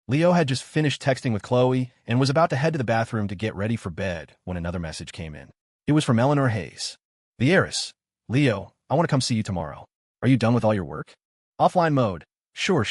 Leo had just finished texting with Chloe and was about to head to the bathroom to get ready for bed when another message came in. It was from Eleanor Hayes. The heiress. Leo, I want to come see you tomorrow. Are you done with all your work? Offline mode. Sure.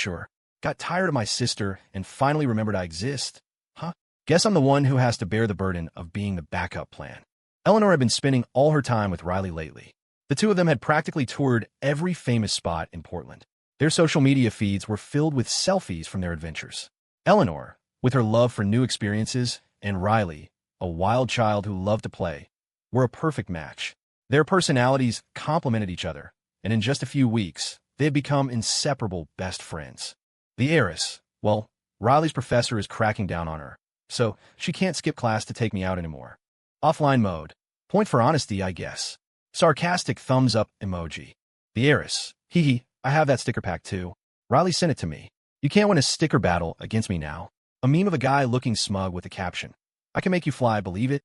Got tired of my sister and finally remembered I exist. Huh? Guess I'm the one who has to bear the burden of being the backup plan. Eleanor had been spending all her time with Riley lately. The two of them had practically toured every famous spot in Portland. Their social media feeds were filled with selfies from their adventures. Eleanor, with her love for new experiences, and Riley, a wild child who loved to play, were a perfect match. Their personalities complemented each other, and in just a few weeks, they had become inseparable best friends. The heiress, well, Riley's professor is cracking down on her, so she can't skip class to take me out anymore. Offline mode. Point for honesty, I guess. Sarcastic thumbs up emoji. The heiress. Hee, I have that sticker pack too. Riley sent it to me. You can't win a sticker battle against me now. A meme of a guy looking smug with a caption. I can make you fly, believe it?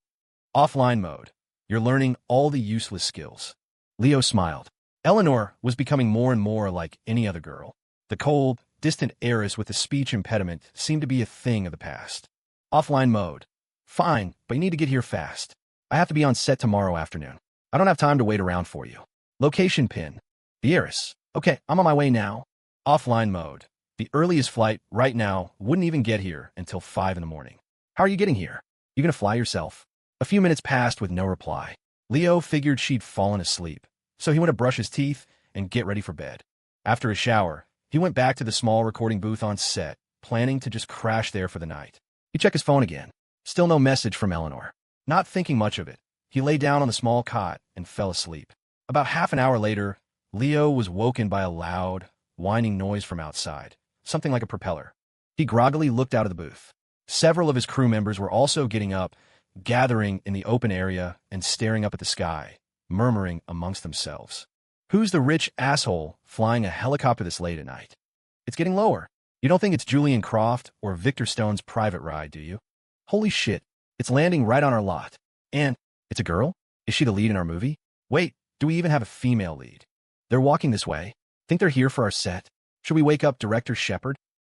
Offline mode. You're learning all the useless skills. Leo smiled. Eleanor was becoming more and more like any other girl. The cold, distant heiress with a speech impediment seemed to be a thing of the past. Offline mode. Fine, but you need to get here fast. I have to be on set tomorrow afternoon. I don't have time to wait around for you. Location pin. The heiress. Okay, I'm on my way now. Offline mode. The earliest flight right now wouldn't even get here until 5 in the morning. How are you getting here? You gonna fly yourself? A few minutes passed with no reply. Leo figured she'd fallen asleep, so he went to brush his teeth and get ready for bed. After a shower, he went back to the small recording booth on set, planning to just crash there for the night. He checked his phone again. Still no message from Eleanor. Not thinking much of it, he lay down on the small cot and fell asleep. About half an hour later, Leo was woken by a loud, whining noise from outside, something like a propeller. He groggily looked out of the booth. Several of his crew members were also getting up, gathering in the open area and staring up at the sky, murmuring amongst themselves. Who's the rich asshole flying a helicopter this late at night? It's getting lower. You don't think it's Julian Croft or Victor Stone's private ride, do you? Holy shit, it's landing right on our lot. And it's a girl? Is she the lead in our movie? Wait, do we even have a female lead? They're walking this way. Think they're here for our set? Should we wake up Director Shepard?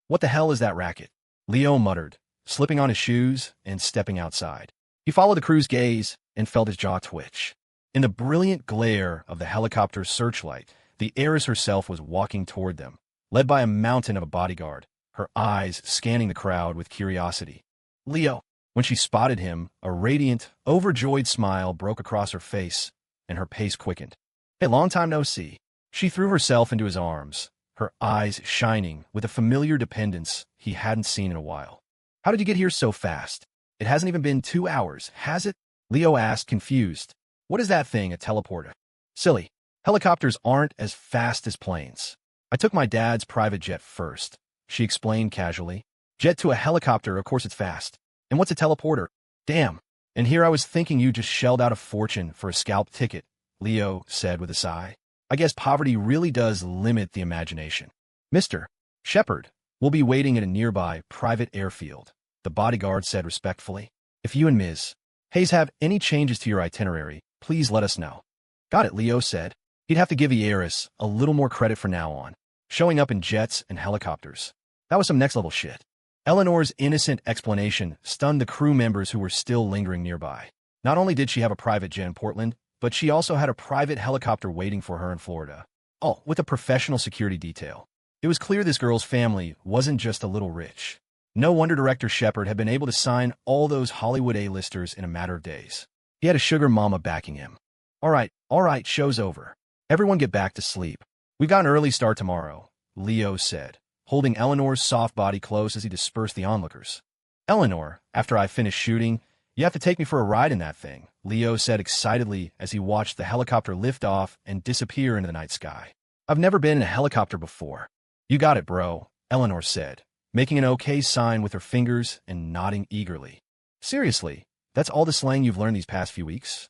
What the hell is that racket? Leo muttered, slipping on his shoes and stepping outside. He followed the crew's gaze and felt his jaw twitch. In the brilliant glare of the helicopter's searchlight, the heiress herself was walking toward them, led by a mountain of a bodyguard, her eyes scanning the crowd with curiosity. Leo. When she spotted him, a radiant, overjoyed smile broke across her face, and her pace quickened. Hey, long time no see. She threw herself into his arms, her eyes shining with a familiar dependence he hadn't seen in a while. How did you get here so fast? It hasn't even been 2 hours, has it? Leo asked, confused. What is that thing, a teleporter? Silly. Helicopters aren't as fast as planes. I took my dad's private jet first, she explained casually. Jet to a helicopter, of course it's fast. And what's a teleporter? Damn. And here I was thinking you just shelled out a fortune for a scalp ticket, Leo said with a sigh. I guess poverty really does limit the imagination. Mr. Shepard will be waiting at a nearby private airfield, the bodyguard said respectfully. If you and Ms. Hayes have any changes to your itinerary, please let us know. Got it, Leo said. He'd have to give the heiress a little more credit from now on, showing up in jets and helicopters. That was some next-level shit. Eleanor's innocent explanation stunned the crew members who were still lingering nearby. Not only did she have a private jet in Portland, but she also had a private helicopter waiting for her in Florida. Oh, with a professional security detail. It was clear this girl's family wasn't just a little rich. No wonder Director Shepard had been able to sign all those Hollywood A-listers in a matter of days. He had a sugar mama backing him. All right, show's over. Everyone get back to sleep. We've got an early start tomorrow, Leo said, holding Eleanor's soft body close as he dispersed the onlookers. Eleanor, after I finish shooting, you have to take me for a ride in that thing, Leo said excitedly as he watched the helicopter lift off and disappear into the night sky. I've never been in a helicopter before. You got it, bro, Eleanor said, making an okay sign with her fingers and nodding eagerly. Seriously, that's all the slang you've learned these past few weeks?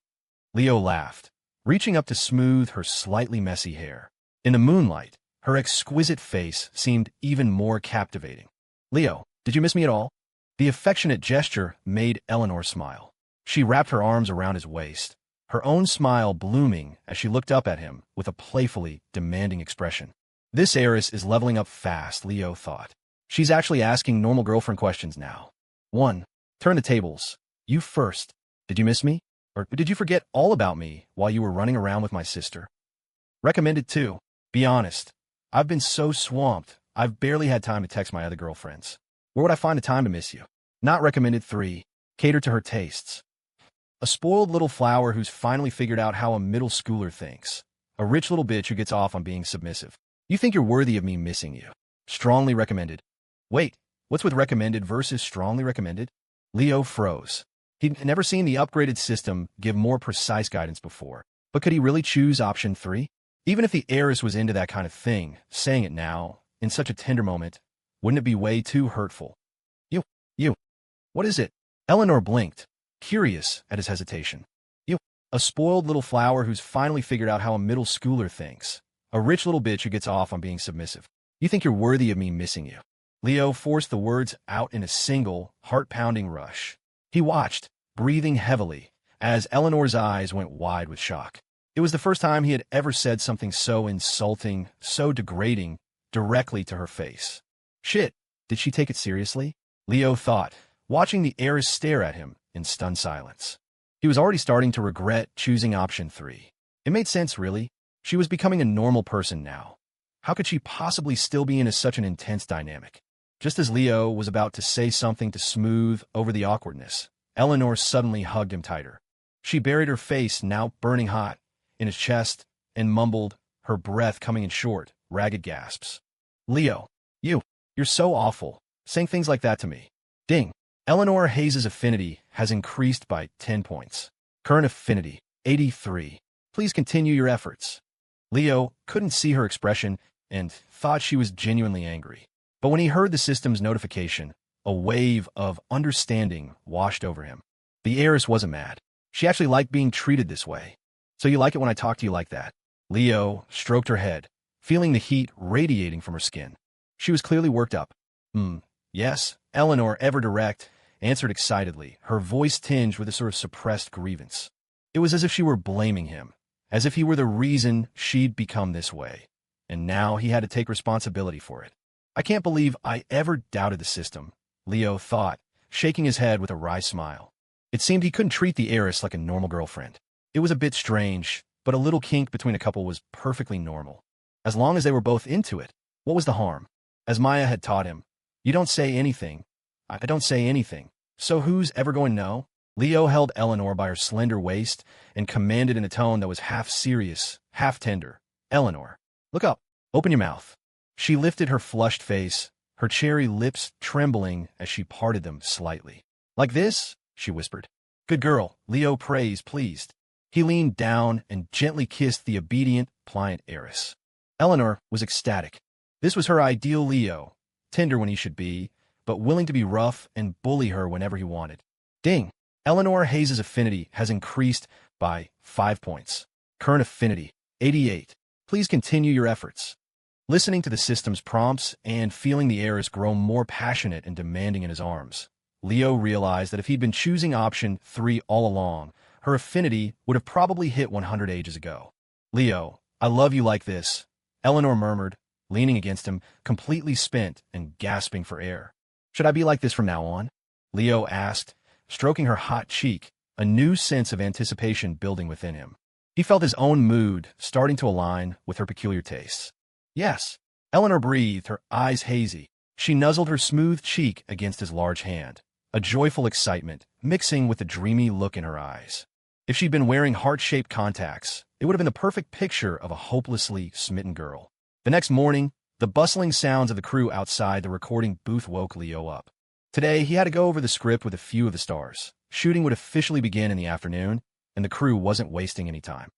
Leo laughed, reaching up to smooth her slightly messy hair. In the moonlight, her exquisite face seemed even more captivating. Leo, did you miss me at all? The affectionate gesture made Eleanor smile. She wrapped her arms around his waist, her own smile blooming as she looked up at him with a playfully demanding expression. This heiress is leveling up fast, Leo thought. She's actually asking normal girlfriend questions now. 1. Turn the tables. You first. Did you miss me? Or did you forget all about me while you were running around with my sister? Recommended 2. Be honest. I've been so swamped, I've barely had time to text my other girlfriends. Where would I find the time to miss you? Not recommended 3. Cater to her tastes. A spoiled little flower who's finally figured out how a middle schooler thinks. A rich little bitch who gets off on being submissive. You think you're worthy of me missing you. Strongly recommended. Wait, what's with recommended versus strongly recommended? Leo froze. He'd never seen the upgraded system give more precise guidance before. But could he really choose option 3? Even if the heiress was into that kind of thing, saying it now, in such a tender moment, wouldn't it be way too hurtful? You. What is it? Eleanor blinked, curious at his hesitation. You. A spoiled little flower who's finally figured out how a middle schooler thinks. A rich little bitch who gets off on being submissive. You think you're worthy of me missing you. Leo forced the words out in a single, heart-pounding rush. He watched, breathing heavily, as Eleanor's eyes went wide with shock. It was the first time he had ever said something so insulting, so degrading, directly to her face. Shit, did she take it seriously? Leo thought, watching the heiress stare at him in stunned silence. He was already starting to regret choosing option 3. It made sense, really. She was becoming a normal person now. How could she possibly still be in such an intense dynamic? Just as Leo was about to say something to smooth over the awkwardness, Eleanor suddenly hugged him tighter. She buried her face, now burning hot, in his chest and mumbled, her breath coming in short, ragged gasps. Leo, you're so awful, saying things like that to me. Ding. Eleanor Hayes' affinity has increased by 10 points. Current affinity, 83. Please continue your efforts. Leo couldn't see her expression and thought she was genuinely angry. But when he heard the system's notification, a wave of understanding washed over him. The heiress wasn't mad. She actually liked being treated this way. So you like it when I talk to you like that? Leo stroked her head, feeling the heat radiating from her skin. She was clearly worked up. Yes, Eleanor, ever direct, answered excitedly, her voice tinged with a sort of suppressed grievance. It was as if she were blaming him, as if he were the reason she'd become this way, and now he had to take responsibility for it. I can't believe I ever doubted the system, Leo thought, shaking his head with a wry smile. It seemed he couldn't treat the heiress like a normal girlfriend. It was a bit strange, but a little kink between a couple was perfectly normal. As long as they were both into it, what was the harm? As Maya had taught him, you don't say anything. I don't say anything. So who's ever going to know? Leo held Eleanor by her slender waist and commanded in a tone that was half serious, half tender. Eleanor, look up. Open your mouth. She lifted her flushed face, her cherry lips trembling as she parted them slightly. Like this? She whispered. Good girl, Leo praised, pleased. He leaned down and gently kissed the obedient, pliant heiress. Eleanor was ecstatic. This was her ideal Leo, tender when he should be, but willing to be rough and bully her whenever he wanted. Ding! Eleanor Hayes' affinity has increased by 5 points. Current affinity, 88. Please continue your efforts. Listening to the system's prompts and feeling the heiress grow more passionate and demanding in his arms, Leo realized that if he'd been choosing option 3 all along, her affinity would have probably hit 100 ages ago. Leo, I love you like this, Eleanor murmured, leaning against him, completely spent and gasping for air. Should I be like this from now on? Leo asked, stroking her hot cheek, a new sense of anticipation building within him. He felt his own mood starting to align with her peculiar tastes. Yes, Eleanor breathed, her eyes hazy. She nuzzled her smooth cheek against his large hand, a joyful excitement mixing with the dreamy look in her eyes. If she'd been wearing heart-shaped contacts, it would have been the perfect picture of a hopelessly smitten girl. The next morning, the bustling sounds of the crew outside the recording booth woke Leo up. Today, he had to go over the script with a few of the stars. Shooting would officially begin in the afternoon, and the crew wasn't wasting any time.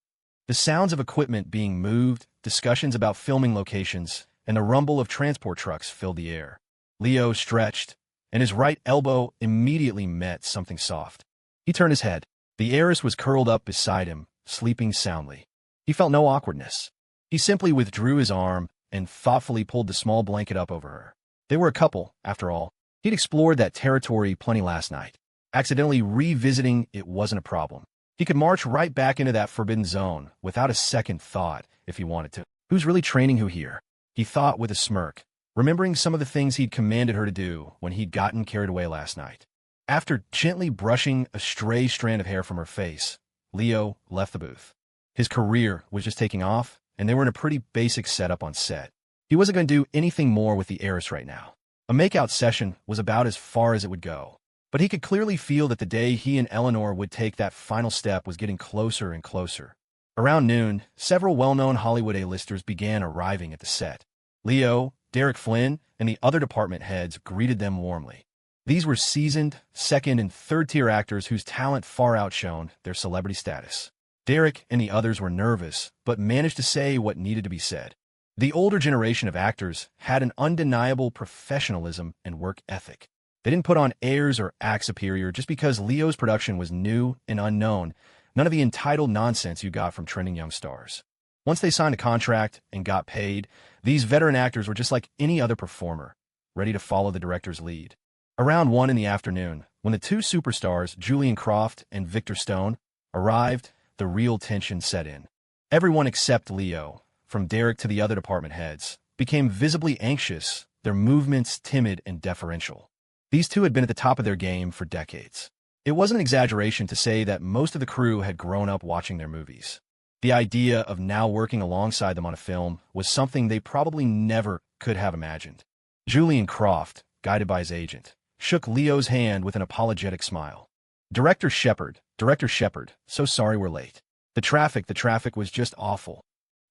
The sounds of equipment being moved, discussions about filming locations, and the rumble of transport trucks filled the air. Leo stretched, and his right elbow immediately met something soft. He turned his head. The heiress was curled up beside him, sleeping soundly. He felt no awkwardness. He simply withdrew his arm and thoughtfully pulled the small blanket up over her. They were a couple, after all. He'd explored that territory plenty last night. Accidentally revisiting it wasn't a problem. He could march right back into that forbidden zone without a second thought if he wanted to. Who's really training who here? He thought with a smirk. remembering some of the things he'd commanded her to do when he'd gotten carried away last night. After gently brushing a stray strand of hair from her face, Leo left the booth. His career was just taking off, and they were in a pretty basic setup on set. He wasn't going to do anything more with the heiress right now. A makeout session was about as far as it would go, but he could clearly feel that the day he and Eleanor would take that final step was getting closer and closer. Around noon, several well-known Hollywood A-listers began arriving at the set. Leo, Derek Flynn, and the other department heads greeted them warmly. These were seasoned, second- and third-tier actors whose talent far outshone their celebrity status. Derek and the others were nervous, but managed to say what needed to be said. The older generation of actors had an undeniable professionalism and work ethic. They didn't put on airs or act superior just because Leo's production was new and unknown, none of the entitled nonsense you got from trending young stars. Once they signed a contract and got paid, these veteran actors were just like any other performer, ready to follow the director's lead. Around 1 in the afternoon, when the two superstars, Julian Croft and Victor Stone, arrived, the real tension set in. Everyone except Leo, from Derek to the other department heads, became visibly anxious, their movements timid and deferential. These two had been at the top of their game for decades. It wasn't an exaggeration to say that most of the crew had grown up watching their movies. The idea of now working alongside them on a film was something they probably never could have imagined. Julian Croft, guided by his agent, shook Leo's hand with an apologetic smile. Director Shepard, so sorry we're late. The traffic was just awful.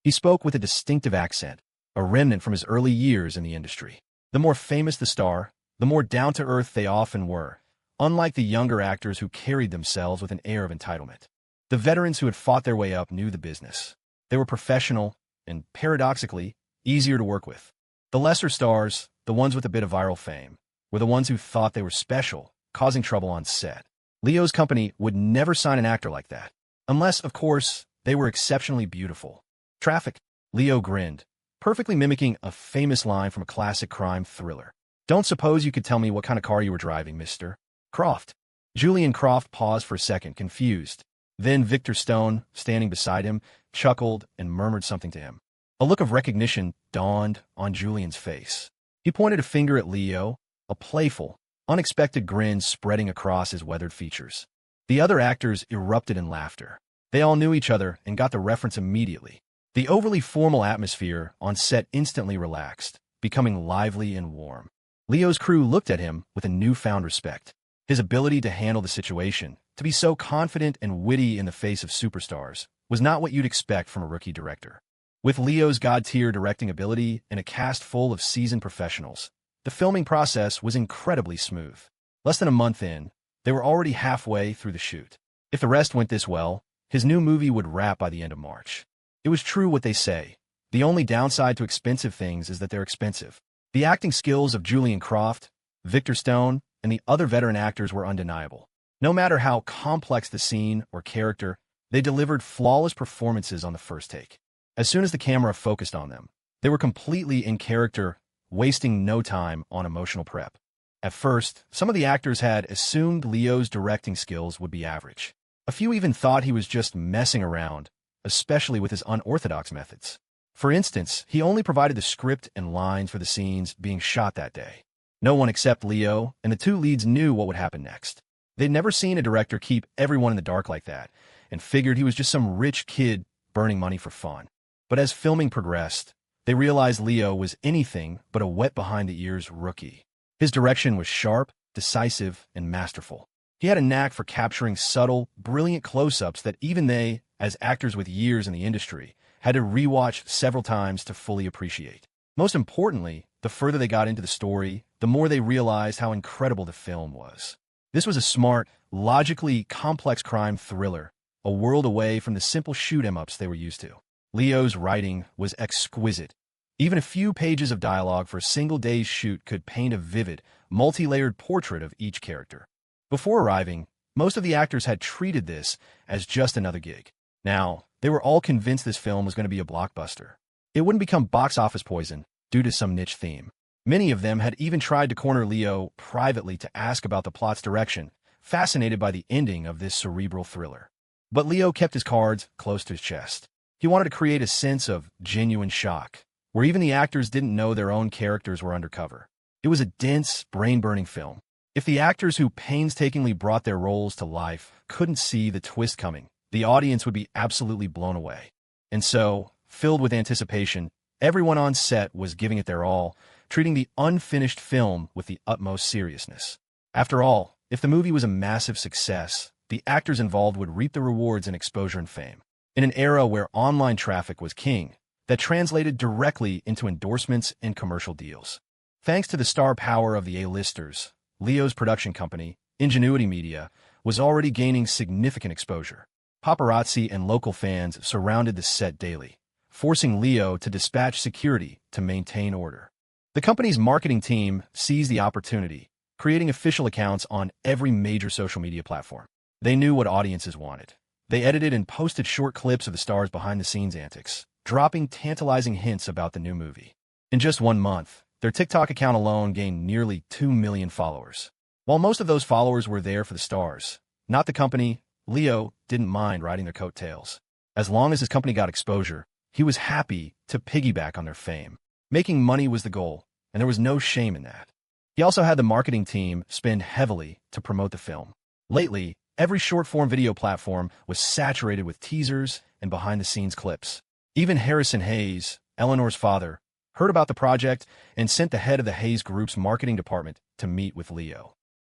He spoke with a distinctive accent, a remnant from his early years in the industry. The more famous the star, the more down-to-earth they often were, unlike the younger actors who carried themselves with an air of entitlement. The veterans who had fought their way up knew the business. They were professional and, paradoxically, easier to work with. The lesser stars, the ones with a bit of viral fame, were the ones who thought they were special, causing trouble on set. Leo's company would never sign an actor like that. Unless, of course, they were exceptionally beautiful. Traffic. Leo grinned, perfectly mimicking a famous line from a classic crime thriller. Don't suppose you could tell me what kind of car you were driving, Mr. Croft? Julian Croft paused for a second, confused. Then Victor Stone, standing beside him, chuckled and murmured something to him. A look of recognition dawned on Julian's face. He pointed a finger at Leo, a playful, unexpected grin spreading across his weathered features. The other actors erupted in laughter. They all knew each other and got the reference immediately. The overly formal atmosphere on set instantly relaxed, becoming lively and warm. Leo's crew looked at him with a newfound respect. His ability to handle the situation, to be so confident and witty in the face of superstars, was not what you'd expect from a rookie director. With Leo's god-tier directing ability and a cast full of seasoned professionals, the filming process was incredibly smooth. Less than a month in, they were already halfway through the shoot. If the rest went this well, his new movie would wrap by the end of March. It was true what they say. The only downside to expensive things is that they're expensive. The acting skills of Julian Croft, Victor Stone, and the other veteran actors were undeniable. No matter how complex the scene or character, they delivered flawless performances on the first take. As soon as the camera focused on them, they were completely in character, wasting no time on emotional prep. At first, some of the actors had assumed Leo's directing skills would be average. A few even thought he was just messing around, especially with his unorthodox methods. For instance, he only provided the script and lines for the scenes being shot that day. No one except Leo and the two leads knew what would happen next. They'd never seen a director keep everyone in the dark like that, and figured he was just some rich kid burning money for fun. But as filming progressed, they realized Leo was anything but a wet-behind-the-ears rookie. His direction was sharp, decisive, and masterful. He had a knack for capturing subtle, brilliant close-ups that even they, as actors with years in the industry, had to rewatch several times to fully appreciate. Most importantly, the further they got into the story, the more they realized how incredible the film was. This was a smart, logically complex crime thriller, a world away from the simple shoot-em-ups they were used to. Leo's writing was exquisite. Even a few pages of dialogue for a single day's shoot could paint a vivid, multi-layered portrait of each character. Before arriving, most of the actors had treated this as just another gig. Now, they were all convinced this film was going to be a blockbuster. It wouldn't become box office poison due to some niche theme. Many of them had even tried to corner Leo privately to ask about the plot's direction, fascinated by the ending of this cerebral thriller. But Leo kept his cards close to his chest. He wanted to create a sense of genuine shock, where even the actors didn't know their own characters were undercover. It was a dense, brain-burning film. If the actors who painstakingly brought their roles to life couldn't see the twist coming, the audience would be absolutely blown away. And so, filled with anticipation, everyone on set was giving it their all, treating the unfinished film with the utmost seriousness. After all, if the movie was a massive success, the actors involved would reap the rewards in exposure and fame. In an era where online traffic was king, that translated directly into endorsements and commercial deals. Thanks to the star power of the A-listers, Leo's production company, Ingenuity Media, was already gaining significant exposure. Paparazzi and local fans surrounded the set daily, forcing Leo to dispatch security to maintain order. The company's marketing team seized the opportunity, creating official accounts on every major social media platform. They knew what audiences wanted. They edited and posted short clips of the stars' behind-the-scenes antics, dropping tantalizing hints about the new movie. In just 1 month, their TikTok account alone gained nearly 2 million followers. While most of those followers were there for the stars, not the company, Leo didn't mind riding their coattails. As long as his company got exposure, he was happy to piggyback on their fame. Making money was the goal, and there was no shame in that. He also had the marketing team spend heavily to promote the film. Lately, every short-form video platform was saturated with teasers and behind-the-scenes clips. Even Harrison Hayes, Eleanor's father, heard about the project and sent the head of the Hayes Group's marketing department to meet with Leo.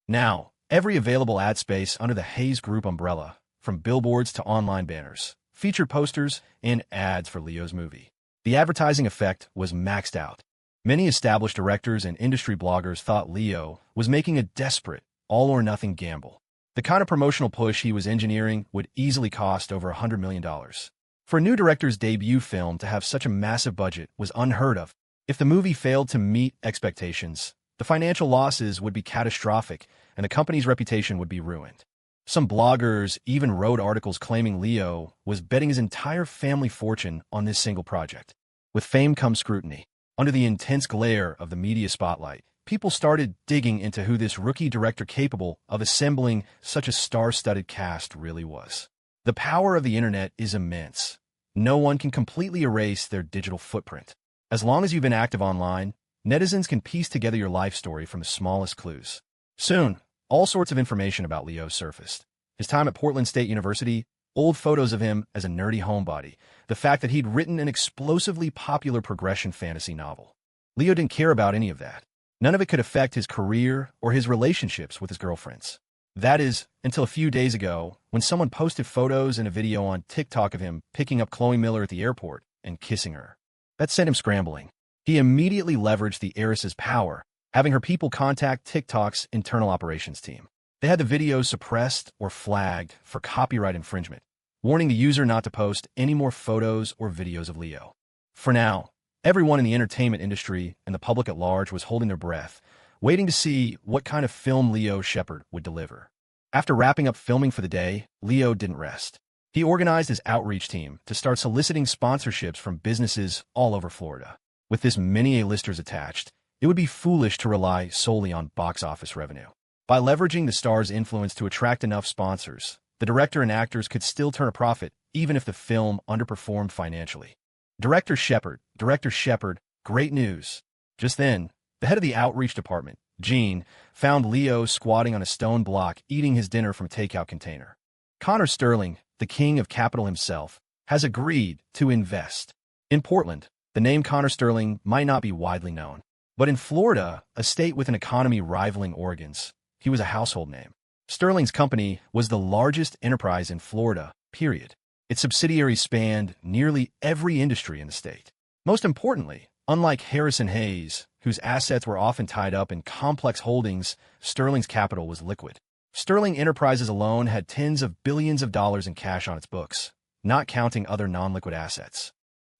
Now, every available ad space under the Hayes Group umbrella, from billboards to online banners, featured posters and ads for Leo's movie. The advertising effect was maxed out. Many established directors and industry bloggers thought Leo was making a desperate, all-or-nothing gamble. The kind of promotional push he was engineering would easily cost over $100 million. For a new director's debut film to have such a massive budget was unheard of. If the movie failed to meet expectations, the financial losses would be catastrophic and the company's reputation would be ruined. Some bloggers even wrote articles claiming Leo was betting his entire family fortune on this single project. With fame comes scrutiny. Under the intense glare of the media spotlight, people started digging into who this rookie director capable of assembling such a star-studded cast really was. The power of the internet is immense. No one can completely erase their digital footprint. As long as you've been active online, netizens can piece together your life story from the smallest clues. Soon, all sorts of information about Leo surfaced. His time at Portland State University, old photos of him as a nerdy homebody, the fact that he'd written an explosively popular progression fantasy novel. Leo didn't care about any of that. None of it could affect his career or his relationships with his girlfriends. That is, until a few days ago, when someone posted photos and a video on TikTok of him picking up Chloe Miller at the airport and kissing her. That sent him scrambling. He immediately leveraged the heiress's power, having her people contact TikTok's internal operations team. They had the videos suppressed or flagged for copyright infringement, warning the user not to post any more photos or videos of Leo. For now, everyone in the entertainment industry and the public at large was holding their breath, waiting to see what kind of film Leo Shepherd would deliver. After wrapping up filming for the day, Leo didn't rest. He organized his outreach team to start soliciting sponsorships from businesses all over Florida. With this many A-listers attached, it would be foolish to rely solely on box office revenue. By leveraging the star's influence to attract enough sponsors, the director and actors could still turn a profit even if the film underperformed financially. Director Shepherd, great news. Just then, the head of the outreach department, Gene, found Leo squatting on a stone block eating his dinner from a takeout container. Connor Sterling, the king of capital himself, has agreed to invest. In Portland, the name Connor Sterling might not be widely known, but in Florida, a state with an economy rivaling Oregon's, he was a household name. Sterling's company was the largest enterprise in Florida, period. Its subsidiaries spanned nearly every industry in the state. Most importantly, unlike Harrison Hayes, whose assets were often tied up in complex holdings, Sterling's capital was liquid. Sterling Enterprises alone had tens of billions of dollars in cash on its books, not counting other non-liquid assets.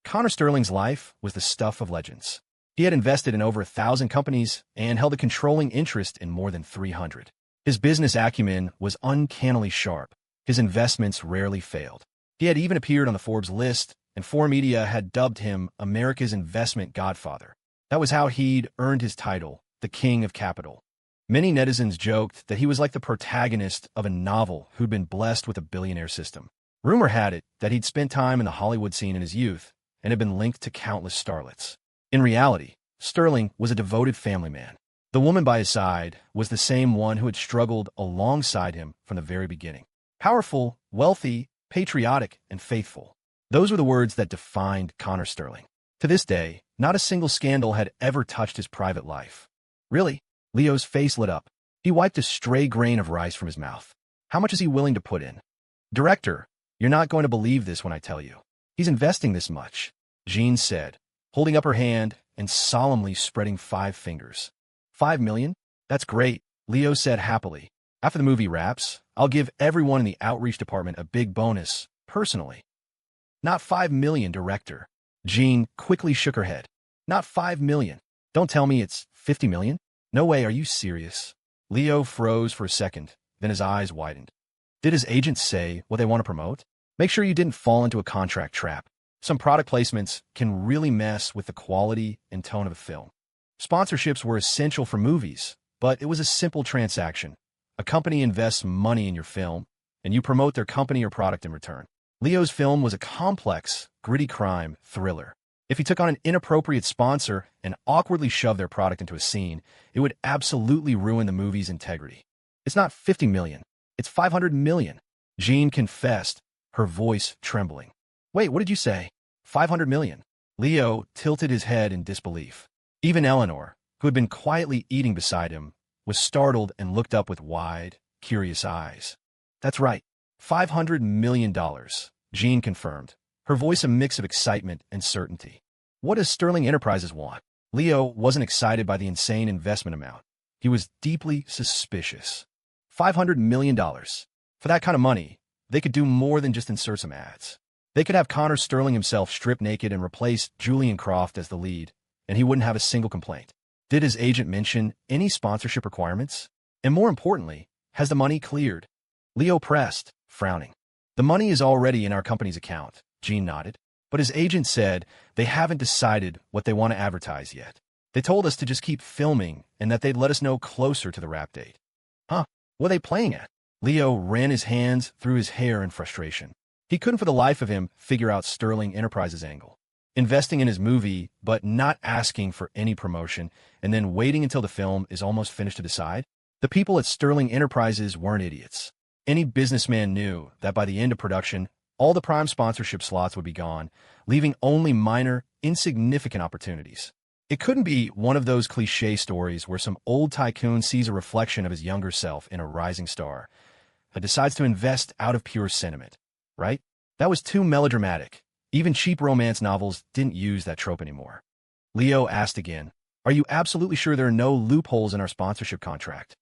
Connor Sterling's life was the stuff of legends. He had invested in over 1,000 companies and held a controlling interest in more than 300. His business acumen was uncannily sharp. His investments rarely failed. He had even appeared on the Forbes list, and 4Media had dubbed him America's investment godfather. That was how he'd earned his title, the King of Capital. Many netizens joked that he was like the protagonist of a novel who'd been blessed with a billionaire system. Rumor had it that he'd spent time in the Hollywood scene in his youth and had been linked to countless starlets. In reality, Sterling was a devoted family man. The woman by his side was the same one who had struggled alongside him from the very beginning. Powerful, wealthy, patriotic, and faithful. Those were the words that defined Connor Sterling. To this day, not a single scandal had ever touched his private life. Really? Leo's face lit up. He wiped a stray grain of rice from his mouth. How much is he willing to put in? Director, you're not going to believe this when I tell you. He's investing this much, Jean said, holding up her hand and solemnly spreading 5 fingers. 5 million? That's great, Leo said happily. After the movie wraps, I'll give everyone in the outreach department a big bonus, personally. Not 5 million, director. Jean quickly shook her head. Not 5 million. Don't tell me it's 50 million? No way, are you serious? Leo froze for a second, then his eyes widened. Did his agents say what they want to promote? Make sure you didn't fall into a contract trap. Some product placements can really mess with the quality and tone of a film. Sponsorships were essential for movies, but it was a simple transaction. A company invests money in your film, and you promote their company or product in return. Leo's film was a complex, gritty crime thriller. If he took on an inappropriate sponsor and awkwardly shoved their product into a scene, it would absolutely ruin the movie's integrity. It's not 50 million. It's 500 million. Jean confessed, her voice trembling. Wait, what did you say? 500 million. Leo tilted his head in disbelief. Even Eleanor, who had been quietly eating beside him, was startled and looked up with wide, curious eyes. That's right. $500 million, Jean confirmed, her voice a mix of excitement and certainty. What does Sterling Enterprises want? Leo wasn't excited by the insane investment amount. He was deeply suspicious. $500 million. For that kind of money, they could do more than just insert some ads. They could have Connor Sterling himself strip naked and replace Julian Croft as the lead, and he wouldn't have a single complaint. Did his agent mention any sponsorship requirements? And more importantly, has the money cleared? Leo pressed, frowning. The money is already in our company's account, Jean nodded. But his agent said they haven't decided what they want to advertise yet. They told us to just keep filming and that they'd let us know closer to the wrap date. Huh? What are they playing at? Leo ran his hands through his hair in frustration. He couldn't for the life of him figure out Sterling Enterprises' angle. Investing in his movie, but not asking for any promotion, and then waiting until the film is almost finished to decide? The people at Sterling Enterprises weren't idiots. Any businessman knew that by the end of production, all the prime sponsorship slots would be gone, leaving only minor, insignificant opportunities. It couldn't be one of those cliché stories where some old tycoon sees a reflection of his younger self in a rising star and decides to invest out of pure sentiment, right? That was too melodramatic. Even cheap romance novels didn't use that trope anymore. Leo asked again, "Are you absolutely sure there are no loopholes in our sponsorship contract?"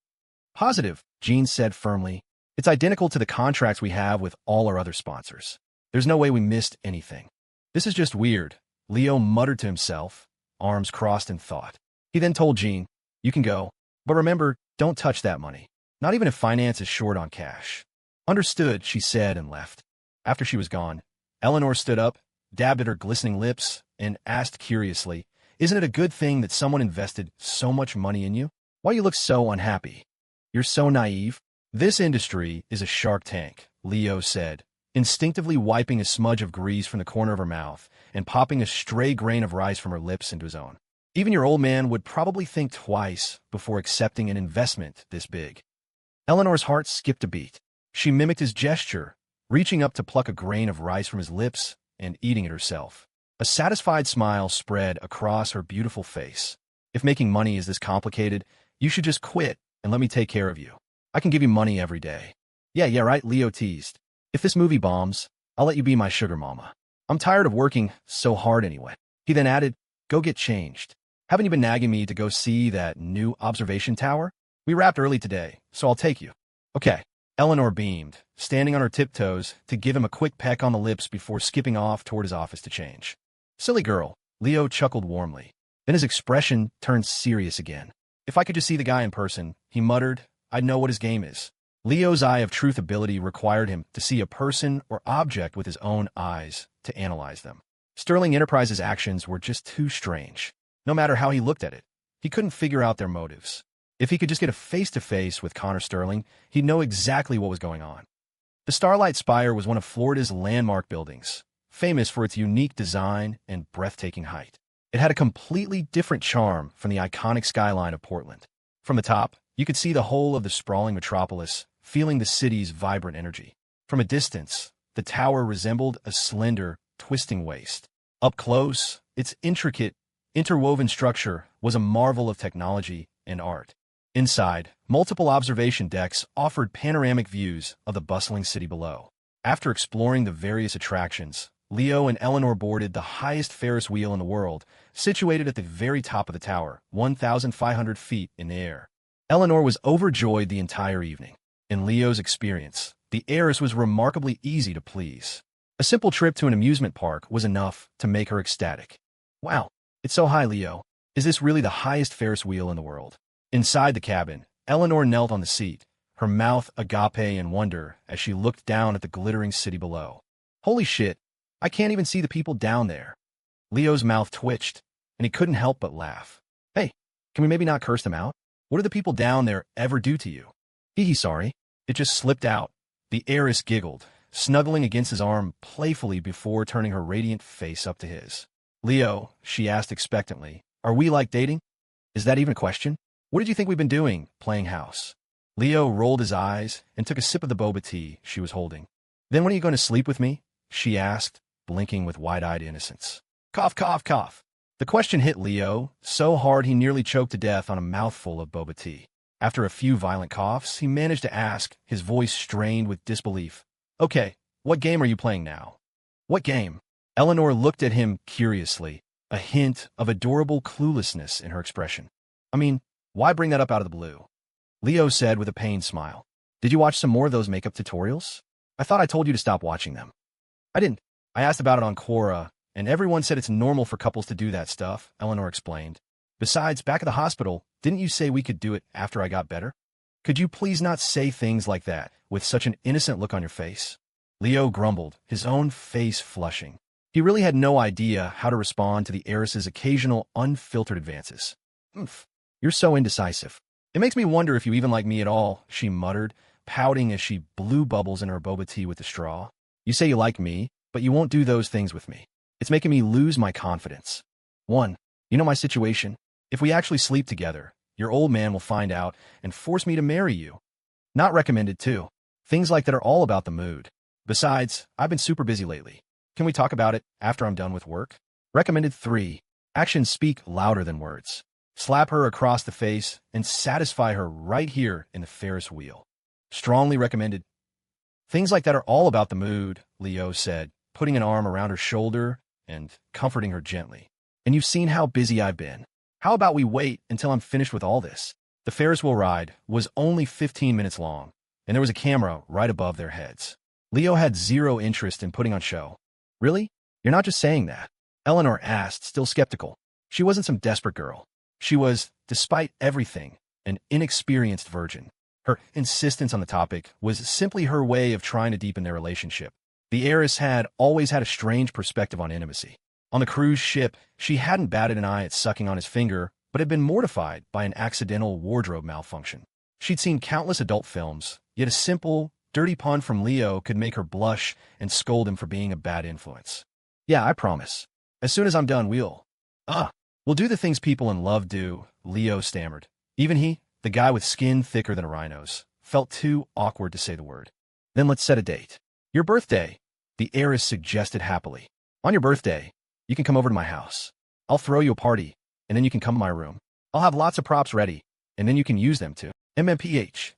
"Positive," Jean said firmly. "It's identical to the contracts we have with all our other sponsors. There's no way we missed anything." "This is just weird," Leo muttered to himself, arms crossed in thought. He then told Jean, "You can go, but remember, don't touch that money. Not even if finance is short on cash." "Understood," she said and left. After she was gone, Eleanor stood up, dabbed at her glistening lips, and asked curiously, "Isn't it a good thing that someone invested so much money in you? Why you look so unhappy? You're so naive." "This industry is a shark tank," Leo said, instinctively wiping a smudge of grease from the corner of her mouth and popping a stray grain of rice from her lips into his own. "Even your old man would probably think twice before accepting an investment this big." Eleanor's heart skipped a beat. She mimicked his gesture, reaching up to pluck a grain of rice from his lips and eating it herself. A satisfied smile spread across her beautiful face. "If making money is this complicated, you should just quit and let me take care of you. I can give you money every day." Yeah, right," Leo teased. "If this movie bombs, I'll let you be my sugar mama. I'm tired of working so hard anyway." He then added, "Go get changed. Haven't you been nagging me to go see that new observation tower? We wrapped early today, so I'll take you." "Okay." Eleanor beamed, standing on her tiptoes to give him a quick peck on the lips before skipping off toward his office to change. "Silly girl," Leo chuckled warmly. Then his expression turned serious again. "If I could just see the guy in person," he muttered, "I'd know what his game is." Leo's eye of truth ability required him to see a person or object with his own eyes to analyze them. Sterling Enterprises' actions were just too strange. No matter how he looked at it, he couldn't figure out their motives. If he could just get a face-to-face with Connor Sterling, he'd know exactly what was going on. The Starlight Spire was one of Florida's landmark buildings, famous for its unique design and breathtaking height. It had a completely different charm from the iconic skyline of Portland. From the top, you could see the whole of the sprawling metropolis, feeling the city's vibrant energy. From a distance, the tower resembled a slender, twisting waist. Up close, its intricate, interwoven structure was a marvel of technology and art. Inside, multiple observation decks offered panoramic views of the bustling city below. After exploring the various attractions, Leo and Eleanor boarded the highest Ferris wheel in the world, situated at the very top of the tower, 1,500 feet in the air. Eleanor was overjoyed the entire evening. In Leo's experience, the heiress was remarkably easy to please. A simple trip to an amusement park was enough to make her ecstatic. Wow, it's so high, Leo. Is this really the highest Ferris wheel in the world? Inside the cabin, Eleanor knelt on the seat, her mouth agape in wonder as she looked down at the glittering city below. Holy shit, I can't even see the people down there. Leo's mouth twitched, and he couldn't help but laugh. Hey, can we maybe not curse them out? What do the people down there ever do to you? Hee sorry. It just slipped out. The heiress giggled, snuggling against his arm playfully before turning her radiant face up to his. Leo, she asked expectantly, are we like dating? Is that even a question? What did you think we've been doing, playing house? Leo rolled his eyes and took a sip of the boba tea she was holding. Then when are you going to sleep with me? She asked, blinking with wide-eyed innocence. Cough, cough, cough. The question hit Leo so hard he nearly choked to death on a mouthful of boba tea. After a few violent coughs, he managed to ask, his voice strained with disbelief. Okay, what game are you playing now? What game? Eleanor looked at him curiously, a hint of adorable cluelessness in her expression. I mean, why bring that up out of the blue? Leo said with a pained smile. Did you watch some more of those makeup tutorials? I thought I told you to stop watching them. I didn't. I asked about it on Quora, and everyone said it's normal for couples to do that stuff, Eleanor explained. Besides, back at the hospital, didn't you say we could do it after I got better? Could you please not say things like that with such an innocent look on your face? Leo grumbled, his own face flushing. He really had no idea how to respond to the heiress's occasional unfiltered advances. You're so indecisive. It makes me wonder if you even like me at all, she muttered, pouting as she blew bubbles in her boba tea with the straw. You say you like me, but you won't do those things with me. It's making me lose my confidence. 1. You know my situation. If we actually sleep together, your old man will find out and force me to marry you. Not recommended, 2. Things like that are all about the mood. Besides, I've been super busy lately. Can we talk about it after I'm done with work? Recommended, 3. Actions speak louder than words. Slap her across the face and satisfy her right here in the Ferris wheel. Strongly recommended. Things like that are all about the mood, Leo said, putting an arm around her shoulder and comforting her gently. And you've seen how busy I've been. How about we wait until I'm finished with all this? The Ferris wheel ride was only 15 minutes long, and there was a camera right above their heads. Leo had zero interest in putting on show. Really? You're not just saying that? Eleanor asked, still skeptical. She wasn't some desperate girl. She was, despite everything, an inexperienced virgin. Her insistence on the topic was simply her way of trying to deepen their relationship. The heiress had always had a strange perspective on intimacy. On the cruise ship, she hadn't batted an eye at sucking on his finger, but had been mortified by an accidental wardrobe malfunction. She'd seen countless adult films, yet a simple, dirty pun from Leo could make her blush and scold him for being a bad influence. Yeah, I promise. As soon as I'm done, we'll do the things people in love do, Leo stammered. Even he, the guy with skin thicker than a rhino's, felt too awkward to say the word. Then let's set a date. Your birthday, the heiress suggested happily. On your birthday, you can come over to my house. I'll throw you a party, and then you can come to my room. I'll have lots of props ready, and then you can use them to MMPH.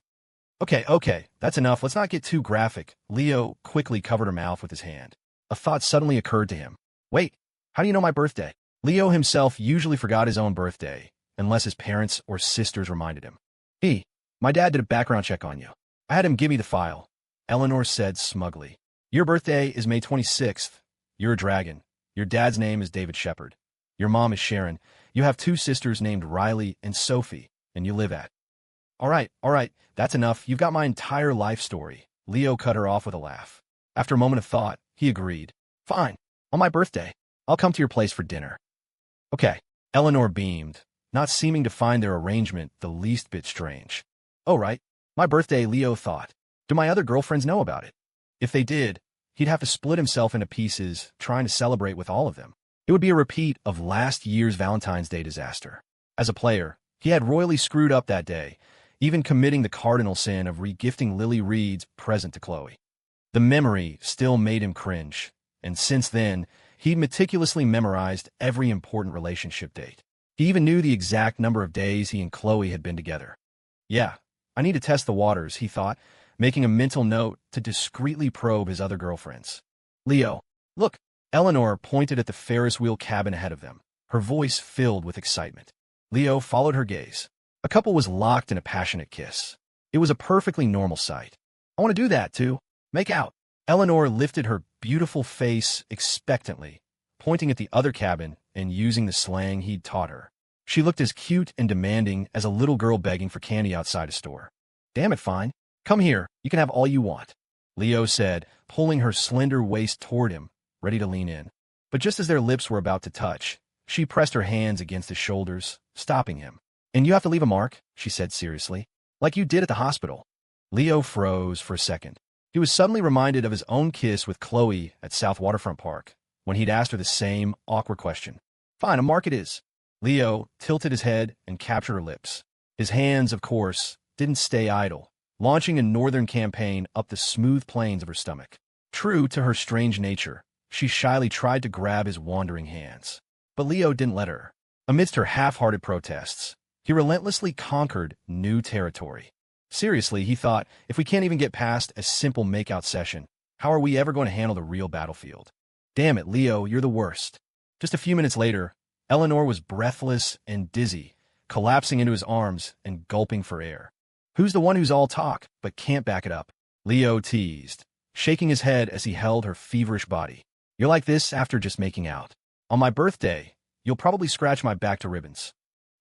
Okay, that's enough. Let's not get too graphic. Leo quickly covered her mouth with his hand. A thought suddenly occurred to him. Wait, how do you know my birthday? Leo himself usually forgot his own birthday, unless his parents or sisters reminded him. My dad did a background check on you. I had him give me the file. Eleanor said smugly. Your birthday is May 26th. You're a dragon. Your dad's name is David Shepard. Your mom is Sharon. You have 2 sisters named Riley and Sophie, and you live at. All right, that's enough. You've got my entire life story. Leo cut her off with a laugh. After a moment of thought, he agreed. Fine. On my birthday, I'll come to your place for dinner. Okay. Eleanor beamed, not seeming to find their arrangement the least bit strange. Oh, right. My birthday, Leo thought. Do my other girlfriends know about it? If they did, he'd have to split himself into pieces trying to celebrate with all of them. It would be a repeat of last year's Valentine's Day disaster. As a player, he had royally screwed up that day, even committing the cardinal sin of regifting Lily Reed's present to Chloe. The memory still made him cringe, and since then, he'd meticulously memorized every important relationship date. He even knew the exact number of days he and Chloe had been together. Yeah, I need to test the waters, he thought, making a mental note to discreetly probe his other girlfriends. Leo, look, Eleanor pointed at the Ferris wheel cabin ahead of them, her voice filled with excitement. Leo followed her gaze. A couple was locked in a passionate kiss. It was a perfectly normal sight. I want to do that, too. Make out. Eleanor lifted her beautiful face expectantly, pointing at the other cabin and using the slang he'd taught her. She looked as cute and demanding as a little girl begging for candy outside a store. Damn it, fine. Come here, you can have all you want, Leo said, pulling her slender waist toward him, ready to lean in. But just as their lips were about to touch, she pressed her hands against his shoulders, stopping him. And you have to leave a mark, she said seriously, like you did at the hospital. Leo froze for a second. He was suddenly reminded of his own kiss with Chloe at South Waterfront Park, when he'd asked her the same awkward question. Fine, a mark it is. Leo tilted his head and captured her lips. His hands, of course, didn't stay idle, launching a northern campaign up the smooth plains of her stomach. True to her strange nature, she shyly tried to grab his wandering hands. But Leo didn't let her. Amidst her half-hearted protests, he relentlessly conquered new territory. Seriously, he thought, if we can't even get past a simple make-out session, how are we ever going to handle the real battlefield? Damn it, Leo, you're the worst. Just a few minutes later, Eleanor was breathless and dizzy, collapsing into his arms and gulping for air. Who's the one who's all talk, but can't back it up? Leo teased, shaking his head as he held her feverish body. You're like this after just making out. On my birthday, you'll probably scratch my back to ribbons.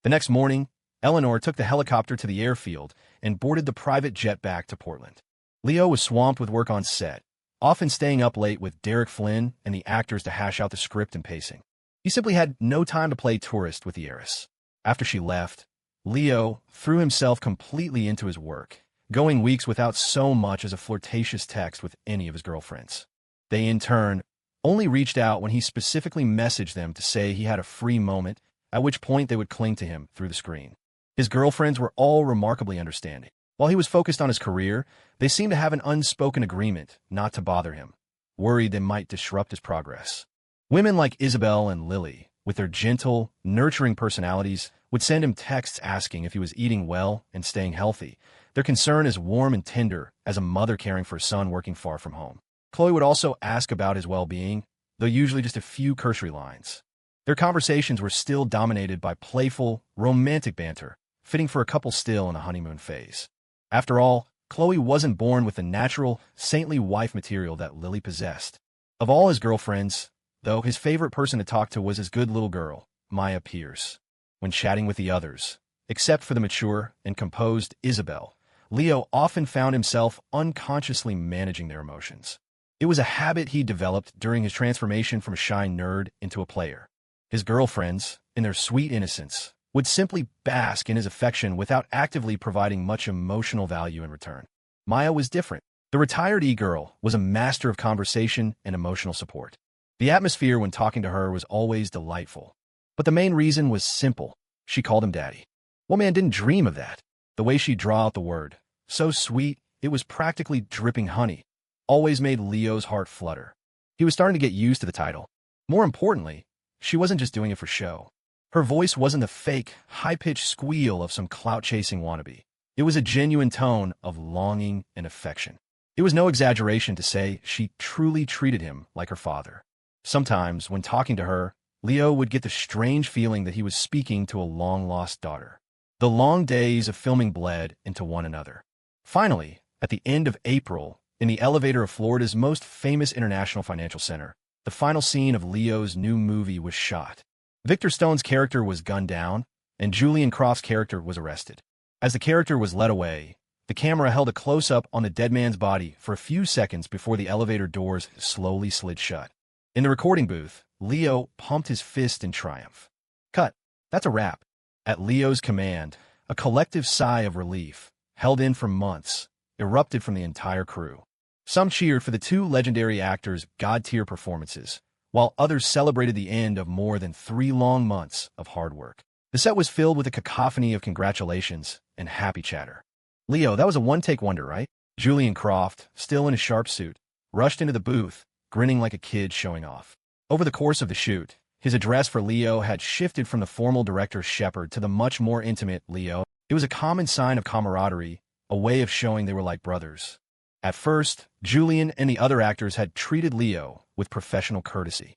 The next morning, Eleanor took the helicopter to the airfield and boarded the private jet back to Portland. Leo was swamped with work on set, often staying up late with Derek Flynn and the actors to hash out the script and pacing. He simply had no time to play tourist with the heiress. After she left, Leo threw himself completely into his work, going weeks without so much as a flirtatious text with any of his girlfriends. They, in turn, only reached out when he specifically messaged them to say he had a free moment, at which point they would cling to him through the screen. His girlfriends were all remarkably understanding. While he was focused on his career, they seemed to have an unspoken agreement not to bother him, worried they might disrupt his progress. Women like Isabel and Lily, with their gentle, nurturing personalities, would send him texts asking if he was eating well and staying healthy, their concern as warm and tender as a mother caring for a son working far from home. Chloe would also ask about his well-being, though usually just a few cursory lines. Their conversations were still dominated by playful, romantic banter, fitting for a couple still in the honeymoon phase. After all, Chloe wasn't born with the natural, saintly wife material that Lily possessed. Of all his girlfriends, though, his favorite person to talk to was his good little girl, Maya Pierce. When chatting with the others, except for the mature and composed Isabel, Leo often found himself unconsciously managing their emotions. It was a habit he developed during his transformation from a shy nerd into a player. His girlfriends, in their sweet innocence, would simply bask in his affection without actively providing much emotional value in return. Maya was different. The retired e-girl was a master of conversation and emotional support. The atmosphere when talking to her was always delightful. But the main reason was simple. She called him Daddy. What man didn't dream of that? The way she'd draw out the word, so sweet, it was practically dripping honey, always made Leo's heart flutter. He was starting to get used to the title. More importantly, she wasn't just doing it for show. Her voice wasn't the fake, high-pitched squeal of some clout-chasing wannabe. It was a genuine tone of longing and affection. It was no exaggeration to say she truly treated him like her father. Sometimes, when talking to her, Leo would get the strange feeling that he was speaking to a long-lost daughter. The long days of filming bled into one another. Finally, at the end of April, in the elevator of Florida's most famous international financial center, the final scene of Leo's new movie was shot. Victor Stone's character was gunned down, and Julian Croft's character was arrested. As the character was led away, the camera held a close-up on the dead man's body for a few seconds before the elevator doors slowly slid shut. In the recording booth, Leo pumped his fist in triumph. Cut. That's a wrap. At Leo's command, a collective sigh of relief, held in for months, erupted from the entire crew. Some cheered for the two legendary actors' god-tier performances, while others celebrated the end of more than 3 long months of hard work. The set was filled with a cacophony of congratulations and happy chatter. "Leo, that was a one-take wonder, right?" Julian Croft, still in a sharp suit, rushed into the booth, grinning like a kid showing off. Over the course of the shoot, his address for Leo had shifted from the formal director Shepard to the much more intimate Leo. It was a common sign of camaraderie, a way of showing they were like brothers. At first, Julian and the other actors had treated Leo with professional courtesy.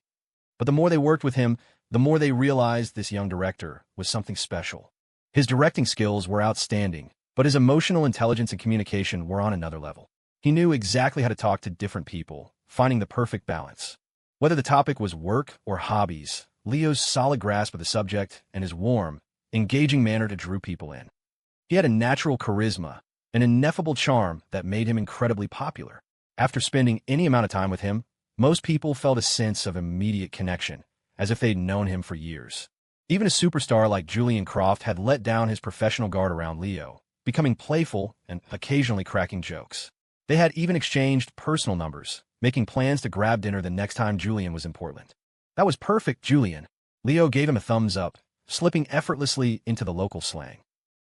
But the more they worked with him, the more they realized this young director was something special. His directing skills were outstanding, but his emotional intelligence and communication were on another level. He knew exactly how to talk to different people, finding the perfect balance. Whether the topic was work or hobbies, Leo's solid grasp of the subject and his warm, engaging manner drew people in. He had a natural charisma, an ineffable charm that made him incredibly popular. After spending any amount of time with him, most people felt a sense of immediate connection, as if they'd known him for years. Even a superstar like Julian Croft had let down his professional guard around Leo, becoming playful and occasionally cracking jokes. They had even exchanged personal numbers, making plans to grab dinner the next time Julian was in Portland. "That was perfect, Julian." Leo gave him a thumbs up, slipping effortlessly into the local slang.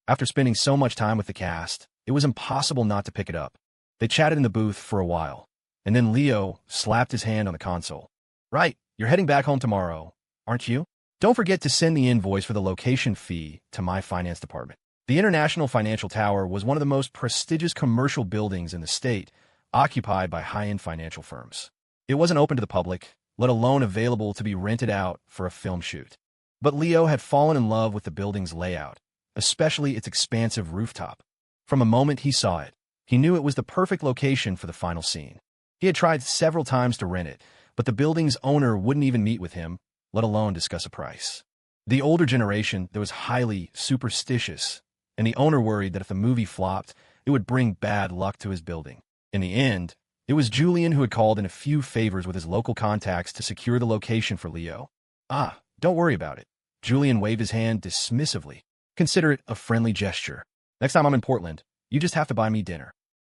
After spending so much time with the cast, it was impossible not to pick it up. They chatted in the booth for a while, and then Leo slapped his hand on the console. "Right, you're heading back home tomorrow, aren't you? Don't forget to send the invoice for the location fee to my finance department." The International Financial Tower was one of the most prestigious commercial buildings in the state, occupied by high-end financial firms. It wasn't open to the public, let alone available to be rented out for a film shoot. But Leo had fallen in love with the building's layout, especially its expansive rooftop. From a moment he saw it, he knew it was the perfect location for the final scene. He had tried several times to rent it, but the building's owner wouldn't even meet with him, let alone discuss a price. The older generation that was highly superstitious, and the owner worried that if the movie flopped, it would bring bad luck to his building. In the end, it was Julian who had called in a few favors with his local contacts to secure the location for Leo. "Ah, don't worry about it." Julian waved his hand dismissively. "Consider it a friendly gesture. Next time I'm in Portland, you just have to buy me dinner."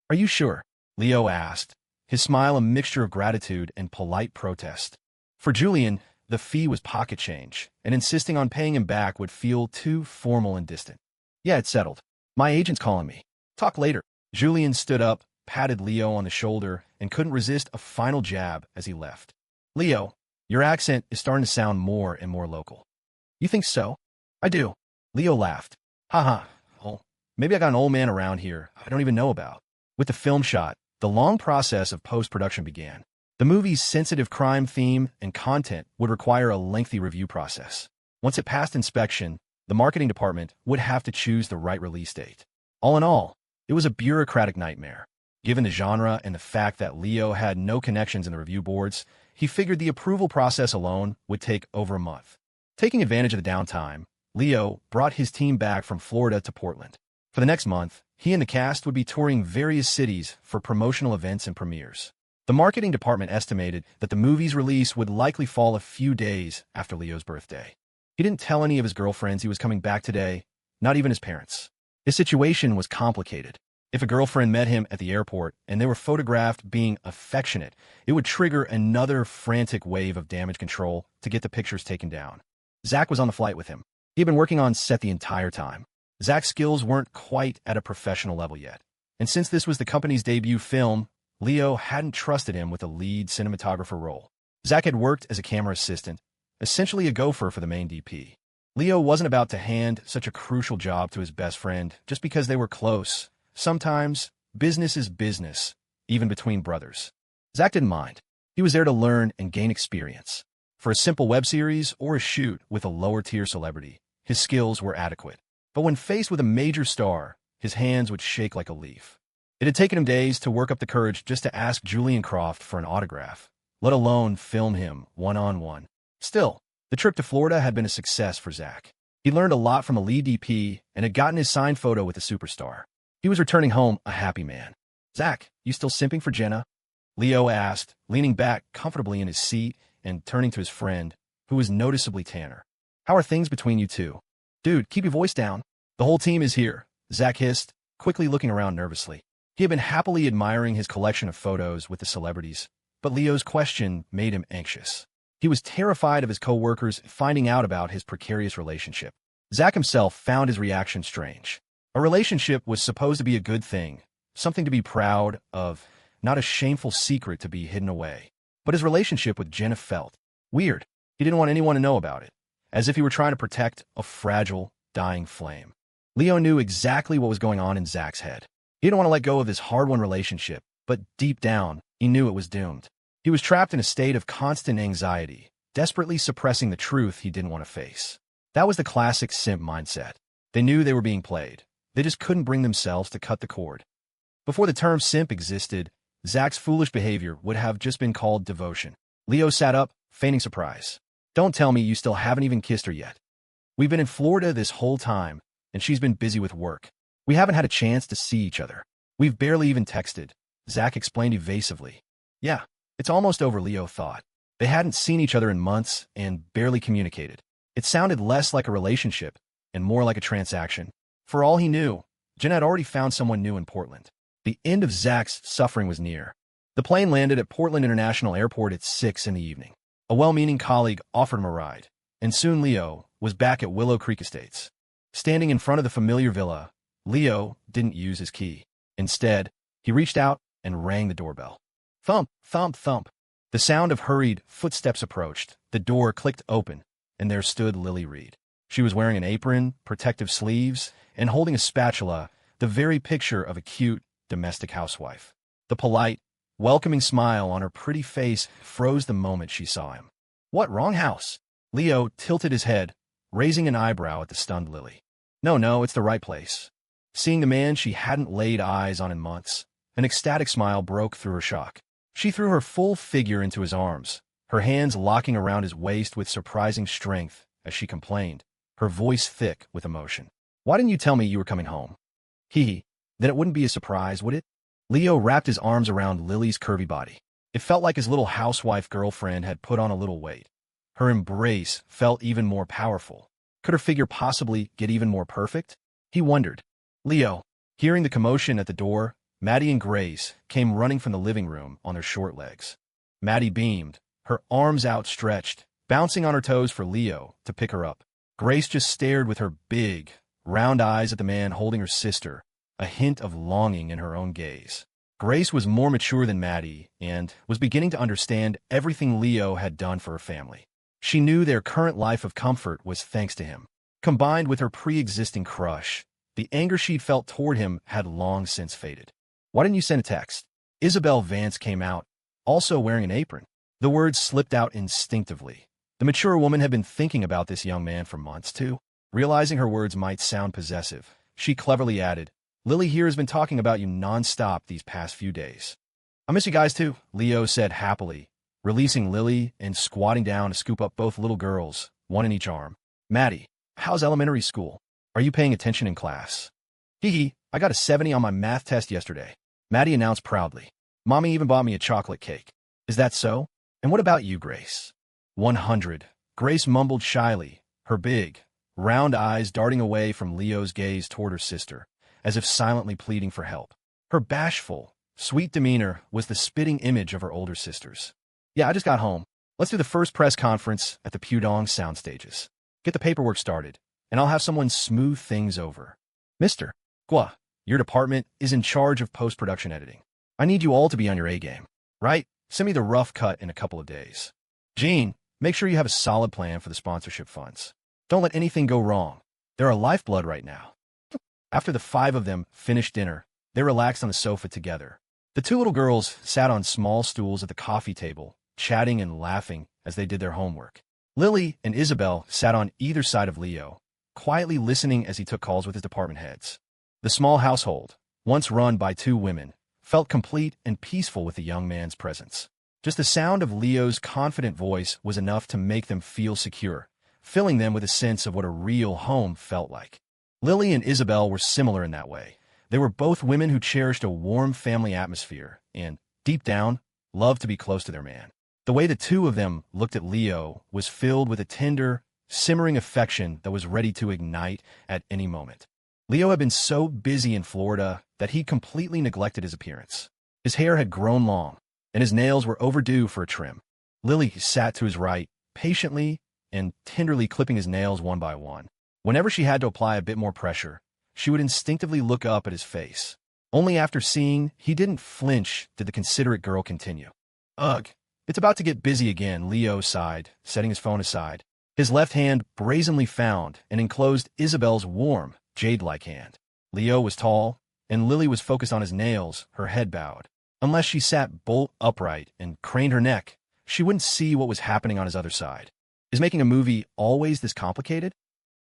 "Are you sure?" Leo asked, his smile a mixture of gratitude and polite protest. For Julian, the fee was pocket change, and insisting on paying him back would feel too formal and distant. "Yeah, it's settled. My agent's calling me. Talk later." Julian stood up, patted Leo on the shoulder, and couldn't resist a final jab as he left. "Leo, your accent is starting to sound more and more local." "You think so?" "I do." Leo laughed. "Haha, oh, maybe I got an old man around here I don't even know about." With the film shot, the long process of post-production began. The movie's sensitive crime theme and content would require a lengthy review process. Once it passed inspection, the marketing department would have to choose the right release date. All in all, it was a bureaucratic nightmare. Given the genre and the fact that Leo had no connections in the review boards, he figured the approval process alone would take over a month. Taking advantage of the downtime, Leo brought his team back from Florida to Portland. For the next month, he and the cast would be touring various cities for promotional events and premieres. The marketing department estimated that the movie's release would likely fall a few days after Leo's birthday. He didn't tell any of his girlfriends he was coming back today, not even his parents. His situation was complicated. If a girlfriend met him at the airport and they were photographed being affectionate, it would trigger another frantic wave of damage control to get the pictures taken down. Zach was on the flight with him. He had been working on set the entire time. Zach's skills weren't quite at a professional level yet, and since this was the company's debut film, Leo hadn't trusted him with a lead cinematographer role. Zach had worked as a camera assistant, essentially a gopher for the main DP. Leo wasn't about to hand such a crucial job to his best friend just because they were close. Sometimes, business is business, even between brothers. Zach didn't mind. He was there to learn and gain experience. For a simple web series or a shoot with a lower-tier celebrity, his skills were adequate. But when faced with a major star, his hands would shake like a leaf. It had taken him days to work up the courage just to ask Julian Croft for an autograph, let alone film him one-on-one. Still, the trip to Florida had been a success for Zach. He learned a lot from a lead DP and had gotten his signed photo with the superstar. He was returning home a happy man. "Zach, you still simping for Jenna?" Leo asked, leaning back comfortably in his seat and turning to his friend, who was noticeably tanner. "How are things between you two?" "Dude, keep your voice down. The whole team is here," Zach hissed, quickly looking around nervously. He had been happily admiring his collection of photos with the celebrities, but Leo's question made him anxious. He was terrified of his co-workers finding out about his precarious relationship. Zach himself found his reaction strange. A relationship was supposed to be a good thing, something to be proud of, not a shameful secret to be hidden away. But his relationship with Jenna felt weird. He didn't want anyone to know about it, as if he were trying to protect a fragile, dying flame. Leo knew exactly what was going on in Zach's head. He didn't want to let go of this hard-won relationship, but deep down, he knew it was doomed. He was trapped in a state of constant anxiety, desperately suppressing the truth he didn't want to face. That was the classic simp mindset. They knew they were being played. They just couldn't bring themselves to cut the cord. Before the term simp existed, Zach's foolish behavior would have just been called devotion. Leo sat up, feigning surprise. Don't tell me you still haven't even kissed her yet. We've been in Florida this whole time, and she's been busy with work. We haven't had a chance to see each other. We've barely even texted, Zach explained evasively. Yeah, it's almost over, Leo thought. They hadn't seen each other in months and barely communicated. It sounded less like a relationship and more like a transaction. For all he knew, Jen had already found someone new in Portland. The end of Zach's suffering was near. The plane landed at Portland International Airport at 6 in the evening. A well-meaning colleague offered him a ride, and soon Leo was back at Willow Creek Estates. Standing in front of the familiar villa, Leo didn't use his key. Instead, he reached out and rang the doorbell. Thump, thump, thump. The sound of hurried footsteps approached. The door clicked open, and there stood Lily Reed. She was wearing an apron, protective sleeves, and holding a spatula, the very picture of a cute domestic housewife. The polite, welcoming smile on her pretty face froze the moment she saw him. What, wrong house? Leo tilted his head, raising an eyebrow at the stunned Lily. No, it's the right place. Seeing the man she hadn't laid eyes on in months, an ecstatic smile broke through her shock. She threw her full figure into his arms, her hands locking around his waist with surprising strength as she complained, her voice thick with emotion. Why didn't you tell me you were coming home? Then it wouldn't be a surprise, would it? Leo wrapped his arms around Lily's curvy body. It felt like his little housewife girlfriend had put on a little weight. Her embrace felt even more powerful. Could her figure possibly get even more perfect? He wondered. Leo, hearing the commotion at the door, Maddie and Grace came running from the living room on their short legs. Maddie beamed, her arms outstretched, bouncing on her toes for Leo to pick her up. Grace just stared with her big, round eyes at the man holding her sister, a hint of longing in her own gaze. Grace was more mature than Maddie and was beginning to understand everything Leo had done for her family. She knew their current life of comfort was thanks to him. Combined with her pre-existing crush, the anger she'd felt toward him had long since faded. Why didn't you send a text? Isabel Vance came out, also wearing an apron. The words slipped out instinctively. The mature woman had been thinking about this young man for months, too. Realizing her words might sound possessive, she cleverly added, Lily here has been talking about you nonstop these past few days. I miss you guys, too, Leo said happily, releasing Lily and squatting down to scoop up both little girls, one in each arm. Maddie, how's elementary school? Are you paying attention in class? I got a 70 on my math test yesterday, Maddie announced proudly. Mommy even bought me a chocolate cake. Is that so? And what about you, Grace? 100. Grace mumbled shyly, her big, round eyes darting away from Leo's gaze toward her sister, as if silently pleading for help. Her bashful, sweet demeanor was the spitting image of her older sisters. Yeah, I just got home. Let's do the first press conference at the P10.Mom sound stages. Get the paperwork started, and I'll have someone smooth things over. Mr. Gua, your department is in charge of post-production editing. I need you all to be on your A-game, right? Send me the rough cut in a couple of days. Jean, make sure you have a solid plan for the sponsorship funds. Don't let anything go wrong. They're our lifeblood right now. After the 5 of them finished dinner, they relaxed on the sofa together. The 2 little girls sat on small stools at the coffee table, chatting and laughing as they did their homework. Lily and Isabel sat on either side of Leo, quietly listening as he took calls with his department heads. The small household, once run by 2 women, felt complete and peaceful with the young man's presence. Just the sound of Leo's confident voice was enough to make them feel secure, filling them with a sense of what a real home felt like. Lily and Isabel were similar in that way. They were both women who cherished a warm family atmosphere and, deep down, loved to be close to their man. The way the 2 of them looked at Leo was filled with a tender, simmering affection that was ready to ignite at any moment. Leo had been so busy in Florida that he completely neglected his appearance. His hair had grown long, and his nails were overdue for a trim. Lily sat to his right, patiently and tenderly clipping his nails one by one. Whenever she had to apply a bit more pressure, she would instinctively look up at his face. Only after seeing he didn't flinch did the considerate girl continue. Ugh, it's about to get busy again, Leo sighed, setting his phone aside. His left hand brazenly found and enclosed Isabel's warm, jade-like hand. Leo was tall, and Lily was focused on his nails, her head bowed. Unless she sat bolt upright and craned her neck, she wouldn't see what was happening on his other side. Is making a movie always this complicated?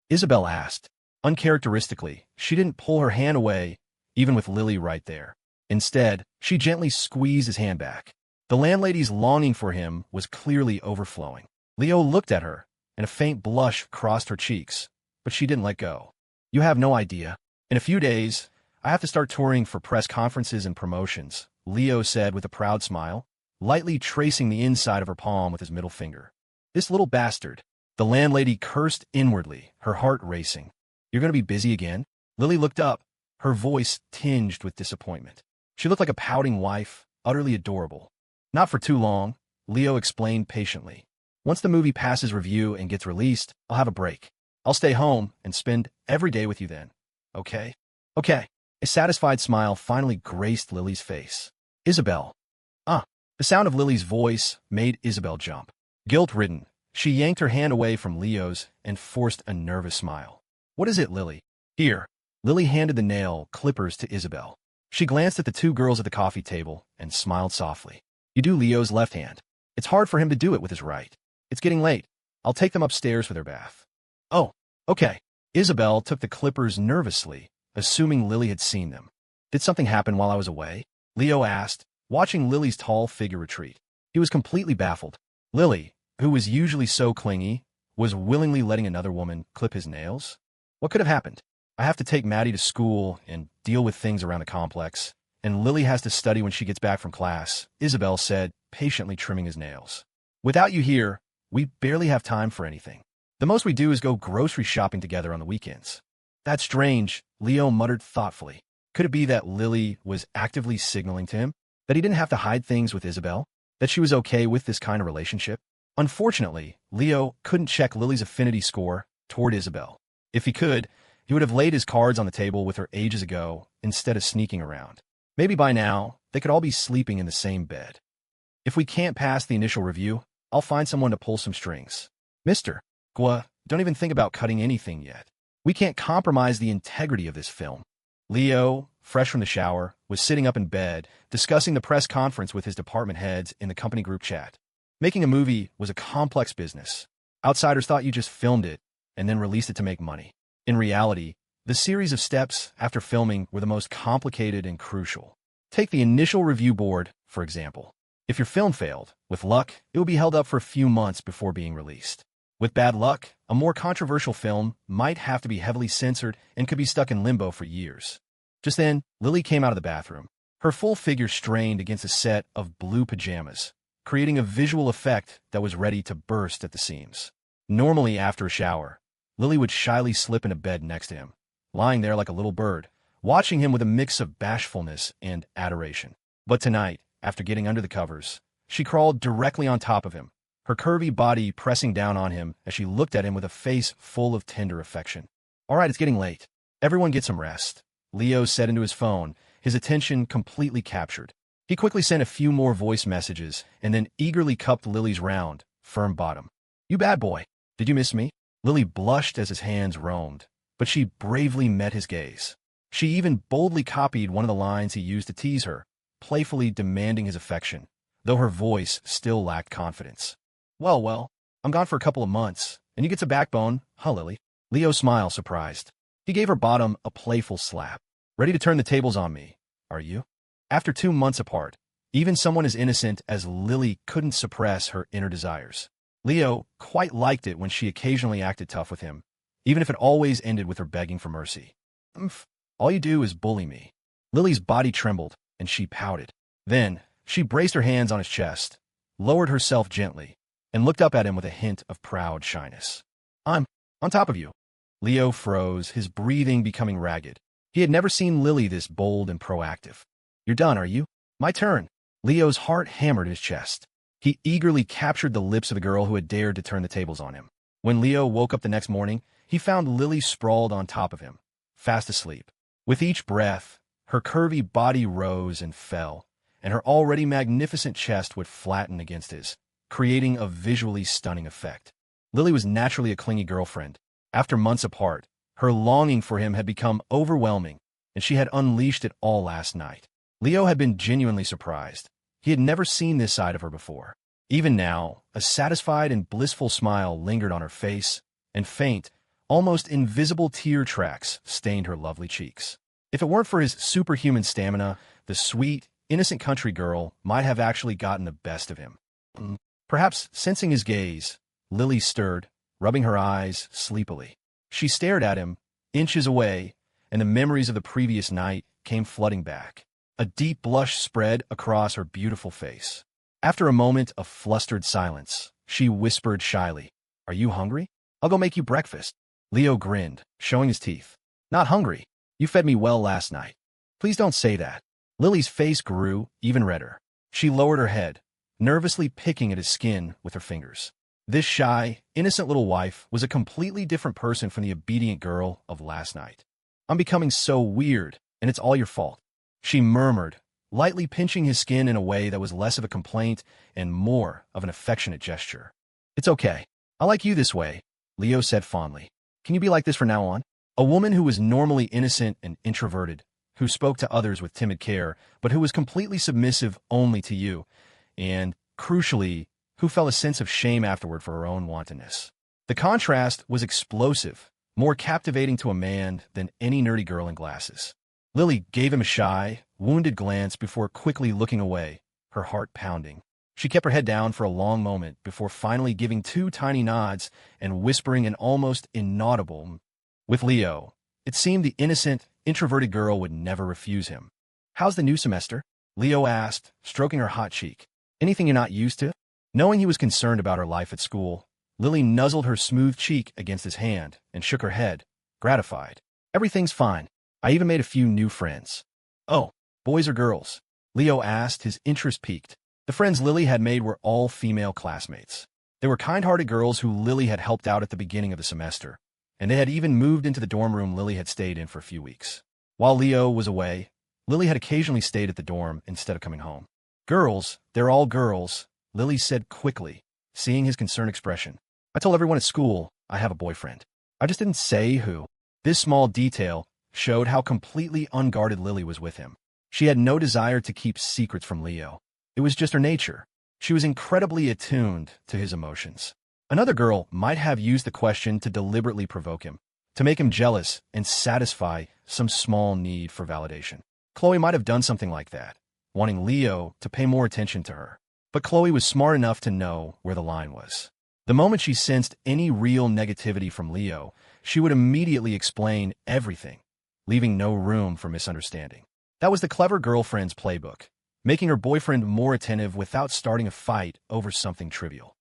Isabel asked. Uncharacteristically, she didn't pull her hand away, even with Lily right there. Instead, she gently squeezed his hand back. The landlady's longing for him was clearly overflowing. Leo looked at her, and a faint blush crossed her cheeks, but she didn't let go. You have no idea. In a few days, I have to start touring for press conferences and promotions, Leo said with a proud smile, lightly tracing the inside of her palm with his middle finger. This little bastard. The landlady cursed inwardly, her heart racing. You're going to be busy again? Lily looked up, her voice tinged with disappointment. She looked like a pouting wife, utterly adorable. Not for too long, Leo explained patiently. Once the movie passes review and gets released, I'll have a break. I'll stay home and spend every day with you then. Okay? Okay. A satisfied smile finally graced Lily's face. Isabel. The sound of Lily's voice made Isabel jump. Guilt-ridden, she yanked her hand away from Leo's and forced a nervous smile. What is it, Lily? Here. Lily handed the nail clippers to Isabel. She glanced at the two girls at the coffee table and smiled softly. You do Leo's left hand. It's hard for him to do it with his right. It's getting late. I'll take them upstairs for their bath. Oh, okay. Isabel took the clippers nervously, assuming Lily had seen them. Did something happen while I was away? Leo asked, watching Lily's tall figure retreat. He was completely baffled. Lily, who was usually so clingy, was willingly letting another woman clip his nails? What could have happened? I have to take Maddie to school and deal with things around the complex, and Lily has to study when she gets back from class, Isabel said, patiently trimming his nails. Without you here, we barely have time for anything. The most we do is go grocery shopping together on the weekends. That's strange, Leo muttered thoughtfully. Could it be that Lily was actively signaling to him that he didn't have to hide things with Isabel? That she was okay with this kind of relationship? Unfortunately, Leo couldn't check Lily's affinity score toward Isabel. If he could, he would have laid his cards on the table with her ages ago instead of sneaking around. Maybe by now, they could all be sleeping in the same bed. If we can't pass the initial review, I'll find someone to pull some strings. Mr. Gua, don't even think about cutting anything yet. We can't compromise the integrity of this film. Leo, fresh from the shower, was sitting up in bed, discussing the press conference with his department heads in the company group chat. Making a movie was a complex business. Outsiders thought you just filmed it and then released it to make money. In reality, the series of steps after filming were the most complicated and crucial. Take the initial review board, for example. If your film failed, with luck, it would be held up for a few months before being released. With bad luck, a more controversial film might have to be heavily censored and could be stuck in limbo for years. Just then, Lily came out of the bathroom. Her full figure strained against a set of blue pajamas, creating a visual effect that was ready to burst at the seams. Normally, after a shower, Lily would shyly slip into bed next to him, lying there like a little bird, watching him with a mix of bashfulness and adoration. But tonight, after getting under the covers, she crawled directly on top of him, her curvy body pressing down on him as she looked at him with a face full of tender affection. All right, it's getting late. Everyone get some rest, Leo said into his phone, his attention completely captured. He quickly sent a few more voice messages and then eagerly cupped Lily's round, firm bottom. You bad boy. Did you miss me? Lily blushed as his hands roamed, but she bravely met his gaze. She even boldly copied one of the lines he used to tease her, playfully demanding his affection, though her voice still lacked confidence. Well, I'm gone for a couple of months, and you get a backbone, huh, Lily? Leo smiled, surprised. He gave her bottom a playful slap. Ready to turn the tables on me, are you? After 2 months apart, even someone as innocent as Lily couldn't suppress her inner desires. Leo quite liked it when she occasionally acted tough with him, even if it always ended with her begging for mercy. All you do is bully me. Lily's body trembled, and she pouted. Then, she braced her hands on his chest, lowered herself gently, and looked up at him with a hint of proud shyness. I'm on top of you. Leo froze, his breathing becoming ragged. He had never seen Lily this bold and proactive. You're done, are you? My turn. Leo's heart hammered his chest. He eagerly captured the lips of the girl who had dared to turn the tables on him. When Leo woke up the next morning, he found Lily sprawled on top of him, fast asleep. With each breath, her curvy body rose and fell, and her already magnificent chest would flatten against his, creating a visually stunning effect. Lily was naturally a clingy girlfriend. After months apart, her longing for him had become overwhelming, and she had unleashed it all last night. Leo had been genuinely surprised. He had never seen this side of her before. Even now, a satisfied and blissful smile lingered on her face, and faint, almost invisible tear tracks stained her lovely cheeks. If it weren't for his superhuman stamina, the sweet, innocent country girl might have actually gotten the best of him. Perhaps sensing his gaze, Lily stirred, rubbing her eyes sleepily. She stared at him, inches away, and the memories of the previous night came flooding back. A deep blush spread across her beautiful face. After a moment of flustered silence, she whispered shyly, "Are you hungry? I'll go make you breakfast." Leo grinned, showing his teeth. "Not hungry. You fed me well last night." "Please don't say that." Lily's face grew even redder. She lowered her head, nervously picking at his skin with her fingers. This shy, innocent little wife was a completely different person from the obedient girl of last night. "I'm becoming so weird, and it's all your fault," she murmured, lightly pinching his skin in a way that was less of a complaint and more of an affectionate gesture. "It's okay. I like you this way," Leo said fondly. "Can you be like this from now on?" A woman who was normally innocent and introverted, who spoke to others with timid care, but who was completely submissive only to you, and, crucially, who felt a sense of shame afterward for her own wantonness. The contrast was explosive, more captivating to a man than any nerdy girl in glasses. Lily gave him a shy, wounded glance before quickly looking away, her heart pounding. She kept her head down for a long moment before finally giving two tiny nods and whispering an almost inaudible. With Leo, it seemed the innocent, introverted girl would never refuse him. "How's the new semester?" Leo asked, stroking her hot cheek. "Anything you're not used to?" Knowing he was concerned about her life at school, Lily nuzzled her smooth cheek against his hand and shook her head, gratified. "Everything's fine. I even made a few new friends." "Oh, boys or girls?" Leo asked, his interest piqued. The friends Lily had made were all female classmates. They were kind-hearted girls who Lily had helped out at the beginning of the semester, and they had even moved into the dorm room Lily had stayed in for a few weeks. While Leo was away, Lily had occasionally stayed at the dorm instead of coming home. "Girls, they're all girls," Lily said quickly, seeing his concerned expression. "I told everyone at school I have a boyfriend. I just didn't say who." This small detail showed how completely unguarded Lily was with him. She had no desire to keep secrets from Leo. It was just her nature. She was incredibly attuned to his emotions. Another girl might have used the question to deliberately provoke him, to make him jealous and satisfy some small need for validation. Chloe might have done something like that, wanting Leo to pay more attention to her. But Chloe was smart enough to know where the line was. The moment she sensed any real negativity from Leo, she would immediately explain everything, leaving no room for misunderstanding. That was the clever girlfriend's playbook, making her boyfriend more attentive without starting a fight over something trivial.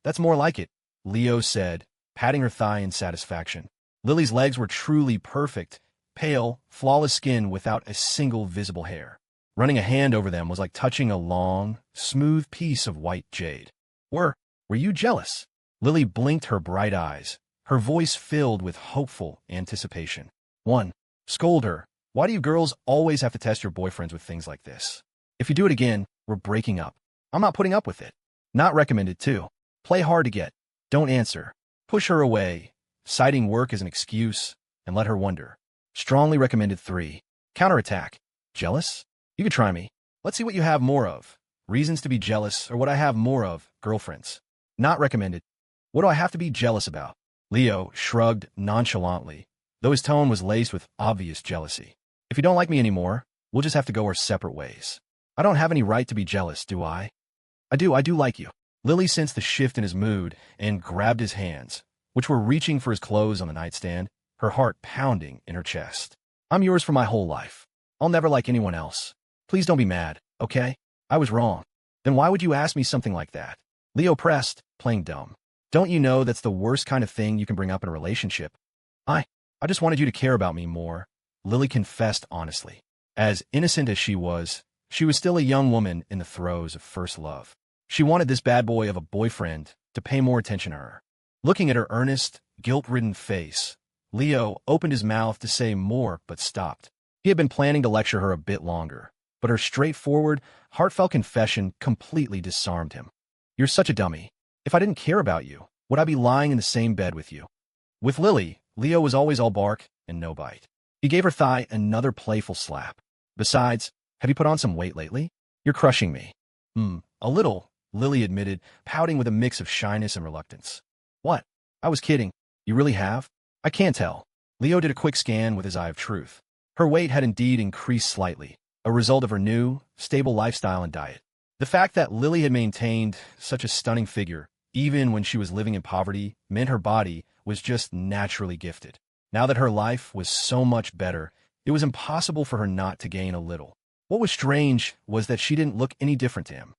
That's more like it," Leo said, patting her thigh in satisfaction. Lily's legs were truly perfect, pale, flawless skin without a single visible hair. Running a hand over them was like touching a long, smooth piece of white jade. Were you jealous?" Lily blinked her bright eyes, her voice filled with hopeful anticipation. "1. Scold her. Why do you girls always have to test your boyfriends with things like this? If you do it again, we're breaking up. I'm not putting up with it." Not recommended 2. Play hard to get. Don't answer. Push her away, citing work as an excuse, and let her wonder. Strongly recommended 3. Counterattack. Jealous? You could try me. Let's see what you have more of. Reasons to be jealous or what I have more of, girlfriends. Not recommended. What do I have to be jealous about? Leo shrugged nonchalantly, though his tone was laced with obvious jealousy. If you don't like me anymore, we'll just have to go our separate ways. I don't have any right to be jealous, do I? I do like you. Lily sensed the shift in his mood and grabbed his hands, which were reaching for his clothes on the nightstand, her heart pounding in her chest. I'm yours for my whole life. I'll never like anyone else. Please don't be mad, okay? I was wrong. Then why would you ask me something like that? Leo pressed, playing dumb. Don't you know that's the worst kind of thing you can bring up in a relationship? I just wanted you to care about me more, Lily confessed honestly. As innocent as she was still a young woman in the throes of first love. She wanted this bad boy of a boyfriend to pay more attention to her. Looking at her earnest, guilt-ridden face, Leo opened his mouth to say more but stopped. He had been planning to lecture her a bit longer, but her straightforward, heartfelt confession completely disarmed him. "You're such a dummy. If I didn't care about you, would I be lying in the same bed with you?" With Lily, Leo was always all bark and no bite. He gave her thigh another playful slap. "Besides, have you put on some weight lately? You're crushing me." A little," Lily admitted, pouting with a mix of shyness and reluctance. "What? I was kidding. You really have?" "I can't tell." Leo did a quick scan with his eye of truth. Her weight had indeed increased slightly, a result of her new, stable lifestyle and diet. The fact that Lily had maintained such a stunning figure, even when she was living in poverty, meant her body was just naturally gifted. Now that her life was so much better, it was impossible for her not to gain a little. What was strange was that she didn't look any different to him.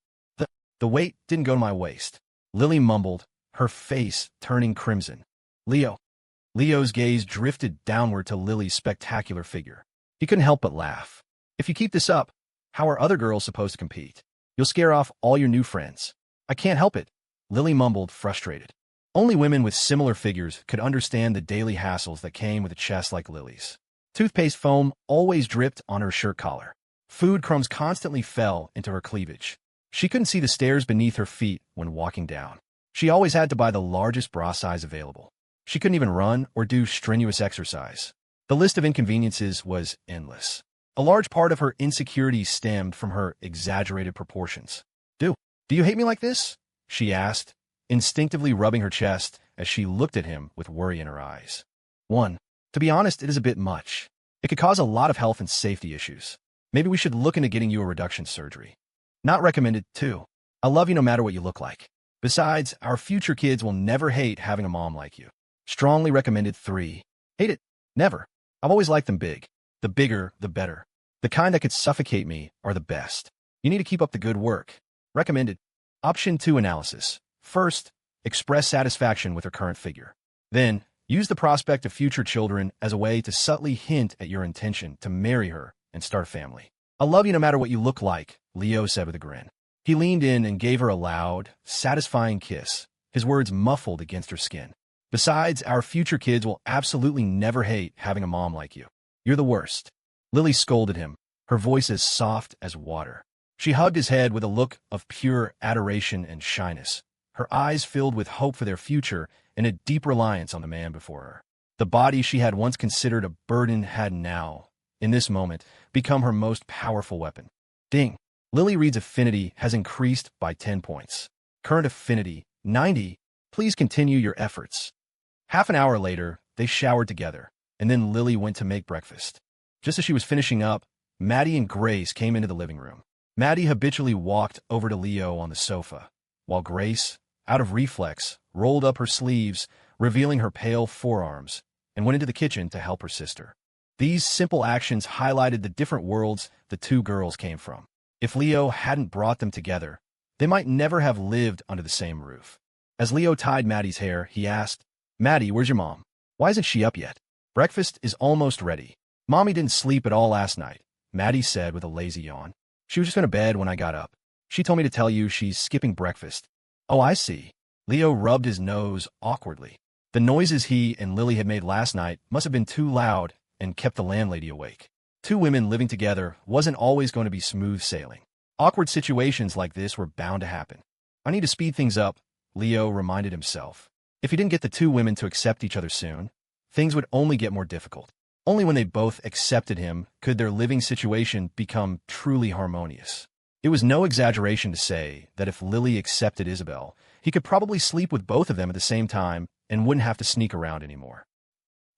The weight didn't go to my waist," Lily mumbled, her face turning crimson. Leo's gaze drifted downward to Lily's spectacular figure. He couldn't help but laugh. "If you keep this up, how are other girls supposed to compete? You'll scare off all your new friends." "I can't help it," Lily mumbled, frustrated. Only women with similar figures could understand the daily hassles that came with a chest like Lily's. Toothpaste foam always dripped on her shirt collar. Food crumbs constantly fell into her cleavage. She couldn't see the stairs beneath her feet when walking down. She always had to buy the largest bra size available. She couldn't even run or do strenuous exercise. The list of inconveniences was endless. A large part of her insecurity stemmed from her exaggerated proportions. Do you hate me like this?" she asked, instinctively rubbing her chest as she looked at him with worry in her eyes. To be honest, it is a bit much. It could cause a lot of health and safety issues. Maybe we should look into getting you a reduction surgery." "Not recommended, 2. I love you no matter what you look like. Besides, our future kids will never hate having a mom like you." "Strongly recommended, 3. Hate it? Never. I've always liked them big. The bigger, the better. The kind that could suffocate me are the best. You need to keep up the good work." Recommended. Option 2 analysis. First, express satisfaction with her current figure. Then, use the prospect of future children as a way to subtly hint at your intention to marry her and start a family. "I love you no matter what you look like," Leo said with a grin. He leaned in and gave her a loud, satisfying kiss, his words muffled against her skin. "Besides, our future kids will absolutely never hate having a mom like you. You're the worst." Lily scolded him, her voice as soft as water. She hugged his head with a look of pure adoration and shyness, her eyes filled with hope for their future and a deep reliance on the man before her. The body she had once considered a burden had now, in this moment, become her most powerful weapon. Ding! Lily Reed's affinity has increased by 10 points. Current affinity, 90. Please continue your efforts. Half an hour later, they showered together, and then Lily went to make breakfast. Just as she was finishing up, Maddie and Grace came into the living room. Maddie habitually walked over to Leo on the sofa, while Grace, out of reflex, rolled up her sleeves, revealing her pale forearms, and went into the kitchen to help her sister. These simple actions highlighted the different worlds the two girls came from. If Leo hadn't brought them together, they might never have lived under the same roof. As Leo tied Maddie's hair, he asked, "Maddie, where's your mom? Why isn't she up yet?" "Breakfast is almost ready. Mommy didn't sleep at all last night," Maddie said with a lazy yawn. "She was just in bed when I got up. She told me to tell you she's skipping breakfast." "Oh, I see." Leo rubbed his nose awkwardly. The noises he and Lily had made last night must have been too loud and kept the landlady awake. Two women living together wasn't always going to be smooth sailing. Awkward situations like this were bound to happen. "I need to speed things up," Leo reminded himself. If he didn't get the two women to accept each other soon, things would only get more difficult. Only when they both accepted him could their living situation become truly harmonious. It was no exaggeration to say that if Lily accepted Isabel, he could probably sleep with both of them at the same time and wouldn't have to sneak around anymore.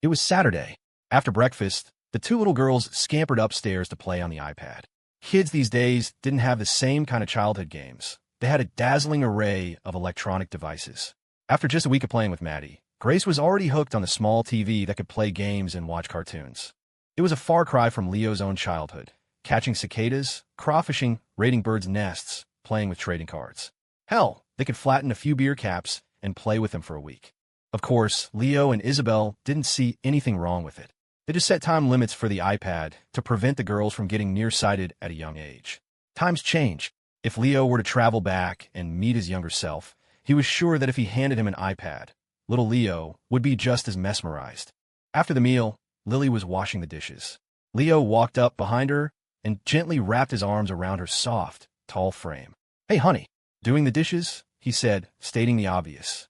It was Saturday. After breakfast, the two little girls scampered upstairs to play on the iPad. Kids these days didn't have the same kind of childhood games. They had a dazzling array of electronic devices. After just a week of playing with Maddie, Grace was already hooked on the small TV that could play games and watch cartoons. It was a far cry from Leo's own childhood, catching cicadas, crawfishing, raiding birds' nests, playing with trading cards. Hell, they could flatten a few beer caps and play with them for a week. Of course, Leo and Isabel didn't see anything wrong with it. They just set time limits for the iPad to prevent the girls from getting nearsighted at a young age. Times change. If Leo were to travel back and meet his younger self, he was sure that if he handed him an iPad, little Leo would be just as mesmerized. After the meal, Lily was washing the dishes. Leo walked up behind her and gently wrapped his arms around her soft, tall frame. "Hey, honey, doing the dishes?" he said, stating the obvious.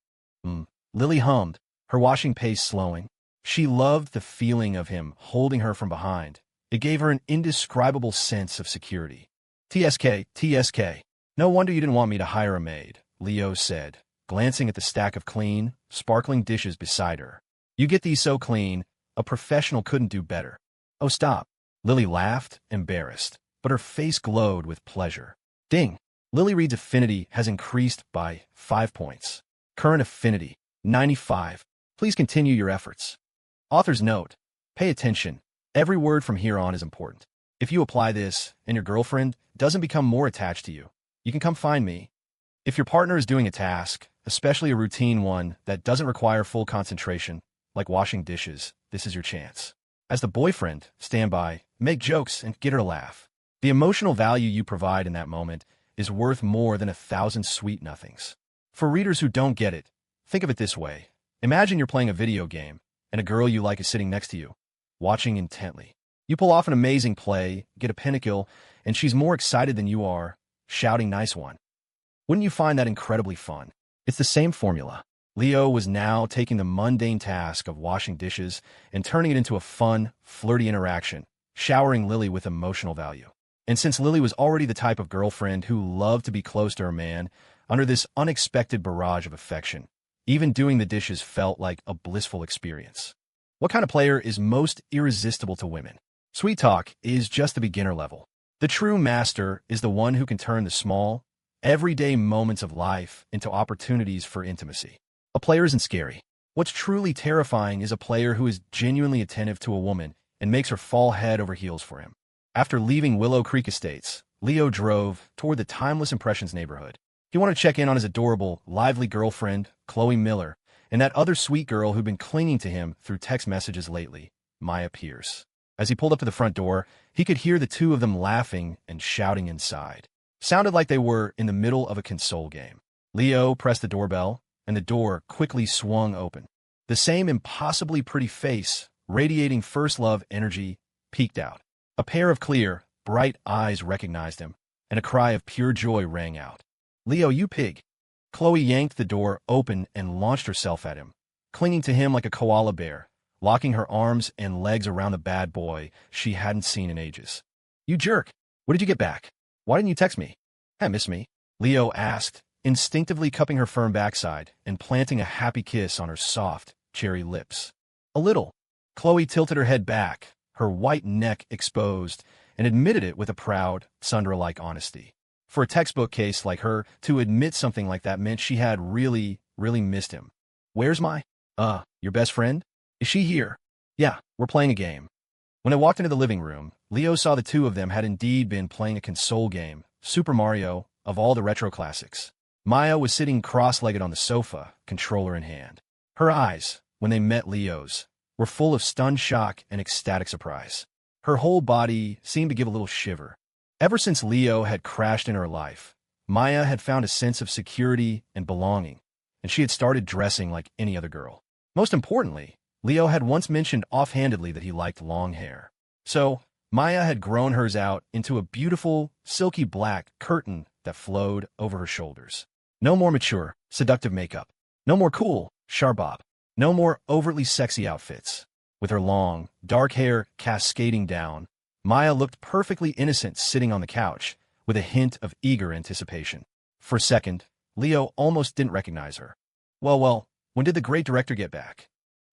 Lily hummed, her washing pace slowing. She loved the feeling of him holding her from behind. It gave her an indescribable sense of security. "TSK, TSK. No wonder you didn't want me to hire a maid," Leo said, glancing at the stack of clean, sparkling dishes beside her. "You get these so clean, a professional couldn't do better." "Oh, stop." Lily laughed, embarrassed, but her face glowed with pleasure. Ding! Lily Reed's affinity has increased by 5 points. Current affinity, 95. Please continue your efforts. Author's note: pay attention. Every word from here on is important. If you apply this and your girlfriend doesn't become more attached to you, you can come find me. If your partner is doing a task, especially a routine one that doesn't require full concentration, like washing dishes, this is your chance. As the boyfriend, stand by, make jokes, and get her to laugh. The emotional value you provide in that moment is worth more than 1,000 sweet nothings. For readers who don't get it, think of it this way. Imagine you're playing a video game, and a girl you like is sitting next to you, watching intently. You pull off an amazing play, get a pinnacle, and she's more excited than you are, shouting "nice one." Wouldn't you find that incredibly fun? It's the same formula. Leo was now taking the mundane task of washing dishes and turning it into a fun, flirty interaction, showering Lily with emotional value. And since Lily was already the type of girlfriend who loved to be close to her man, under this unexpected barrage of affection, even doing the dishes felt like a blissful experience. What kind of player is most irresistible to women? Sweet talk is just the beginner level. The true master is the one who can turn the small, everyday moments of life into opportunities for intimacy. A player isn't scary. What's truly terrifying is a player who is genuinely attentive to a woman and makes her fall head over heels for him. After leaving Willow Creek Estates, Leo drove toward the Timeless Impressions neighborhood. He wanted to check in on his adorable, lively girlfriend, Chloe Miller, and that other sweet girl who'd been clinging to him through text messages lately, Maya Pierce. As he pulled up to the front door, he could hear the two of them laughing and shouting inside. Sounded like they were in the middle of a console game. Leo pressed the doorbell, and the door quickly swung open. The same impossibly pretty face, radiating first love energy, peeked out. A pair of clear, bright eyes recognized him, and a cry of pure joy rang out. "Leo, you pig!" Chloe yanked the door open and launched herself at him, clinging to him like a koala bear, locking her arms and legs around the bad boy she hadn't seen in ages. "You jerk! What did you get back? Why didn't you text me?" "Hey, miss me?" Leo asked, instinctively cupping her firm backside and planting a happy kiss on her soft, cherry lips. "A little." Chloe tilted her head back, her white neck exposed, and admitted it with a proud, Sundra-like honesty. For a textbook case like her, to admit something like that meant she had really, really missed him. "Where's my, your best friend? Is she here?" "Yeah, we're playing a game." When they walked into the living room, Leo saw the two of them had indeed been playing a console game, Super Mario, of all the retro classics. Maya was sitting cross-legged on the sofa, controller in hand. Her eyes, when they met Leo's, were full of stunned shock and ecstatic surprise. Her whole body seemed to give a little shiver. Ever since Leo had crashed in her life, Maya had found a sense of security and belonging, and she had started dressing like any other girl. Most importantly, Leo had once mentioned offhandedly that he liked long hair. So, Maya had grown hers out into a beautiful, silky black curtain that flowed over her shoulders. No more mature, seductive makeup. No more cool, sharp bop. No more overtly sexy outfits. With her long, dark hair cascading down, Maya looked perfectly innocent sitting on the couch, with a hint of eager anticipation. For a second, Leo almost didn't recognize her. Well, when did the great director get back?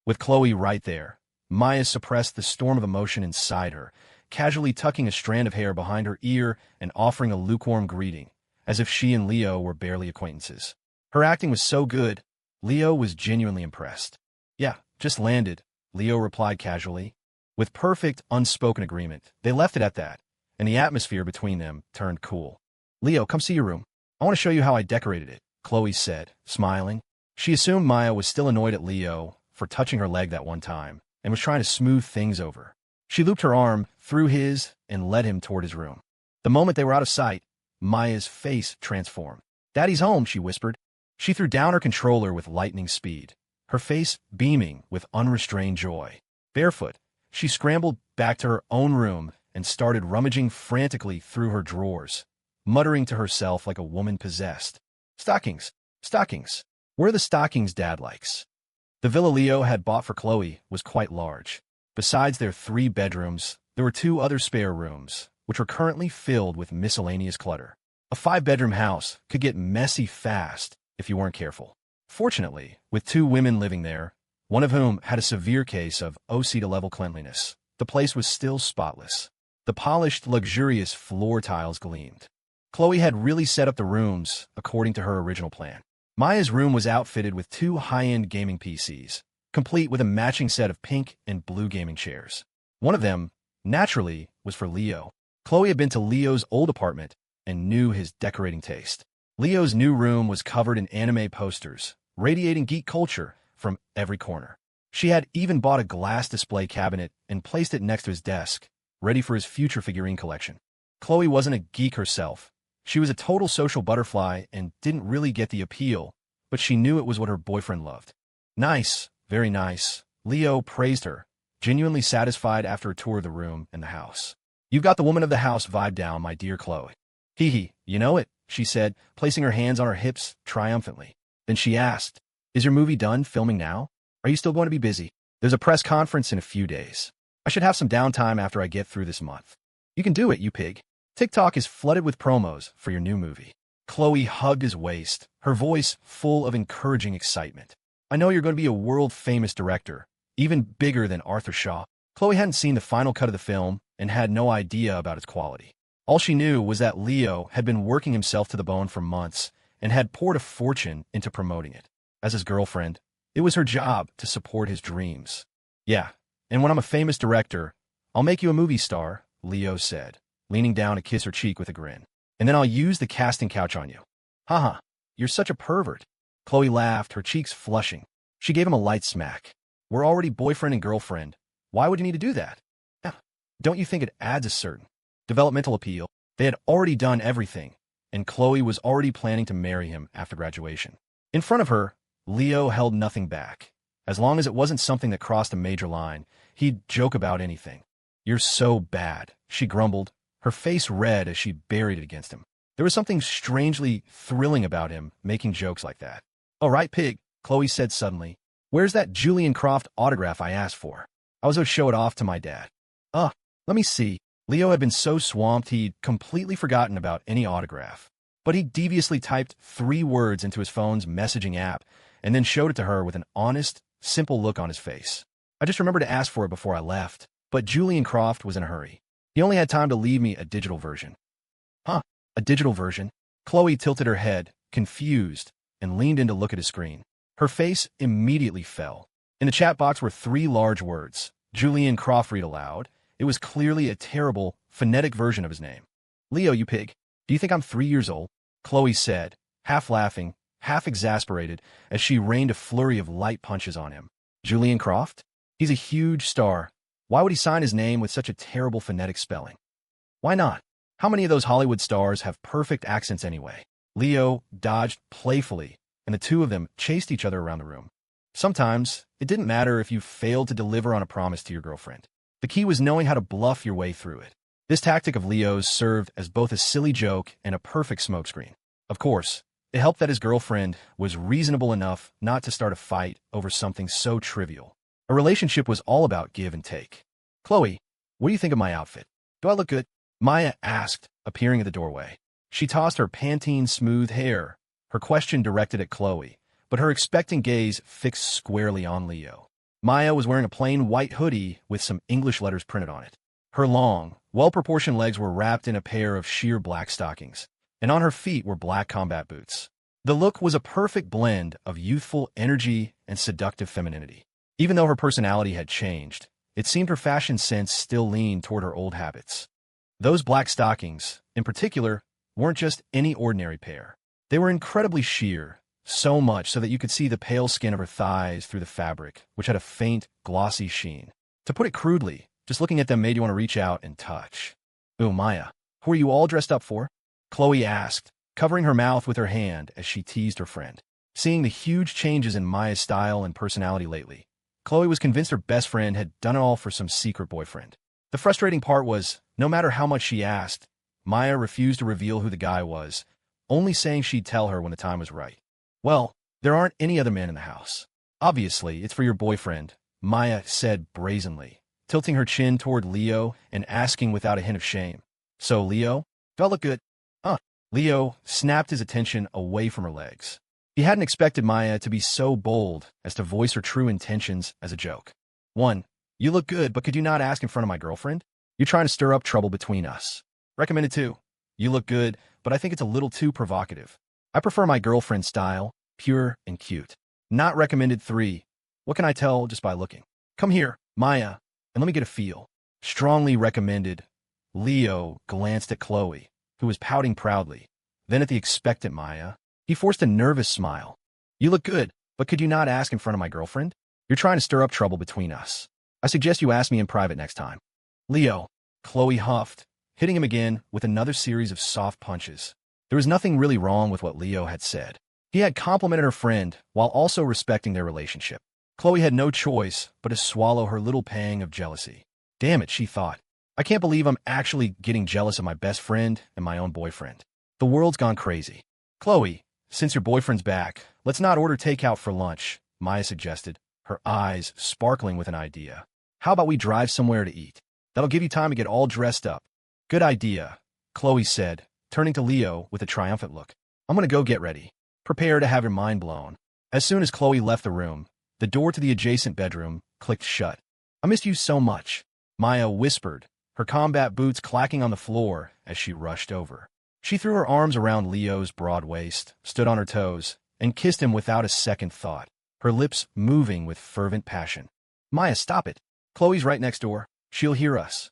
With Chloe right there, Maya suppressed the storm of emotion inside her, casually tucking a strand of hair behind her ear and offering a lukewarm greeting, as if she and Leo were barely acquaintances. Her acting was so good, Leo was genuinely impressed. "Yeah, just landed," Leo replied casually. With perfect, unspoken agreement, they left it at that, and the atmosphere between them turned cool. "Leo, come see your room. I want to show you how I decorated it," Chloe said, smiling. She assumed Maya was still annoyed at Leo for touching her leg that one time, and was trying to smooth things over. She looped her arm through his and led him toward his room. The moment they were out of sight, Maya's face transformed. "Daddy's home," she whispered. She threw down her controller with lightning speed, her face beaming with unrestrained joy. Barefoot, she scrambled back to her own room and started rummaging frantically through her drawers, muttering to herself like a woman possessed. "Stockings, stockings. Where are the stockings Dad likes?" The villa Leo had bought for Chloe was quite large. Besides their 3 bedrooms, there were 2 other spare rooms, which were currently filled with miscellaneous clutter. A 5-bedroom house could get messy fast if you weren't careful. Fortunately, with 2 women living there, one of whom had a severe case of OCD-level cleanliness, the place was still spotless. The polished, luxurious floor tiles gleamed. Chloe had really set up the rooms according to her original plan. Maya's room was outfitted with 2 high-end gaming PCs, complete with a matching set of pink and blue gaming chairs. One of them, naturally, was for Leo. Chloe had been to Leo's old apartment and knew his decorating taste. Leo's new room was covered in anime posters, radiating geek culture from every corner. She had even bought a glass display cabinet and placed it next to his desk, ready for his future figurine collection. Chloe wasn't a geek herself. She was a total social butterfly and didn't really get the appeal, but she knew it was what her boyfriend loved. "Nice, very nice," Leo praised her, genuinely satisfied after a tour of the room and the house. "You've got the woman of the house vibe down, my dear Chloe." "Hee hee, you know it," she said, placing her hands on her hips triumphantly. Then she asked, "Is your movie done filming now? Are you still going to be busy? There's a press conference in a few days. I should have some downtime after I get through this month." "You can do it, you pig. TikTok is flooded with promos for your new movie." Chloe hugged his waist, her voice full of encouraging excitement. "I know you're going to be a world-famous director, even bigger than Arthur Shaw." Chloe hadn't seen the final cut of the film and had no idea about its quality. All she knew was that Leo had been working himself to the bone for months and had poured a fortune into promoting it. As his girlfriend, it was her job to support his dreams. "Yeah, and when I'm a famous director, I'll make you a movie star," Leo said, leaning down to kiss her cheek with a grin. "And then I'll use the casting couch on you." "Haha, you're such a pervert." Chloe laughed, her cheeks flushing. She gave him a light smack. "We're already boyfriend and girlfriend. Why would you need to do that?" "Yeah, don't you think it adds a certain developmental appeal?" They had already done everything, and Chloe was already planning to marry him after graduation. In front of her, Leo held nothing back. As long as it wasn't something that crossed a major line, he'd joke about anything. "You're so bad," she grumbled, her face red as she buried it against him. There was something strangely thrilling about him making jokes like that. "All right, pig," Chloe said suddenly. "Where's that Julian Croft autograph I asked for? I was going to show it off to my dad." Let me see." Leo had been so swamped he'd completely forgotten about any autograph. But he deviously typed 3 words into his phone's messaging app and then showed it to her with an honest, simple look on his face. "I just remembered to ask for it before I left, but Julian Croft was in a hurry. He only had time to leave me a digital version." "Huh, a digital version?" Chloe tilted her head, confused, and leaned in to look at his screen. Her face immediately fell. In the chat box were 3 large words. Julian Croft read aloud. It was clearly a terrible, phonetic version of his name. "Leo, you pig. Do you think I'm 3 years old?" Chloe said, half laughing, half exasperated, as she rained a flurry of light punches on him. "Julian Croft? He's a huge star. Why would he sign his name with such a terrible phonetic spelling? Why not? How many of those Hollywood stars have perfect accents anyway?" Leo dodged playfully, and the 2 of them chased each other around the room. Sometimes, it didn't matter if you failed to deliver on a promise to your girlfriend. The key was knowing how to bluff your way through it. This tactic of Leo's served as both a silly joke and a perfect smokescreen. Of course, it helped that his girlfriend was reasonable enough not to start a fight over something so trivial. A relationship was all about give and take. "Chloe, what do you think of my outfit? Do I look good?" Maya asked, appearing at the doorway. She tossed her Pantene smooth hair, her question directed at Chloe, but her expectant gaze fixed squarely on Leo. Maya was wearing a plain white hoodie with some English letters printed on it. Her long, well-proportioned legs were wrapped in a pair of sheer black stockings, and on her feet were black combat boots. The look was a perfect blend of youthful energy and seductive femininity. Even though her personality had changed, it seemed her fashion sense still leaned toward her old habits. Those black stockings, in particular, weren't just any ordinary pair. They were incredibly sheer, so much so that you could see the pale skin of her thighs through the fabric, which had a faint, glossy sheen. To put it crudely, just looking at them made you want to reach out and touch. "Ooh, Maya, who are you all dressed up for?" Chloe asked, covering her mouth with her hand as she teased her friend. Seeing the huge changes in Maya's style and personality lately, Chloe was convinced her best friend had done it all for some secret boyfriend. The frustrating part was, no matter how much she asked, Maya refused to reveal who the guy was, only saying she'd tell her when the time was right. Well, there aren't any other men in the house. Obviously, it's for your boyfriend, Maya said brazenly, tilting her chin toward Leo and asking without a hint of shame. So, Leo? Do I look good? Leo snapped his attention away from her legs. He hadn't expected Maya to be so bold as to voice her true intentions as a joke. 1. You look good, but could you not ask in front of my girlfriend? You're trying to stir up trouble between us. Recommended 2. You look good, but I think it's a little too provocative. I prefer my girlfriend's style, pure and cute. Not recommended 3. What can I tell just by looking? Come here, Maya, and let me get a feel. Strongly recommended. Leo glanced at Chloe, who was pouting proudly. Then at the expectant Maya, he forced a nervous smile. You look good, but could you not ask in front of my girlfriend? You're trying to stir up trouble between us. I suggest you ask me in private next time. Leo, Chloe huffed, hitting him again with another series of soft punches. There was nothing really wrong with what Leo had said. He had complimented her friend while also respecting their relationship. Chloe had no choice but to swallow her little pang of jealousy. Damn it, she thought. I can't believe I'm actually getting jealous of my best friend and my own boyfriend. The world's gone crazy. Chloe, since your boyfriend's back, let's not order takeout for lunch, Maya suggested, her eyes sparkling with an idea. How about we drive somewhere to eat? That'll give you time to get all dressed up. Good idea, Chloe said, turning to Leo with a triumphant look. I'm gonna go get ready. Prepare to have your mind blown. As soon as Chloe left the room, the door to the adjacent bedroom clicked shut. I missed you so much, Maya whispered, her combat boots clacking on the floor as she rushed over. She threw her arms around Leo's broad waist, stood on her toes, and kissed him without a second thought, her lips moving with fervent passion. Maya, stop it. Chloe's right next door. She'll hear us.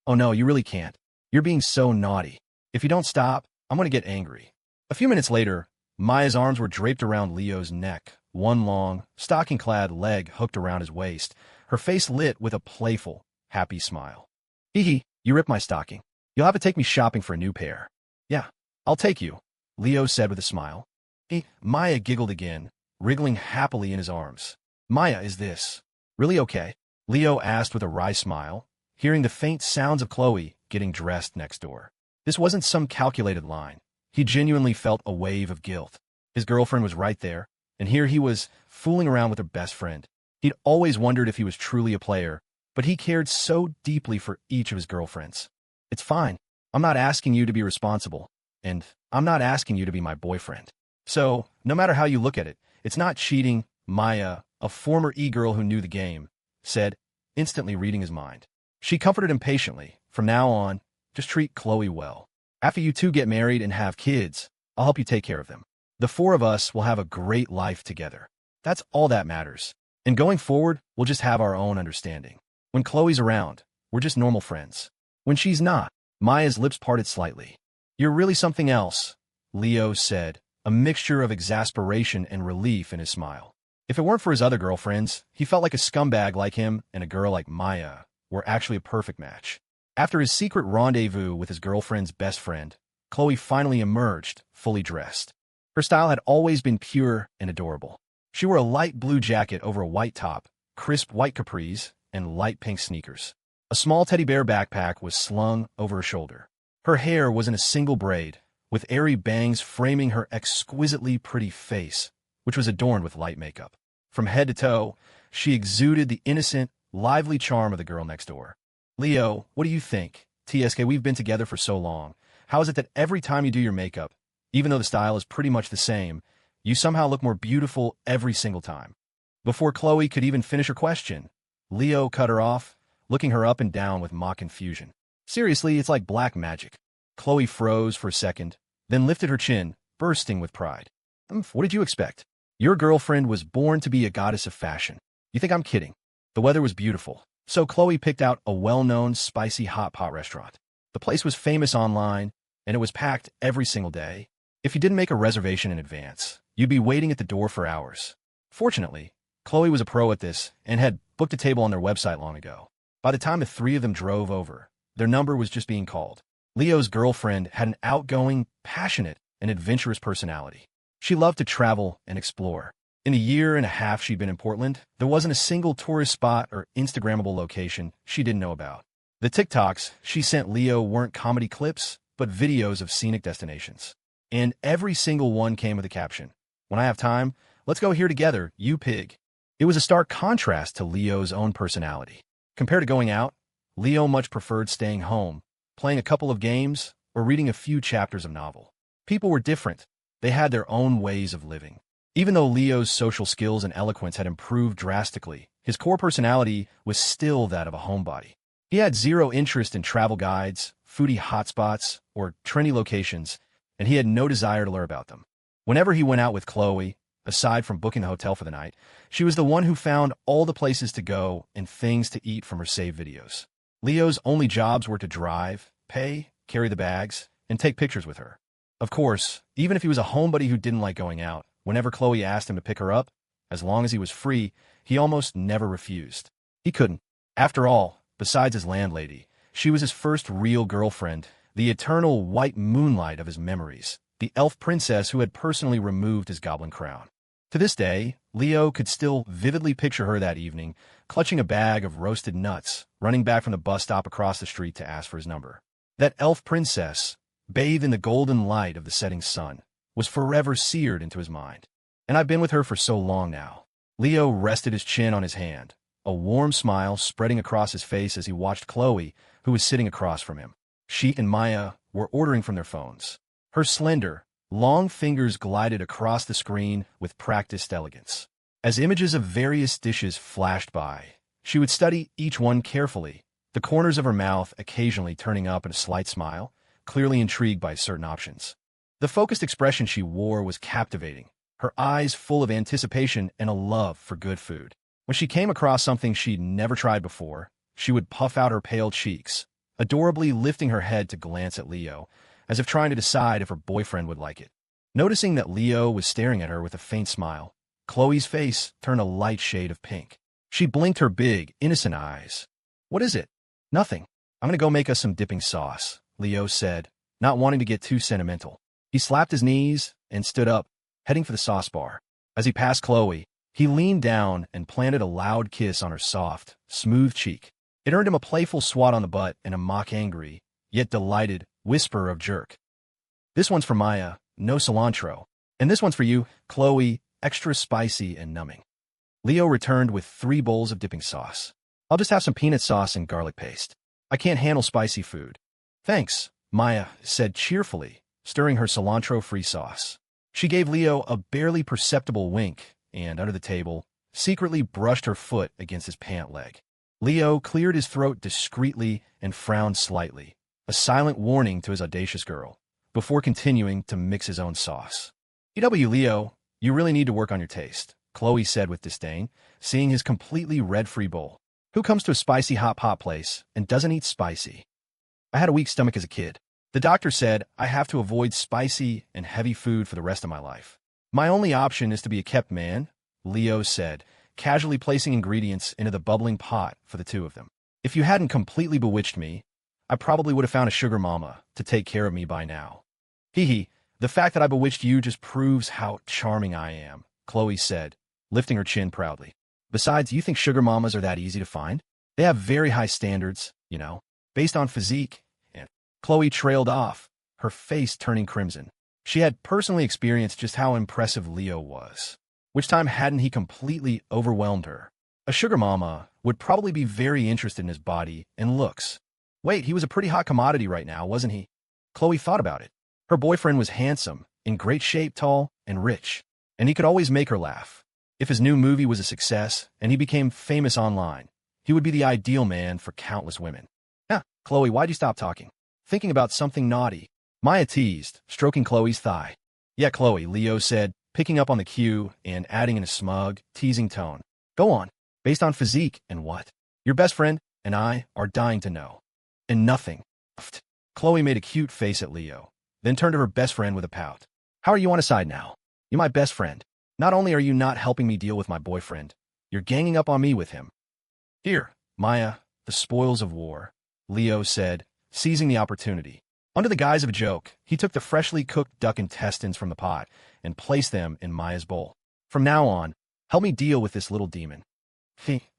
Oh no, you really can't. You're being so naughty. If you don't stop, I'm going to get angry. A few minutes later, Maya's arms were draped around Leo's neck, one long, stocking-clad leg hooked around his waist, her face lit with a playful, happy smile. Hee hee, you ripped my stocking. You'll have to take me shopping for a new pair. Yeah, I'll take you, Leo said with a smile. Maya giggled again, wriggling happily in his arms. Maya, is this really okay? Leo asked with a wry smile, hearing the faint sounds of Chloe getting dressed next door. This wasn't some calculated line. He genuinely felt a wave of guilt. His girlfriend was right there, and here he was fooling around with her best friend. He'd always wondered if he was truly a player, but he cared so deeply for each of his girlfriends. It's fine. I'm not asking you to be responsible, and I'm not asking you to be my boyfriend. So, no matter how you look at it, it's not cheating, Maya, a former e-girl who knew the game, said, instantly reading his mind. She comforted him patiently. From now on, just treat Chloe well. After you two get married and have kids, I'll help you take care of them. The 4 of us will have a great life together. That's all that matters. And going forward, we'll just have our own understanding. When Chloe's around, we're just normal friends. When she's not, Maya's lips parted slightly. You're really something else, Leo said, a mixture of exasperation and relief in his smile. If it weren't for his other girlfriends, he felt like a scumbag like him and a girl like Maya were actually a perfect match. After his secret rendezvous with his girlfriend's best friend, Chloe finally emerged, fully dressed. Her style had always been pure and adorable. She wore a light blue jacket over a white top, crisp white capris, and light pink sneakers. A small teddy bear backpack was slung over her shoulder. Her hair was in a single braid, with airy bangs framing her exquisitely pretty face, which was adorned with light makeup. From head to toe, she exuded the innocent, lively charm of the girl next door. Leo, what do you think? TSK, we've been together for so long. How is it that every time you do your makeup, even though the style is pretty much the same, you somehow look more beautiful every single time? Before Chloe could even finish her question, Leo cut her off, looking her up and down with mock confusion. Seriously, it's like black magic. Chloe froze for a second, then lifted her chin, bursting with pride. What did you expect? Your girlfriend was born to be a goddess of fashion. You think I'm kidding? The weather was beautiful, so Chloe picked out a well-known spicy hot pot restaurant. The place was famous online, and it was packed every single day. If you didn't make a reservation in advance, you'd be waiting at the door for hours. Fortunately, Chloe was a pro at this and had booked a table on their website long ago. By the time the 3 of them drove over, their number was just being called. Leo's girlfriend had an outgoing, passionate, and adventurous personality. She loved to travel and explore. In the year and a half she'd been in Portland, there wasn't a single tourist spot or Instagrammable location she didn't know about. The TikToks she sent Leo weren't comedy clips, but videos of scenic destinations. And every single one came with a caption: "When I have time, let's go here together, you pig." It was a stark contrast to Leo's own personality. Compared to going out, Leo much preferred staying home, playing a couple of games, or reading a few chapters of novel. People were different. They had their own ways of living. Even though Leo's social skills and eloquence had improved drastically, his core personality was still that of a homebody. He had zero interest in travel guides, foodie hotspots, or trendy locations, and he had no desire to learn about them. Whenever he went out with Chloe, aside from booking the hotel for the night, she was the one who found all the places to go and things to eat from her saved videos. Leo's only jobs were to drive, pay, carry the bags, and take pictures with her. Of course, even if he was a homebody who didn't like going out, whenever Chloe asked him to pick her up, as long as he was free, he almost never refused. He couldn't. After all, besides his landlady, she was his first real girlfriend, the eternal white moonlight of his memories, the elf princess who had personally removed his goblin crown. To this day, Leo could still vividly picture her that evening, clutching a bag of roasted nuts, running back from the bus stop across the street to ask for his number. That elf princess, bathed in the golden light of the setting sun, was forever seared into his mind. And I've been with her for so long now. Leo rested his chin on his hand, a warm smile spreading across his face as he watched Chloe, who was sitting across from him. She and Maya were ordering from their phones. Her slender, long fingers glided across the screen with practiced elegance. As images of various dishes flashed by, she would study each one carefully, the corners of her mouth occasionally turning up in a slight smile, clearly intrigued by certain options. The focused expression she wore was captivating, her eyes full of anticipation and a love for good food. When she came across something she'd never tried before, she would puff out her pale cheeks, adorably lifting her head to glance at Leo, as if trying to decide if her boyfriend would like it. Noticing that Leo was staring at her with a faint smile, Chloe's face turned a light shade of pink. She blinked her big, innocent eyes. "What is it?" "Nothing. I'm going to go make us some dipping sauce," Leo said, not wanting to get too sentimental. He slapped his knees and stood up, heading for the sauce bar. As he passed Chloe, he leaned down and planted a loud kiss on her soft, smooth cheek. It earned him a playful swat on the butt and a mock-angry, yet delighted, whisper of jerk. "This one's for Maya, no cilantro. And this one's for you, Chloe, extra spicy and numbing." Leo returned with 3 bowls of dipping sauce. "I'll just have some peanut sauce and garlic paste. I can't handle spicy food." "Thanks," Maya said cheerfully, stirring her cilantro-free sauce. She gave Leo a barely perceptible wink and, under the table, secretly brushed her foot against his pant leg. Leo cleared his throat discreetly and frowned slightly, a silent warning to his audacious girl, before continuing to mix his own sauce. Leo, you really need to work on your taste," Chloe said with disdain, seeing his completely red-free bowl. "Who comes to a spicy hot pot place and doesn't eat spicy? I had a weak stomach as a kid. The doctor said I have to avoid spicy and heavy food for the rest of my life. My only option is to be a kept man," Leo said, casually placing ingredients into the bubbling pot for the two of them. "If you hadn't completely bewitched me, I probably would have found a sugar mama to take care of me by now." "Hee, the fact that I bewitched you just proves how charming I am," Chloe said, lifting her chin proudly. "Besides, you think sugar mamas are that easy to find? They have very high standards, based on physique." And Chloe trailed off, her face turning crimson. She had personally experienced just how impressive Leo was. Which time hadn't he completely overwhelmed her? A sugar mama would probably be very interested in his body and looks. Wait, he was a pretty hot commodity right now, wasn't he? Chloe thought about it. Her boyfriend was handsome, in great shape, tall, and rich, and he could always make her laugh. If his new movie was a success and he became famous online, he would be the ideal man for countless women. Chloe, why'd you stop talking? Thinking about something naughty?" Maya teased, stroking Chloe's thigh. "Yeah, Chloe," Leo said, picking up on the cue and adding in a smug, teasing tone. "Go on. Based on physique and what? Your best friend and I are dying to know." "And nothing." Chloe made a cute face at Leo, then turned to her best friend with a pout. "How are you on a side now? You're my best friend. Not only are you not helping me deal with my boyfriend, you're ganging up on me with him." "Here, Maya, the spoils of war," Leo said, seizing the opportunity. Under the guise of a joke, he took the freshly cooked duck intestines from the pot and placed them in Maya's bowl. From now on, help me deal with this little demon.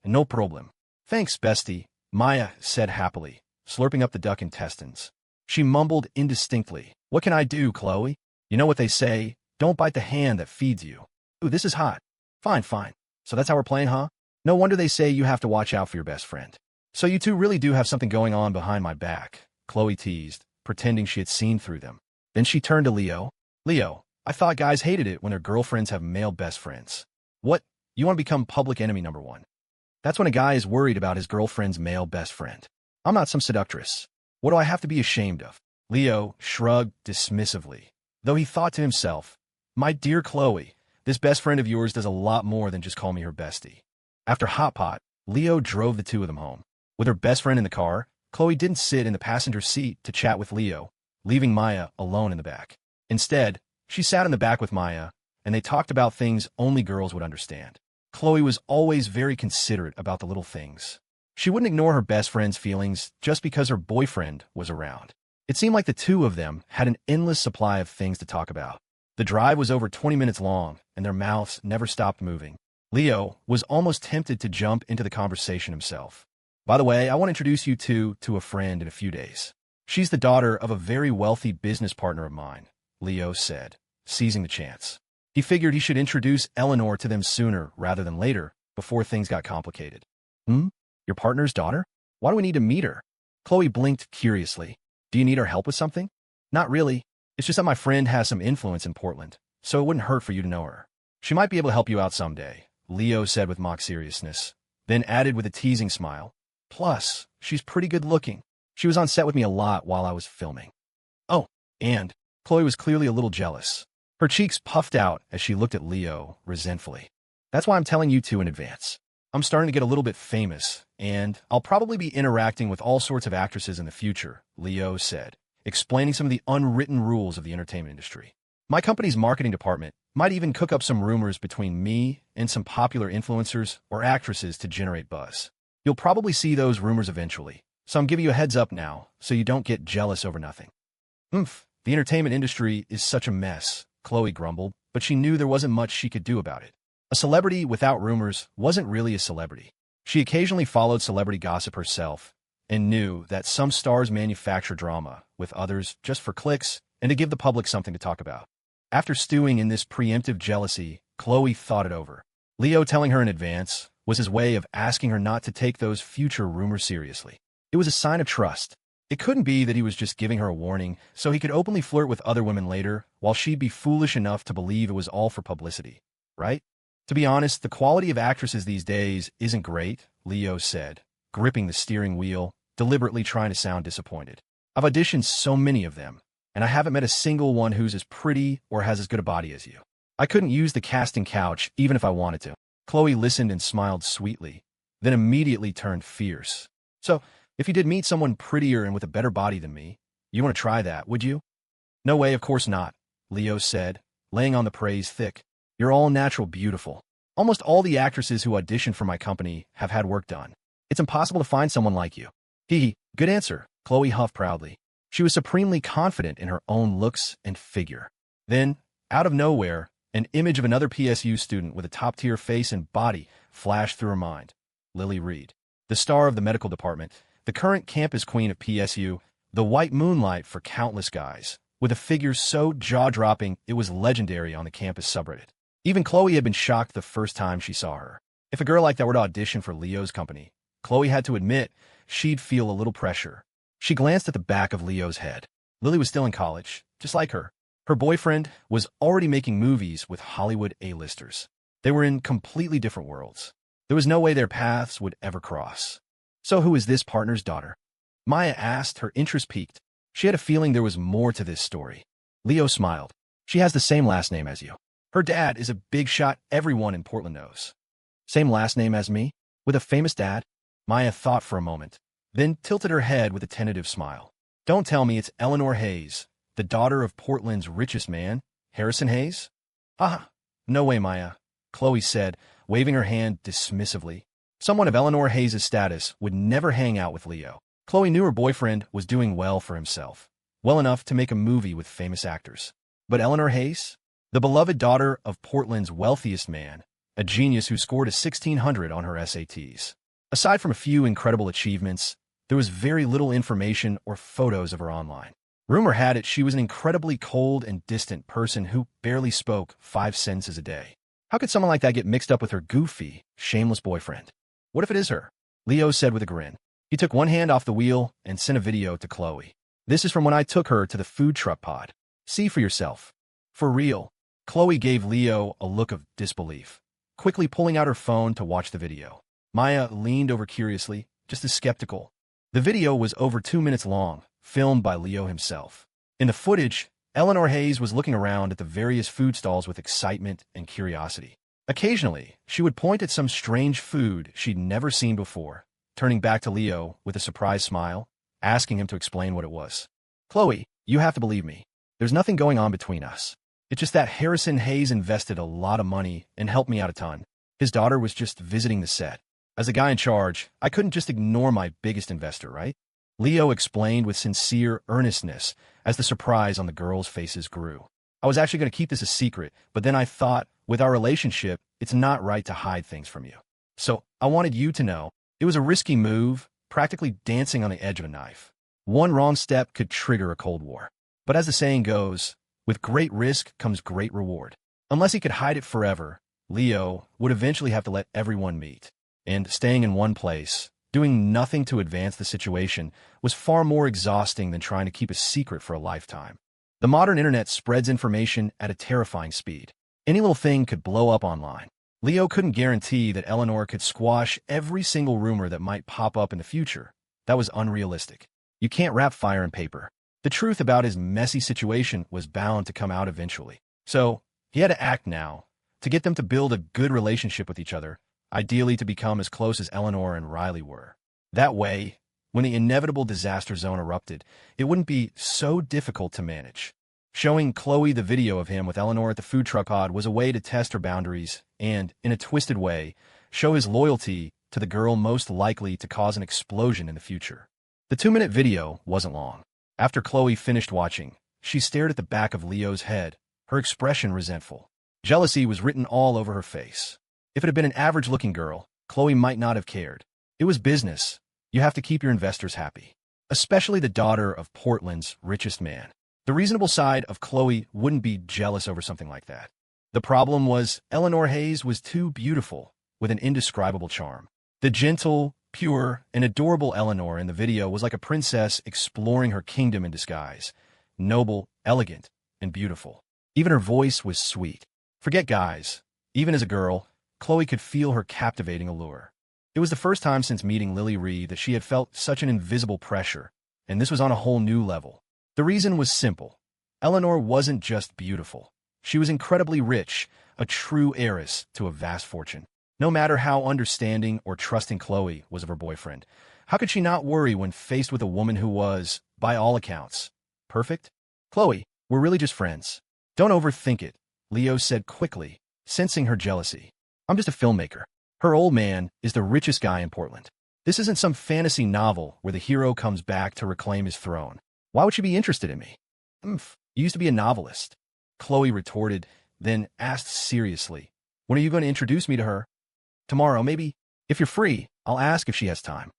No problem. Thanks, bestie, Maya said happily, slurping up the duck intestines. She mumbled indistinctly. What can I do, Chloe? You know what they say, don't bite the hand that feeds you. Ooh, this is hot. Fine. So that's how we're playing, huh? No wonder they say you have to watch out for your best friend. So you two really do have something going on behind my back, Chloe teased, pretending she had seen through them. Then she turned to Leo. Leo, I thought guys hated it when their girlfriends have male best friends. What? You want to become public enemy number one? That's when a guy is worried about his girlfriend's male best friend. I'm not some seductress. What do I have to be ashamed of? Leo shrugged dismissively, though he thought to himself, my dear Chloe, this best friend of yours does a lot more than just call me her bestie. After Hot Pot, Leo drove the two of them home. With her best friend in the car, Chloe didn't sit in the passenger seat to chat with Leo, leaving Maya alone in the back. Instead, she sat in the back with Maya, and they talked about things only girls would understand. Chloe was always very considerate about the little things. She wouldn't ignore her best friend's feelings just because her boyfriend was around. It seemed like the two of them had an endless supply of things to talk about. The drive was over 20 minutes long, and their mouths never stopped moving. Leo was almost tempted to jump into the conversation himself. By the way, I want to introduce you two to a friend in a few days. She's the daughter of a very wealthy business partner of mine, Leo said, seizing the chance. He figured he should introduce Eleanor to them sooner rather than later, before things got complicated. Your partner's daughter? Why do we need to meet her? Chloe blinked curiously. Do you need our help with something? Not really. It's just that my friend has some influence in Portland, so it wouldn't hurt for you to know her. She might be able to help you out someday, Leo said with mock seriousness, then added with a teasing smile. Plus, she's pretty good looking. She was on set with me a lot while I was filming. Oh, and Chloe was clearly a little jealous. Her cheeks puffed out as she looked at Leo resentfully. That's why I'm telling you two in advance. I'm starting to get a little bit famous, and I'll probably be interacting with all sorts of actresses in the future, Leo said, explaining some of the unwritten rules of the entertainment industry. My company's marketing department might even cook up some rumors between me and some popular influencers or actresses to generate buzz. You'll probably see those rumors eventually, so I'm giving you a heads up now so you don't get jealous over nothing. The entertainment industry is such a mess, Chloe grumbled, but she knew there wasn't much she could do about it. A celebrity without rumors wasn't really a celebrity. She occasionally followed celebrity gossip herself and knew that some stars manufacture drama with others just for clicks and to give the public something to talk about. After stewing in this preemptive jealousy, Chloe thought it over. Leo telling her in advance was his way of asking her not to take those future rumors seriously. It was a sign of trust. It couldn't be that he was just giving her a warning so he could openly flirt with other women later while she'd be foolish enough to believe it was all for publicity, right? To be honest, the quality of actresses these days isn't great, Leo said, gripping the steering wheel, deliberately trying to sound disappointed. I've auditioned so many of them, and I haven't met a single one who's as pretty or has as good a body as you. I couldn't use the casting couch even if I wanted to. Chloe listened and smiled sweetly, then immediately turned fierce. So, if you did meet someone prettier and with a better body than me, you want to try that, would you? No way, of course not, Leo said, laying on the praise thick. You're all natural beautiful. Almost all the actresses who audition for my company have had work done. It's impossible to find someone like you. Good answer, Chloe huffed proudly. She was supremely confident in her own looks and figure. Then, out of nowhere, an image of another PSU student with a top-tier face and body flashed through her mind. Lily Reed, the star of the medical department, the current campus queen of PSU, the white moonlight for countless guys, with a figure so jaw-dropping it was legendary on the campus subreddit. Even Chloe had been shocked the first time she saw her. If a girl like that were to audition for Leo's company, Chloe had to admit she'd feel a little pressure. She glanced at the back of Leo's head. Lily was still in college, just like her. Her boyfriend was already making movies with Hollywood A-listers. They were in completely different worlds. There was no way their paths would ever cross. So who is this partner's daughter? Maya asked, her interest piqued. She had a feeling there was more to this story. Leo smiled. She has the same last name as you. Her dad is a big shot everyone in Portland knows. Same last name as me? With a famous dad? Maya thought for a moment, then tilted her head with a tentative smile. Don't tell me it's Eleanor Hayes, the daughter of Portland's richest man, Harrison Hayes? No way, Maya, Chloe said, waving her hand dismissively. Someone of Eleanor Hayes' status would never hang out with Leo. Chloe knew her boyfriend was doing well for himself, well enough to make a movie with famous actors. But Eleanor Hayes, the beloved daughter of Portland's wealthiest man, a genius who scored a 1600 on her SATs. Aside from a few incredible achievements, there was very little information or photos of her online. Rumor had it she was an incredibly cold and distant person who barely spoke 5 sentences a day. How could someone like that get mixed up with her goofy, shameless boyfriend? What if it is her? Leo said with a grin. He took one hand off the wheel and sent a video to Chloe. This is from when I took her to the food truck pod. See for yourself. For real. Chloe gave Leo a look of disbelief, quickly pulling out her phone to watch the video. Maya leaned over curiously, just as skeptical. The video was over 2 minutes long, filmed by Leo himself. In the footage, Eleanor Hayes was looking around at the various food stalls with excitement and curiosity. Occasionally, she would point at some strange food she'd never seen before, turning back to Leo with a surprised smile, asking him to explain what it was. Chloe, you have to believe me. There's nothing going on between us. It's just that Harrison Hayes invested a lot of money and helped me out a ton. His daughter was just visiting the set. As the guy in charge, I couldn't just ignore my biggest investor, right? Leo explained with sincere earnestness as the surprise on the girls' faces grew. I was actually going to keep this a secret, but then I thought, with our relationship, it's not right to hide things from you. So I wanted you to know it was a risky move, practically dancing on the edge of a knife. One wrong step could trigger a Cold War. But as the saying goes, with great risk comes great reward. Unless he could hide it forever, Leo would eventually have to let everyone meet. And staying in one place, doing nothing to advance the situation, was far more exhausting than trying to keep a secret for a lifetime. The modern internet spreads information at a terrifying speed. Any little thing could blow up online. Leo couldn't guarantee that Eleanor could squash every single rumor that might pop up in the future. That was unrealistic. You can't wrap fire in paper. The truth about his messy situation was bound to come out eventually. So, he had to act now, to get them to build a good relationship with each other, ideally to become as close as Eleanor and Riley were. That way, when the inevitable disaster zone erupted, it wouldn't be so difficult to manage. Showing Chloe the video of him with Eleanor at the food truck pod was a way to test her boundaries and, in a twisted way, show his loyalty to the girl most likely to cause an explosion in the future. The 2-minute video wasn't long. After Chloe finished watching, she stared at the back of Leo's head, her expression resentful. Jealousy was written all over her face. If it had been an average-looking girl, Chloe might not have cared. It was business. You have to keep your investors happy, especially the daughter of Portland's richest man. The reasonable side of Chloe wouldn't be jealous over something like that. The problem was Eleanor Hayes was too beautiful, with an indescribable charm. The gentle, pure, and adorable Eleanor in the video was like a princess exploring her kingdom in disguise. Noble, elegant, and beautiful. Even her voice was sweet. Forget guys. Even as a girl, Chloe could feel her captivating allure. It was the first time since meeting Lily Reed that she had felt such an invisible pressure, and this was on a whole new level. The reason was simple. Eleanor wasn't just beautiful. She was incredibly rich, a true heiress to a vast fortune. No matter how understanding or trusting Chloe was of her boyfriend, how could she not worry when faced with a woman who was, by all accounts, perfect? Chloe, we're really just friends. Don't overthink it, Leo said quickly, sensing her jealousy. I'm just a filmmaker. Her old man is the richest guy in Portland. This isn't some fantasy novel where the hero comes back to reclaim his throne. Why would she be interested in me? You used to be a novelist. Chloe retorted, then asked seriously, when are you going to introduce me to her? Tomorrow, maybe. If you're free, I'll ask if she has time.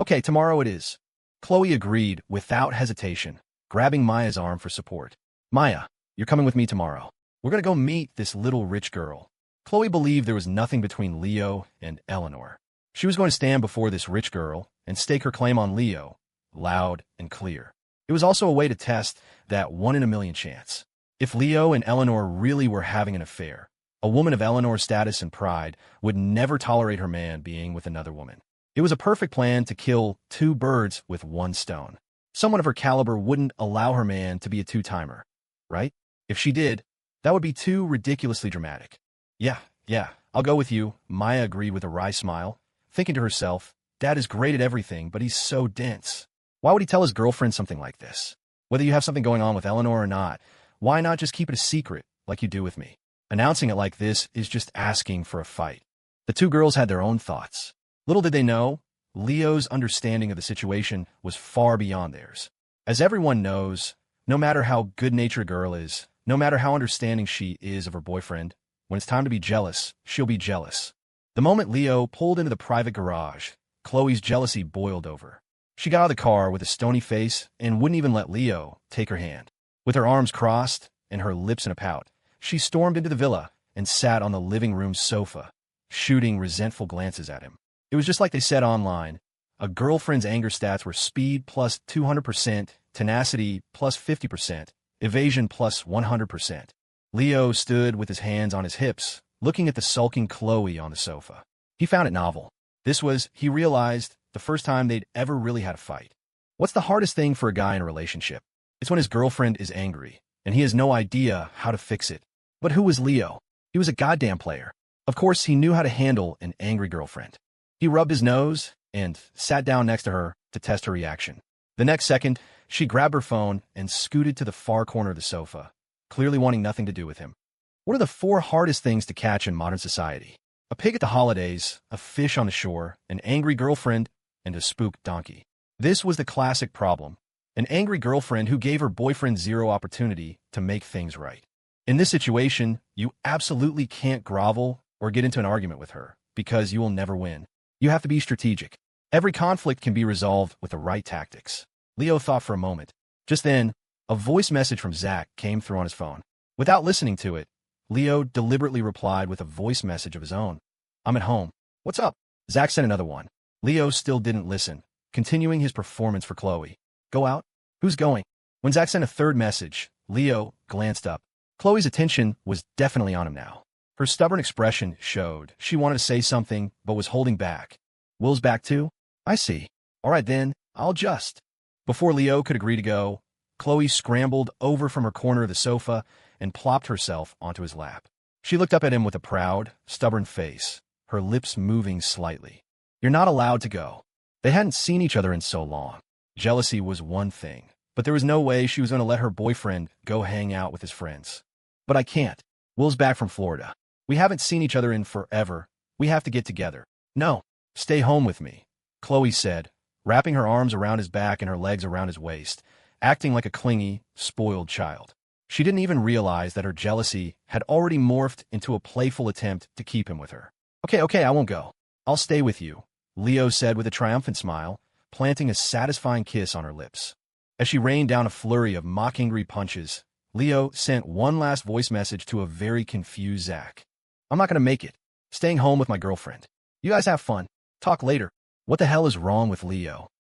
Okay, tomorrow it is. Chloe agreed without hesitation, grabbing Maya's arm for support. Maya, you're coming with me tomorrow. We're going to go meet this little rich girl. Chloe believed there was nothing between Leo and Eleanor. She was going to stand before this rich girl and stake her claim on Leo, loud and clear. It was also a way to test that 1 in a million chance. If Leo and Eleanor really were having an affair, a woman of Eleanor's status and pride would never tolerate her man being with another woman. It was a perfect plan to kill 2 birds with 1 stone. Someone of her caliber wouldn't allow her man to be a 2-timer, right? If she did, that would be too ridiculously dramatic. Yeah, I'll go with you, Maya agreed with a wry smile, thinking to herself, Dad is great at everything, but he's so dense. Why would he tell his girlfriend something like this? Whether you have something going on with Eleanor or not, why not just keep it a secret like you do with me? Announcing it like this is just asking for a fight. The 2 girls had their own thoughts. Little did they know, Leo's understanding of the situation was far beyond theirs. As everyone knows, No matter how good-natured a girl is, no matter how understanding she is of her boyfriend, when it's time to be jealous, she'll be jealous. The moment Leo pulled into the private garage, Chloe's jealousy boiled over. She got out of the car with a stony face and wouldn't even let Leo take her hand. With her arms crossed and her lips in a pout, she stormed into the villa and sat on the living room sofa, shooting resentful glances at him. It was just like they said online. A girlfriend's anger stats were speed plus 200%, tenacity plus 50%, evasion plus 100%. Leo stood with his hands on his hips, looking at the sulking Chloe on the sofa. He found it novel. This was, he realized, the first time they'd ever really had a fight. What's the hardest thing for a guy in a relationship? It's when his girlfriend is angry, and he has no idea how to fix it. But who was Leo? He was a goddamn player. Of course, he knew how to handle an angry girlfriend. He rubbed his nose and sat down next to her to test her reaction. The next second, she grabbed her phone and scooted to the far corner of the sofa, clearly wanting nothing to do with him. What are the 4 hardest things to catch in modern society? A pig at the holidays, a fish on the shore, an angry girlfriend, and a spooked donkey. This was the classic problem. An angry girlfriend who gave her boyfriend zero opportunity to make things right. In this situation, you absolutely can't grovel or get into an argument with her, because you will never win. You have to be strategic. Every conflict can be resolved with the right tactics. Leo thought for a moment. Just then, a voice message from Zach came through on his phone. Without listening to it, Leo deliberately replied with a voice message of his own. "I'm at home. What's up?" Zach sent another one. Leo still didn't listen, continuing his performance for Chloe. "Go out? Who's going?" When Zach sent a third message, Leo glanced up. Chloe's attention was definitely on him now. Her stubborn expression showed she wanted to say something but was holding back. "Will's back too? I see. All right then, I'll just." Before Leo could agree to go, Chloe scrambled over from her corner of the sofa and plopped herself onto his lap. She looked up at him with a proud, stubborn face, her lips moving slightly. "You're not allowed to go." They hadn't seen each other in so long. Jealousy was one thing, but there was no way she was going to let her boyfriend go hang out with his friends. "But I can't. Will's back from Florida. We haven't seen each other in forever. We have to get together." "No, stay home with me," Chloe said, wrapping her arms around his back and her legs around his waist, acting like a clingy, spoiled child. She didn't even realize that her jealousy had already morphed into a playful attempt to keep him with her. Okay, I won't go. I'll stay with you," Leo said with a triumphant smile, planting a satisfying kiss on her lips. As she rained down a flurry of mock-angry punches, Leo sent one last voice message to a very confused Zach. "I'm not going to make it. Staying home with my girlfriend. You guys have fun. Talk later." What the hell is wrong with Leo?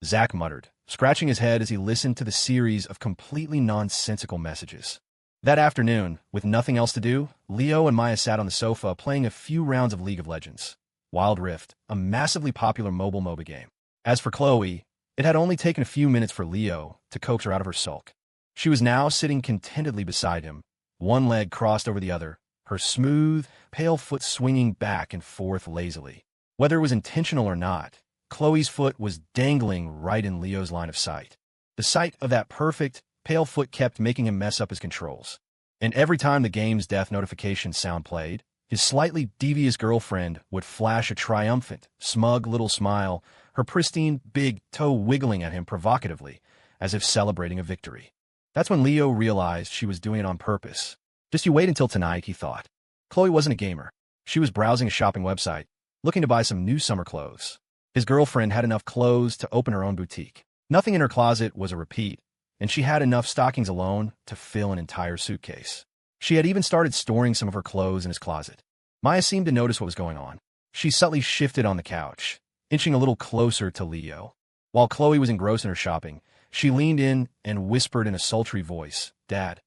Zach muttered, scratching his head as he listened to the series of completely nonsensical messages. That afternoon, with nothing else to do, Leo and Maya sat on the sofa playing a few rounds of League of Legends. Wild Rift, a massively popular mobile MOBA game. As for Chloe, it had only taken a few minutes for Leo to coax her out of her sulk. She was now sitting contentedly beside him, one leg crossed over the other, her smooth, pale foot swinging back and forth lazily. Whether it was intentional or not, Chloe's foot was dangling right in Leo's line of sight. The sight of that perfect, pale foot kept making him mess up his controls. And every time the game's death notification sound played, his slightly devious girlfriend would flash a triumphant, smug little smile, her pristine, big toe wiggling at him provocatively, as if celebrating a victory. That's when Leo realized she was doing it on purpose. Just you wait until tonight, he thought. Chloe wasn't a gamer. She was browsing a shopping website, looking to buy some new summer clothes. His girlfriend had enough clothes to open her own boutique. Nothing in her closet was a repeat, and she had enough stockings alone to fill an entire suitcase. She had even started storing some of her clothes in his closet. Maya seemed to notice what was going on. She subtly shifted on the couch, inching a little closer to Leo. While Chloe was engrossed in her shopping, she leaned in and whispered in a sultry voice, "Dad,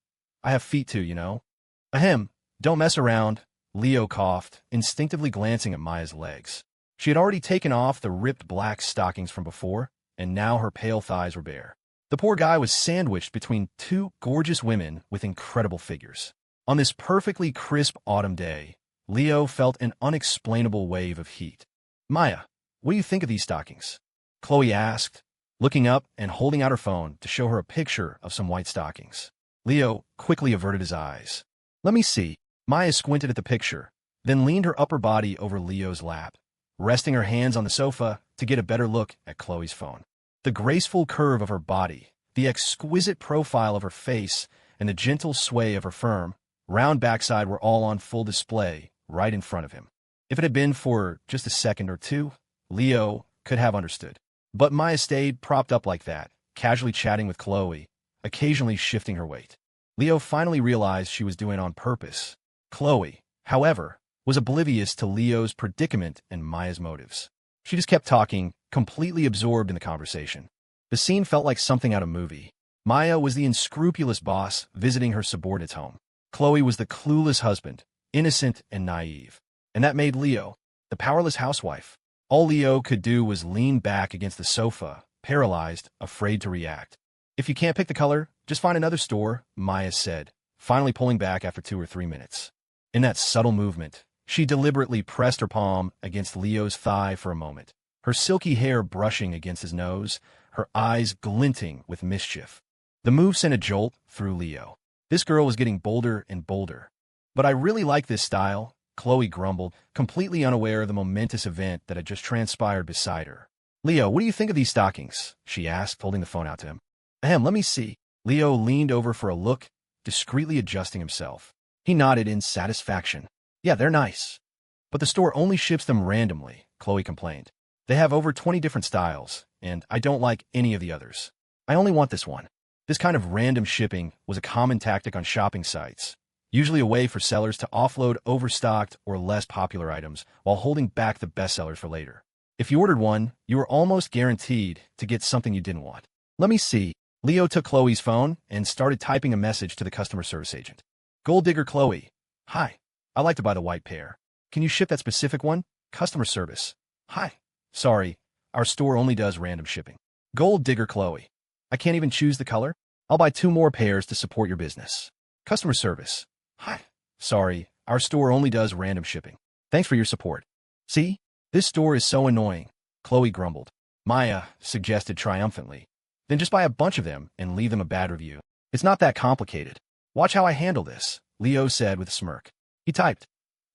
I have feet too, you know." "Ahem, don't mess around," Leo coughed, instinctively glancing at Maya's legs. She had already taken off the ripped black stockings from before, and now her pale thighs were bare. The poor guy was sandwiched between two gorgeous women with incredible figures. On this perfectly crisp autumn day, Leo felt an unexplainable wave of heat. "Maya, what do you think of these stockings?" Chloe asked, looking up and holding out her phone to show her a picture of some white stockings. Leo quickly averted his eyes. "Let me see." Maya squinted at the picture, then leaned her upper body over Leo's lap, resting her hands on the sofa to get a better look at Chloe's phone. The graceful curve of her body, The exquisite profile of her face and the gentle sway of her firm, round backside were all on full display right in front of him. If it had been for just a second or two, Leo could have understood. But Maya stayed propped up like that, casually chatting with Chloe, occasionally shifting her weight. Leo finally realized she was doing it on purpose. Chloe, however, was oblivious to Leo's predicament and Maya's motives. She just kept talking, completely absorbed in the conversation. The scene felt like something out of a movie. Maya was the unscrupulous boss visiting her subordinate's home. Chloe was the clueless husband, innocent and naive. And that made Leo the powerless housewife. All Leo could do was lean back against the sofa, paralyzed, afraid to react. If you can't pick the color, just find another store, Maya said, finally pulling back after 2 or 3 minutes. In that subtle movement, she deliberately pressed her palm against Leo's thigh for a moment, her silky hair brushing against his nose, her eyes glinting with mischief. The move sent a jolt through Leo. This girl was getting bolder and bolder. But I really like this style, Chloe grumbled, completely unaware of the momentous event that had just transpired beside her. Leo, what do you think of these stockings? She asked, holding the phone out to him. Ahem, let me see. Leo leaned over for a look, discreetly adjusting himself. He nodded in satisfaction. Yeah, they're nice. But the store only ships them randomly, Chloe complained. They have over 20 different styles, and I don't like any of the others. I only want this one. This kind of random shipping was a common tactic on shopping sites, usually a way for sellers to offload overstocked or less popular items while holding back the bestsellers for later. If you ordered one, you were almost guaranteed to get something you didn't want. Let me see. Leo took Chloe's phone and started typing a message to the customer service agent. Gold Digger Chloe. Hi. I'd like to buy the white pair. Can you ship that specific one? Customer service. Hi. Sorry, our store only does random shipping. Gold Digger Chloe. I can't even choose the color? I'll buy 2 more pairs to support your business. Customer service. Hi. Sorry, our store only does random shipping. Thanks for your support. See? This store is so annoying, Chloe grumbled. Maya suggested triumphantly. Then just buy a bunch of them and leave them a bad review. It's not that complicated. Watch how I handle this, Leo said with a smirk. He typed.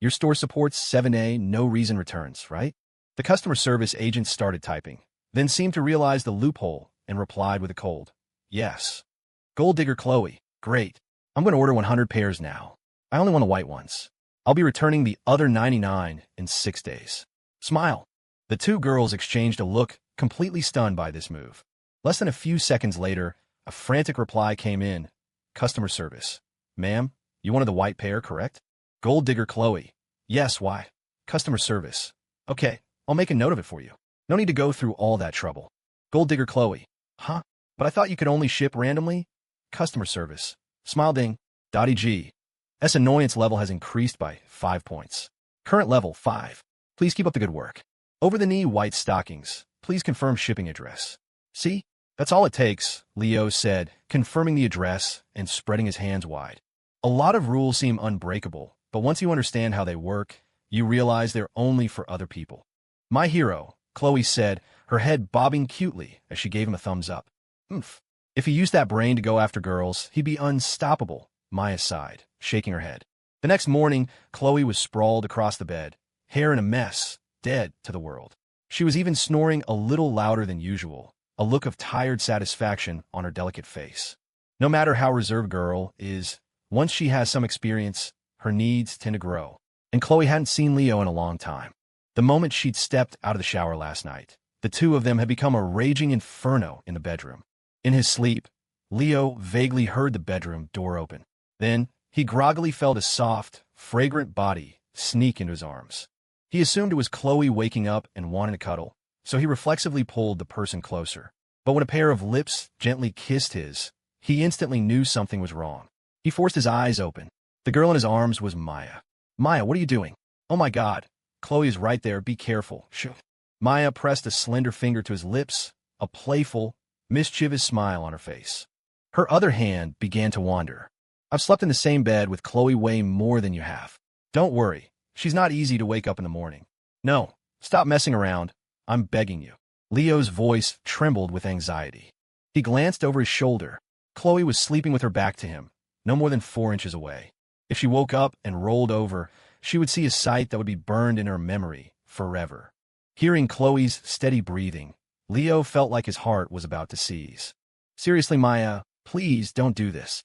Your store supports 7A no reason returns, right? The customer service agent started typing, then seemed to realize the loophole and replied with a cold, yes. Gold Digger Chloe, great. I'm going to order 100 pairs now. I only want the white ones. I'll be returning the other 99 in 6 days. Smile. The 2 girls exchanged a look, completely stunned by this move. Less than a few seconds later, a frantic reply came in. Customer service. Ma'am, you wanted the white pair, correct? Gold Digger Chloe. Yes, why? Customer service. Okay, I'll make a note of it for you. No need to go through all that trouble. Gold Digger Chloe. Huh? But I thought you could only ship randomly? Customer service. Smile ding. Dotty G. S annoyance level has increased by 5 points. Current level 5. Please keep up the good work. Over-the-knee white stockings. Please confirm shipping address. See? That's all it takes, Leo said, confirming the address and spreading his hands wide. A lot of rules seem unbreakable, but once you understand how they work, you realize they're only for other people. My hero, Chloe said, her head bobbing cutely as she gave him a thumbs up. Oomph. If he used that brain to go after girls, he'd be unstoppable, Maya sighed, shaking her head. The next morning, Chloe was sprawled across the bed, hair in a mess, dead to the world. She was even snoring a little louder than usual, a look of tired satisfaction on her delicate face. No matter how reserved a girl is, once she has some experience, her needs tend to grow. And Chloe hadn't seen Leo in a long time. The moment she'd stepped out of the shower last night, the 2 of them had become a raging inferno in the bedroom. In his sleep, Leo vaguely heard the bedroom door open. Then, he groggily felt a soft, fragrant body sneak into his arms. He assumed it was Chloe waking up and wanting to cuddle, so he reflexively pulled the person closer. But when a pair of lips gently kissed his, he instantly knew something was wrong. He forced his eyes open. The girl in his arms was Maya. Maya, what are you doing? Oh my God. Chloe is right there. Be careful. Shoo. Maya pressed a slender finger to his lips, a playful, mischievous smile on her face. Her other hand began to wander. I've slept in the same bed with Chloe way more than you have. Don't worry. She's not easy to wake up in the morning. No, stop messing around. I'm begging you. Leo's voice trembled with anxiety. He glanced over his shoulder. Chloe was sleeping with her back to him, no more than 4 inches away. If she woke up and rolled over, she would see a sight that would be burned in her memory forever. Hearing Chloe's steady breathing, Leo felt like his heart was about to seize. Seriously, Maya, please don't do this.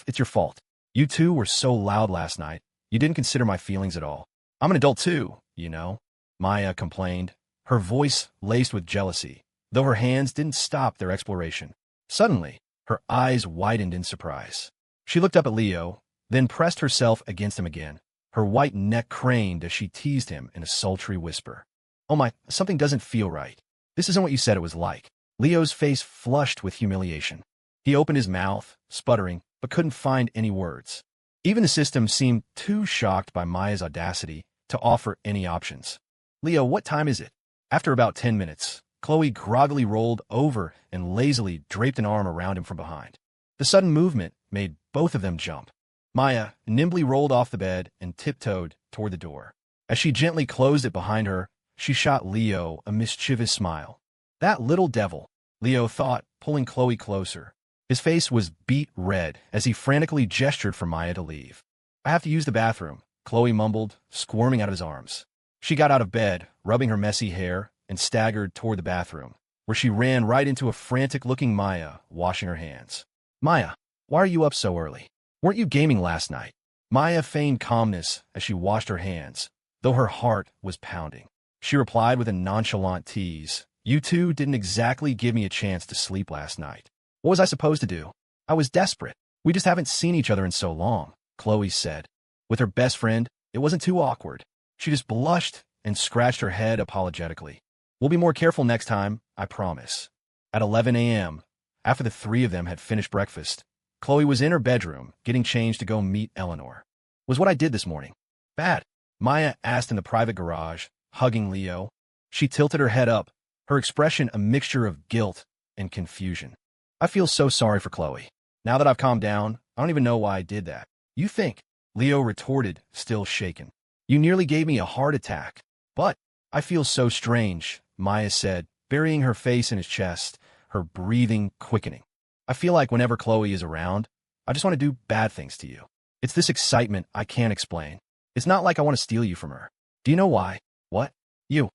It's your fault. You two were so loud last night. You didn't consider my feelings at all. I'm an adult too, you know, Maya complained, her voice laced with jealousy, though her hands didn't stop their exploration. Suddenly, her eyes widened in surprise. She looked up at Leo, then pressed herself against him again. Her white neck craned as she teased him in a sultry whisper. Oh my, something doesn't feel right. This isn't what you said it was like. Leo's face flushed with humiliation. He opened his mouth, sputtering, but couldn't find any words. Even the system seemed too shocked by Maya's audacity to offer any options. Leo, what time is it? After about 10 minutes, Chloe groggily rolled over and lazily draped an arm around him from behind. The sudden movement made both of them jump. Maya nimbly rolled off the bed and tiptoed toward the door. As she gently closed it behind her, she shot Leo a mischievous smile. That little devil, Leo thought, pulling Chloe closer. His face was beet red as he frantically gestured for Maya to leave. I have to use the bathroom, Chloe mumbled, squirming out of his arms. She got out of bed, rubbing her messy hair, and staggered toward the bathroom, where she ran right into a frantic-looking Maya washing her hands. Maya, why are you up so early? Weren't you gaming last night? Maya feigned calmness as she washed her hands, though her heart was pounding. She replied with a nonchalant tease. You two didn't exactly give me a chance to sleep last night. What was I supposed to do? I was desperate. We just haven't seen each other in so long, Chloe said. With her best friend, it wasn't too awkward. She just blushed and scratched her head apologetically. We'll be more careful next time, I promise. At 11 a.m., after the three of them had finished breakfast, Chloe was in her bedroom, getting changed to go meet Eleanor. Was what I did this morning bad? Maya asked in the private garage, hugging Leo. She tilted her head up, her expression a mixture of guilt and confusion. I feel so sorry for Chloe. Now that I've calmed down, I don't even know why I did that. You think? Leo retorted, still shaken. You nearly gave me a heart attack. But I feel so strange, Maya said, burying her face in his chest, her breathing quickening. I feel like whenever Chloe is around, I just want to do bad things to you. It's this excitement I can't explain. It's not like I want to steal you from her. Do you know why? What? You.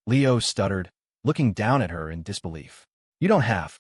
Leo stuttered, looking down at her in disbelief. You don't have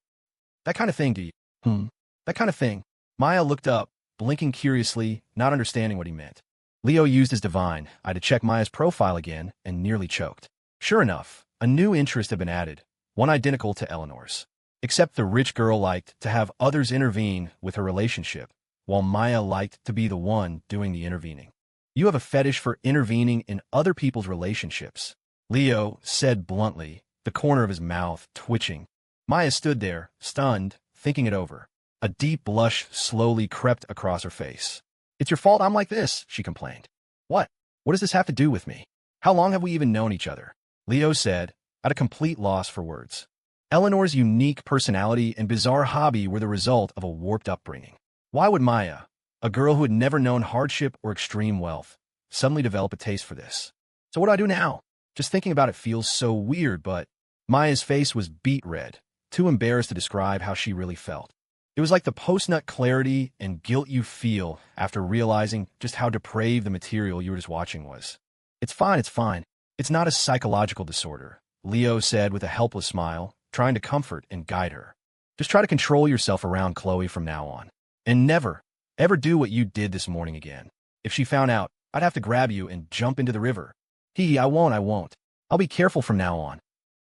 that kind of thing, do you? That kind of thing. Maya looked up, blinking curiously, not understanding what he meant. Leo used his divine eye to check Maya's profile again and nearly choked. Sure enough, a new interest had been added, one identical to Eleanor's. Except the rich girl liked to have others intervene with her relationship, while Maya liked to be the one doing the intervening. You have a fetish for intervening in other people's relationships, Leo said bluntly, the corner of his mouth twitching. Maya stood there, stunned, thinking it over. A deep blush slowly crept across her face. It's your fault I'm like this, she complained. What? What does this have to do with me? How long have we even known each other? Leo said, at a complete loss for words. Eleanor's unique personality and bizarre hobby were the result of a warped upbringing. Why would Maya, a girl who had never known hardship or extreme wealth, suddenly develop a taste for this? So what do I do now? Just thinking about it feels so weird, but Maya's face was beet red, too embarrassed to describe how she really felt. It was like the post-nut clarity and guilt you feel after realizing just how depraved the material you were just watching was. It's fine. It's not a psychological disorder, Leo said with a helpless smile, trying to comfort and guide her. Just try to control yourself around Chloe from now on. And never, ever do what you did this morning again. If she found out, I'd have to grab you and jump into the river. I won't. I'll be careful from now on,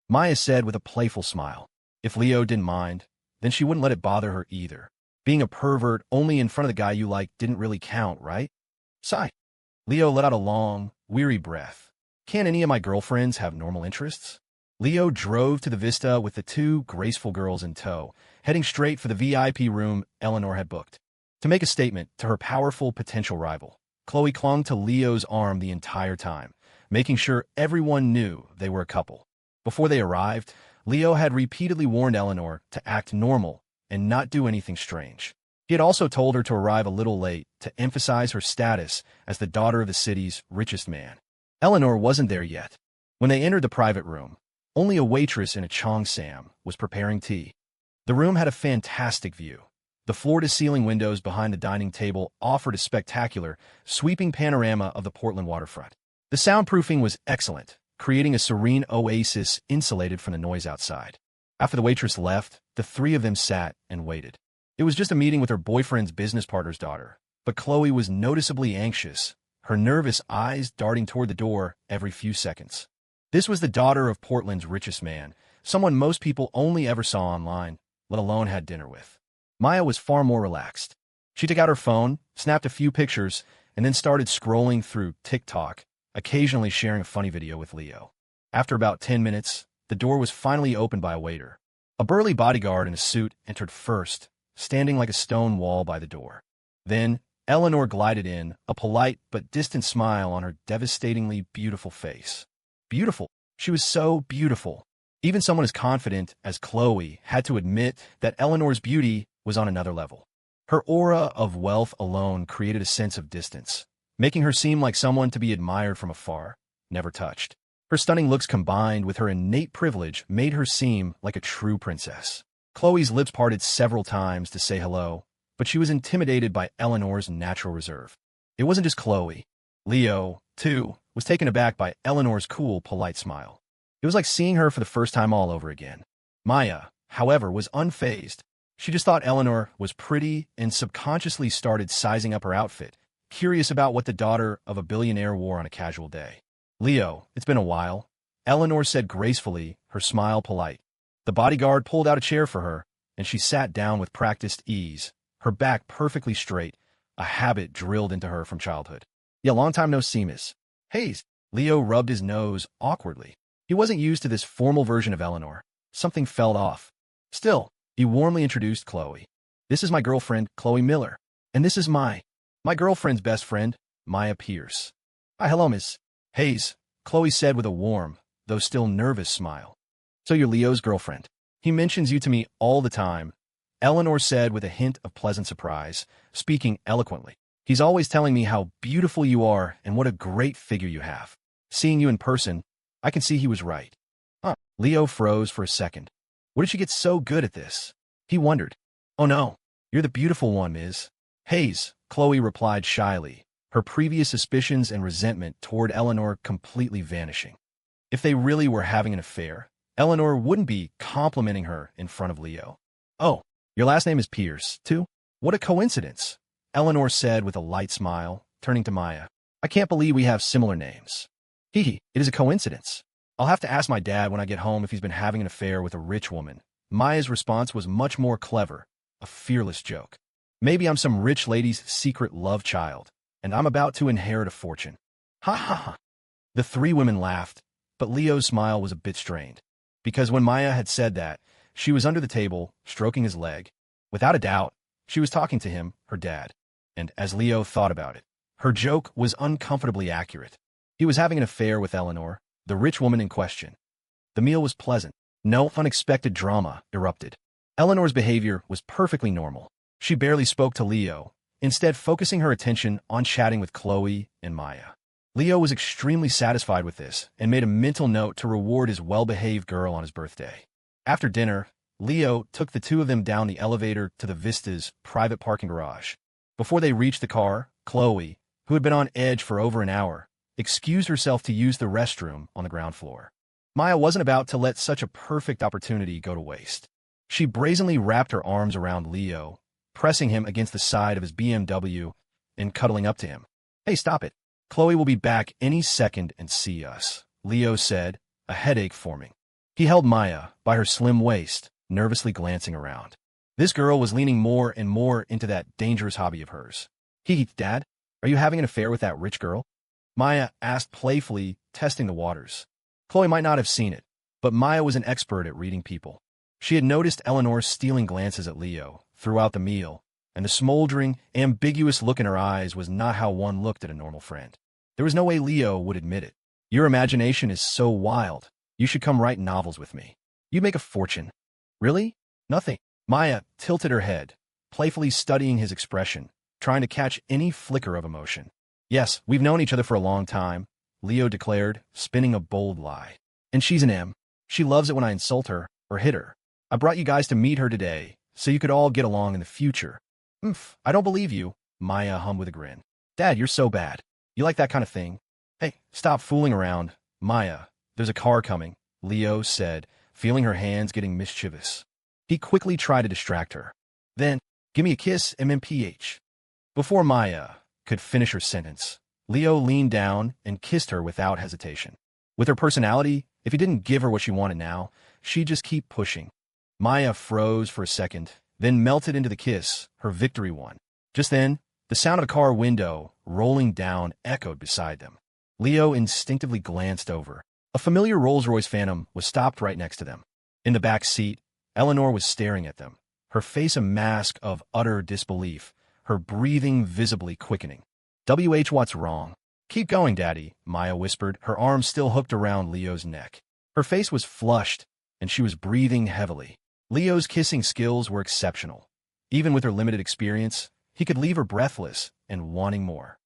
Maya said with a playful smile. If Leo didn't mind, then she wouldn't let it bother her either. Being a pervert only in front of the guy you like didn't really count, right? Sigh. Leo let out a long, weary breath. Can't any of my girlfriends have normal interests? Leo drove to the Vista with the two graceful girls in tow, heading straight for the VIP room Eleanor had booked. To make a statement to her powerful potential rival, Chloe clung to Leo's arm the entire time, making sure everyone knew they were a couple. Before they arrived, Leo had repeatedly warned Eleanor to act normal and not do anything strange. He had also told her to arrive a little late to emphasize her status as the daughter of the city's richest man. Eleanor wasn't there yet. When they entered the private room, only a waitress in a cheongsam was preparing tea. The room had a fantastic view. The floor-to-ceiling windows behind the dining table offered a spectacular, sweeping panorama of the Portland waterfront. The soundproofing was excellent, creating a serene oasis insulated from the noise outside. After the waitress left, The three of them sat and waited. It was just a meeting with her boyfriend's business partner's daughter, but Chloe was noticeably anxious, her nervous eyes darting toward the door every few seconds. This was the daughter of Portland's richest man, someone most people only ever saw online, let alone had dinner with. Maya was far more relaxed. She took out her phone, snapped a few pictures, and then started scrolling through TikTok, occasionally sharing a funny video with Leo. After about 10 minutes, the door was finally opened by a waiter. A burly bodyguard in a suit entered first, standing like a stone wall by the door. Then, Eleanor glided in, a polite but distant smile on her devastatingly beautiful face. Beautiful. She was so beautiful. Even someone as confident as Chloe had to admit that Eleanor's beauty was on another level. Her aura of wealth alone created a sense of distance, making her seem like someone to be admired from afar, never touched. Her stunning looks combined with her innate privilege made her seem like a true princess. Chloe's lips parted several times to say hello, but she was intimidated by Eleanor's natural reserve. It wasn't just Chloe. Leo, too, was taken aback by Eleanor's cool, polite smile. It was like seeing her for the first time all over again. Maya, however, was unfazed. She just thought Eleanor was pretty and subconsciously started sizing up her outfit, curious about what the daughter of a billionaire wore on a casual day. Leo, it's been a while, Eleanor said gracefully, her smile polite. The bodyguard pulled out a chair for her, and she sat down with practiced ease, her back perfectly straight, a habit drilled into her from childhood. Yeah, long time no see, miss. Hey, Leo rubbed his nose awkwardly. He wasn't used to this formal version of Eleanor. Something felt off. Still, he warmly introduced Chloe. This is my girlfriend, Chloe Miller, and this is my girlfriend's best friend, Maya Pierce. Hi, hello, Miss Hayes, Chloe said with a warm, though still nervous smile. So you're Leo's girlfriend. He mentions you to me all the time, Eleanor said with a hint of pleasant surprise, speaking eloquently. He's always telling me how beautiful you are and what a great figure you have. Seeing you in person, I can see he was right. Huh. Leo froze for a second. Where did she get so good at this? He wondered. Oh no, you're the beautiful one, Ms. Hayes, Chloe replied shyly, her previous suspicions and resentment toward Eleanor completely vanishing. If they really were having an affair, Eleanor wouldn't be complimenting her in front of Leo. Oh, your last name is Pierce, too? What a coincidence, Eleanor said with a light smile, turning to Maya. I can't believe we have similar names. It is a coincidence. I'll have to ask my dad when I get home if he's been having an affair with a rich woman. Maya's response was much more clever, a fearless joke. Maybe I'm some rich lady's secret love child, and I'm about to inherit a fortune. Ha ha ha. The three women laughed, but Leo's smile was a bit strained, because when Maya had said that, she was under the table, stroking his leg. Without a doubt, she was talking to him, her dad. And as Leo thought about it, her joke was uncomfortably accurate. He was having an affair with Eleanor, the rich woman in question. The meal was pleasant. No unexpected drama erupted. Eleanor's behavior was perfectly normal. She barely spoke to Leo, instead focusing her attention on chatting with Chloe and Maya. Leo was extremely satisfied with this and made a mental note to reward his well-behaved girl on his birthday. After dinner, Leo took the two of them down the elevator to the Vista's private parking garage. Before they reached the car, Chloe, who had been on edge for over an hour, excused herself to use the restroom on the ground floor. Maya wasn't about to let such a perfect opportunity go to waste. She brazenly wrapped her arms around Leo, pressing him against the side of his BMW and cuddling up to him. Hey, stop it. Chloe will be back any second and see us, Leo said, a headache forming. He held Maya by her slim waist, nervously glancing around. This girl was leaning more and more into that dangerous hobby of hers. Dad, are you having an affair with that rich girl? Maya asked playfully, testing the waters. Chloe might not have seen it, but Maya was an expert at reading people. She had noticed Eleanor's stealing glances at Leo throughout the meal, and the smoldering, ambiguous look in her eyes was not how one looked at a normal friend. There was no way Leo would admit it. Your imagination is so wild. You should come write novels with me. You'd make a fortune. Really? Nothing. Maya tilted her head, playfully studying his expression, trying to catch any flicker of emotion. Yes, we've known each other for a long time, Leo declared, spinning a bold lie. And she's an M. She loves it when I insult her or hit her. I brought you guys to meet her today, so you could all get along in the future. I don't believe you, Maya hummed with a grin. Dad, you're so bad. You like that kind of thing? Hey, stop fooling around. Maya, there's a car coming, Leo said, feeling her hands getting mischievous. He quickly tried to distract her. Then, give me a kiss, MMPH. Before Maya could finish her sentence, Leo leaned down and kissed her without hesitation. With her personality, if he didn't give her what she wanted now, she'd just keep pushing. Maya froze for a second, then melted into the kiss, her victory won. Just then, the sound of a car window rolling down echoed beside them. Leo instinctively glanced over. A familiar Rolls-Royce Phantom was stopped right next to them. In the back seat, Eleanor was staring at them, her face a mask of utter disbelief, her breathing visibly quickening. What's wrong? Keep going, Daddy, Maya whispered, her arm still hooked around Leo's neck. Her face was flushed, and she was breathing heavily. Leo's kissing skills were exceptional. Even with her limited experience, he could leave her breathless and wanting more.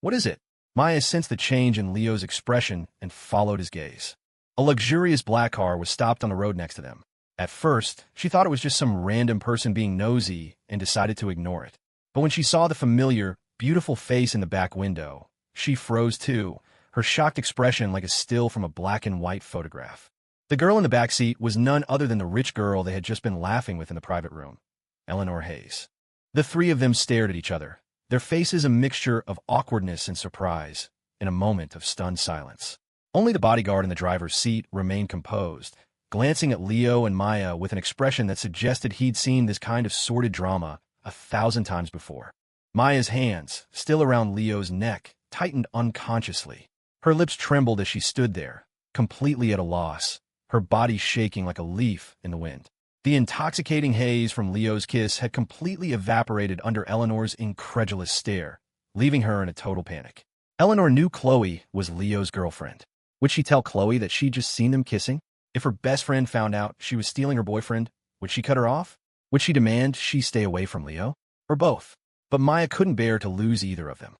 What is it? Maya sensed the change in Leo's expression and followed his gaze. A luxurious black car was stopped on the road next to them. At first, she thought it was just some random person being nosy and decided to ignore it. But when she saw the familiar, beautiful face in the back window, she froze too, her shocked expression like a still from a black and white photograph. The girl in the back seat was none other than the rich girl they had just been laughing with in the private room, Eleanor Hayes. The three of them stared at each other, their faces a mixture of awkwardness and surprise, in a moment of stunned silence. Only the bodyguard in the driver's seat remained composed, glancing at Leo and Maya with an expression that suggested he'd seen this kind of sordid drama 1,000 times before. Maya's hands, still around Leo's neck, tightened unconsciously. Her lips trembled as she stood there, completely at a loss, her body shaking like a leaf in the wind. The intoxicating haze from Leo's kiss had completely evaporated under Eleanor's incredulous stare, leaving her in a total panic. Eleanor knew Chloe was Leo's girlfriend. Would she tell Chloe that she'd just seen them kissing? If her best friend found out she was stealing her boyfriend, would she cut her off? Would she demand she stay away from Leo? Or both? But Maya couldn't bear to lose either of them.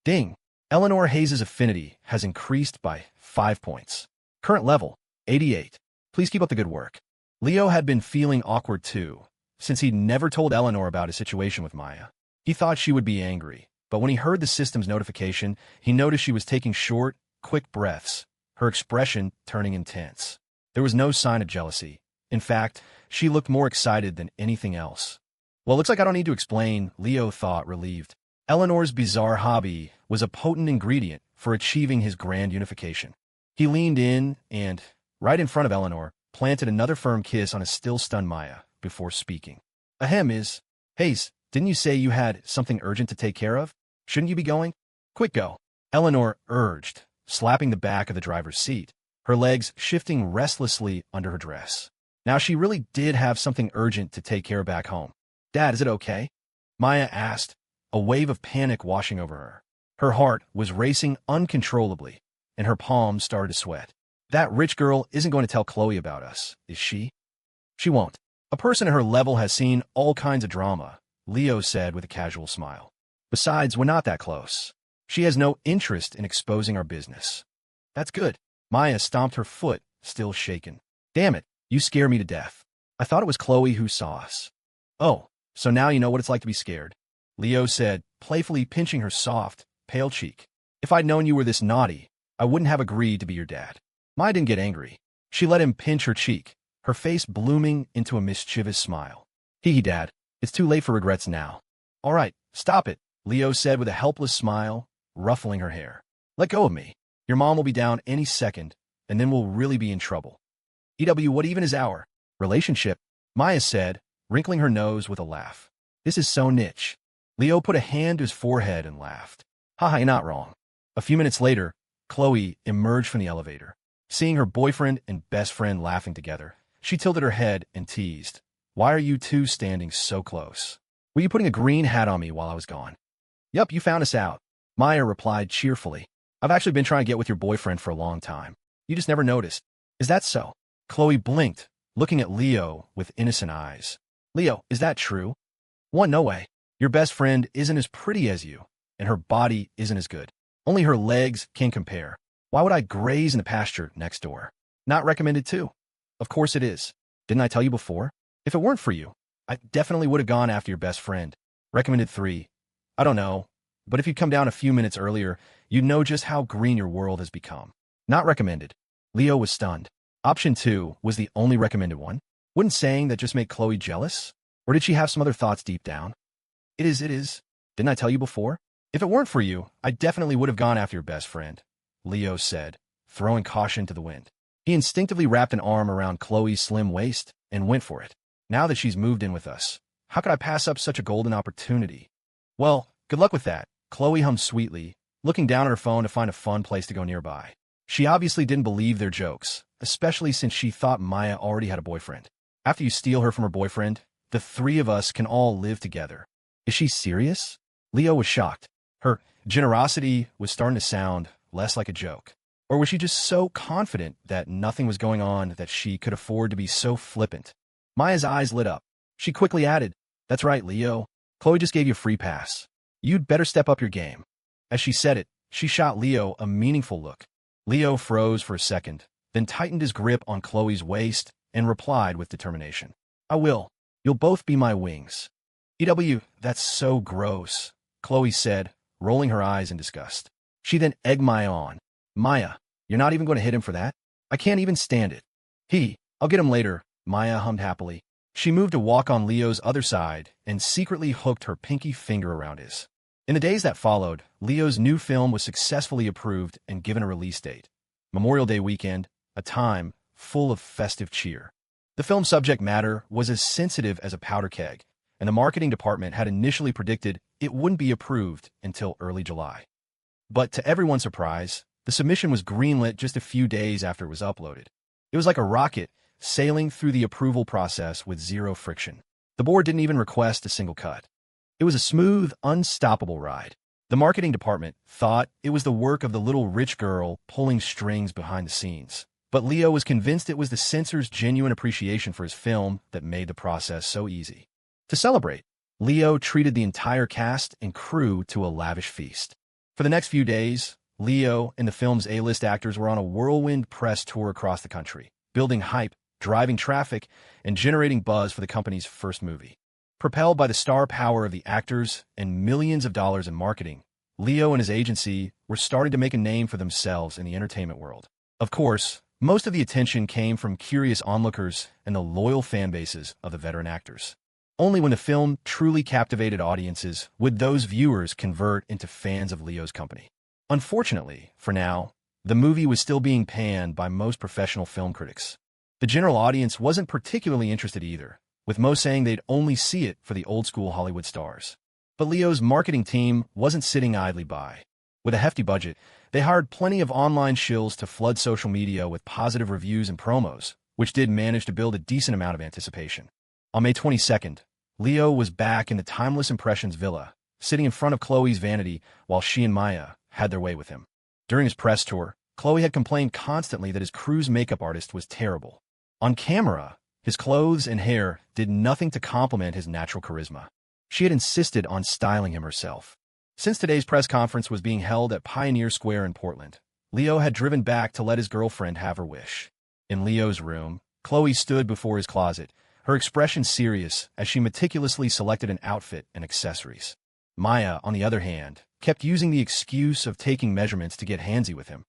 Ding! Eleanor Hayes' affinity has increased by 5 points. Current level, 88. Please keep up the good work. Leo had been feeling awkward too, since he'd never told Eleanor about his situation with Maya. He thought she would be angry, but when he heard the system's notification, he noticed she was taking short, quick breaths, her expression turning intense. There was no sign of jealousy. In fact, she looked more excited than anything else. Well, looks like I don't need to explain, Leo thought, relieved. Eleanor's bizarre hobby was a potent ingredient for achieving his grand unification. He leaned in and, right in front of Eleanor, planted another firm kiss on a still-stunned Maya before speaking. Ahem is, Hayes, didn't you say you had something urgent to take care of? Shouldn't you be going? Quick go, Eleanor urged, slapping the back of the driver's seat, her legs shifting restlessly under her dress. Now she really did have something urgent to take care of back home. Dad, is it okay? Maya asked, a wave of panic washing over her. Her heart was racing uncontrollably, and her palms started to sweat. That rich girl isn't going to tell Chloe about us, is she? She won't. A person at her level has seen all kinds of drama, Leo said with a casual smile. Besides, we're not that close. She has no interest in exposing our business. That's good. Maya stomped her foot, still shaken. Damn it, you scare me to death. I thought it was Chloe who saw us. Oh, so now you know what it's like to be scared, Leo said, playfully pinching her soft, pale cheek. If I'd known you were this naughty, I wouldn't have agreed to be your dad. Maya didn't get angry. She let him pinch her cheek, her face blooming into a mischievous smile. Hee hee, Dad. It's too late for regrets now. All right, stop it, Leo said with a helpless smile, ruffling her hair. Let go of me. Your mom will be down any second, and then we'll really be in trouble. What even is our relationship? Maya said, wrinkling her nose with a laugh. This is so niche. Leo put a hand to his forehead and laughed. Haha, you're not wrong. A few minutes later, Chloe emerged from the elevator. Seeing her boyfriend and best friend laughing together, she tilted her head and teased. Why are you two standing so close? Were you putting a green hat on me while I was gone? Yup, you found us out, Maya replied cheerfully. I've actually been trying to get with your boyfriend for a long time. You just never noticed. Is that so? Chloe blinked, looking at Leo with innocent eyes. Leo, is that true? No way. Your best friend isn't as pretty as you, and her body isn't as good. Only her legs can compare. Why would I graze in the pasture next door? Not recommended too. Of course it is. Didn't I tell you before? If it weren't for you, I definitely would have gone after your best friend. Recommended 3. I don't know, but if you'd come down a few minutes earlier, you'd know just how green your world has become. Not recommended. Leo was stunned. Option 2 was the only recommended one. Wouldn't saying that just make Chloe jealous? Or did she have some other thoughts deep down? It is. Didn't I tell you before? If it weren't for you, I definitely would have gone after your best friend, Leo said, throwing caution to the wind. He instinctively wrapped an arm around Chloe's slim waist and went for it. Now that she's moved in with us, how could I pass up such a golden opportunity? Well, good luck with that, Chloe hummed sweetly, looking down at her phone to find a fun place to go nearby. She obviously didn't believe their jokes, especially since she thought Maya already had a boyfriend. After you steal her from her boyfriend, the three of us can all live together. Is she serious? Leo was shocked. Her generosity was starting to sound less like a joke. Or was she just so confident that nothing was going on that she could afford to be so flippant? Maya's eyes lit up. She quickly added, "That's right, Leo. Chloe just gave you a free pass. You'd better step up your game." As she said it, she shot Leo a meaningful look. Leo froze for a second, then tightened his grip on Chloe's waist and replied with determination. "I will. You'll both be my wings." That's so gross, Chloe said, rolling her eyes in disgust. She then egged Maya on. "Maya, you're not even going to hit him for that? I can't even stand it." I'll get him later," Maya hummed happily. She moved to walk on Leo's other side and secretly hooked her pinky finger around his. In the days that followed, Leo's new film was successfully approved and given a release date. Memorial Day weekend, a time full of festive cheer. The film's subject matter was as sensitive as a powder keg, and the marketing department had initially predicted it wouldn't be approved until early July. But to everyone's surprise, the submission was greenlit just a few days after it was uploaded. It was like a rocket sailing through the approval process with zero friction. The board didn't even request a single cut. It was a smooth, unstoppable ride. The marketing department thought it was the work of the little rich girl pulling strings behind the scenes. But Leo was convinced it was the censor's genuine appreciation for his film that made the process so easy. To celebrate, Leo treated the entire cast and crew to a lavish feast. For the next few days, Leo and the film's A-list actors were on a whirlwind press tour across the country, building hype, driving traffic, and generating buzz for the company's first movie. Propelled by the star power of the actors and millions of dollars in marketing, Leo and his agency were starting to make a name for themselves in the entertainment world. Of course, most of the attention came from curious onlookers and the loyal fan bases of the veteran actors. Only when the film truly captivated audiences would those viewers convert into fans of Leo's company. Unfortunately, for now, the movie was still being panned by most professional film critics. The general audience wasn't particularly interested either, with most saying they'd only see it for the old-school Hollywood stars. But Leo's marketing team wasn't sitting idly by. With a hefty budget, they hired plenty of online shills to flood social media with positive reviews and promos, which did manage to build a decent amount of anticipation. On May 22nd, Leo was back in the Timeless Impressions villa, sitting in front of Chloe's vanity while she and Maya had their way with him. During his press tour, Chloe had complained constantly that his crew's makeup artist was terrible. On camera, his clothes and hair did nothing to complement his natural charisma. She had insisted on styling him herself. Since today's press conference was being held at Pioneer Square in Portland, Leo had driven back to let his girlfriend have her wish. In Leo's room, Chloe stood before his closet, her expression serious as she meticulously selected an outfit and accessories. Maya, on the other hand, kept using the excuse of taking measurements to get handsy with him.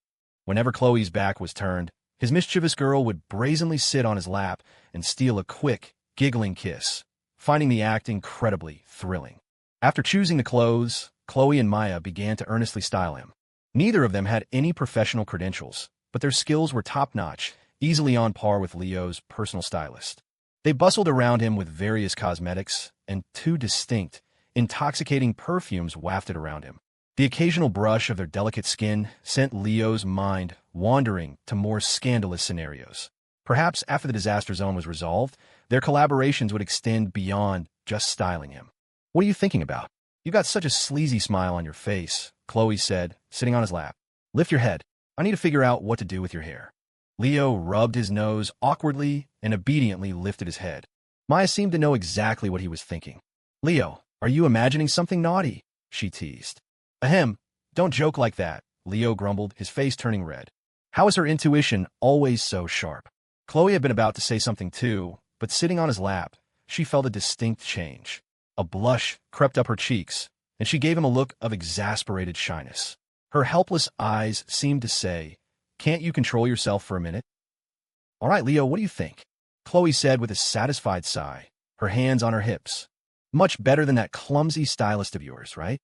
Whenever Chloe's back was turned, his mischievous girl would brazenly sit on his lap and steal a quick, giggling kiss, finding the act incredibly thrilling. After choosing the clothes, Chloe and Maya began to earnestly style him. Neither of them had any professional credentials, but their skills were top-notch, easily on par with Leo's personal stylist. They bustled around him with various cosmetics, and two distinct, intoxicating perfumes wafted around him. The occasional brush of their delicate skin sent Leo's mind wandering to more scandalous scenarios. Perhaps after the disaster zone was resolved, their collaborations would extend beyond just styling him. "What are you thinking about? You've got such a sleazy smile on your face," Chloe said, sitting on his lap. "Lift your head. I need to figure out what to do with your hair." Leo rubbed his nose awkwardly and obediently lifted his head. Maya seemed to know exactly what he was thinking. "Leo, are you imagining something naughty?" she teased. "Ahem, don't joke like that," Leo grumbled, his face turning red. How is her intuition always so sharp? Chloe had been about to say something too, but sitting on his lap, she felt a distinct change. A blush crept up her cheeks, and she gave him a look of exasperated shyness. Her helpless eyes seemed to say, "Can't you control yourself for a minute?" "All right, Leo, what do you think?" Chloe said with a satisfied sigh, her hands on her hips. Much better than that clumsy stylist of yours, right?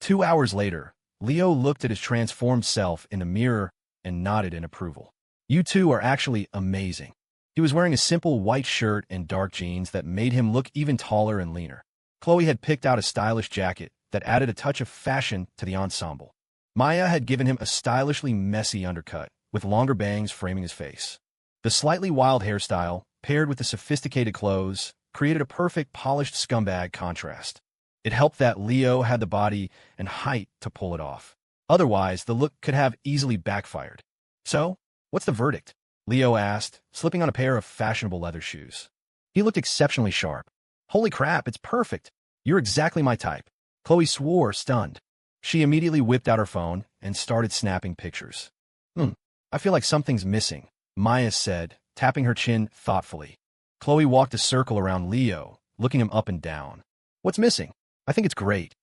2 hours later, Leo looked at his transformed self in the mirror and nodded in approval. You two are actually amazing. He was wearing a simple white shirt and dark jeans that made him look even taller and leaner. Chloe had picked out a stylish jacket that added a touch of fashion to the ensemble. Maya had given him a stylishly messy undercut, with longer bangs framing his face. The slightly wild hairstyle, paired with the sophisticated clothes, created a perfect polished scumbag contrast. It helped that Leo had the body and height to pull it off. Otherwise, the look could have easily backfired. So, what's the verdict? Leo asked, slipping on a pair of fashionable leather shoes. He looked exceptionally sharp. Holy crap, it's perfect. You're exactly my type. Chloe swore, stunned. She immediately whipped out her phone and started snapping pictures. I feel like something's missing, Maya said, tapping her chin thoughtfully. Chloe walked a circle around Leo, looking him up and down. What's missing? I think it's great.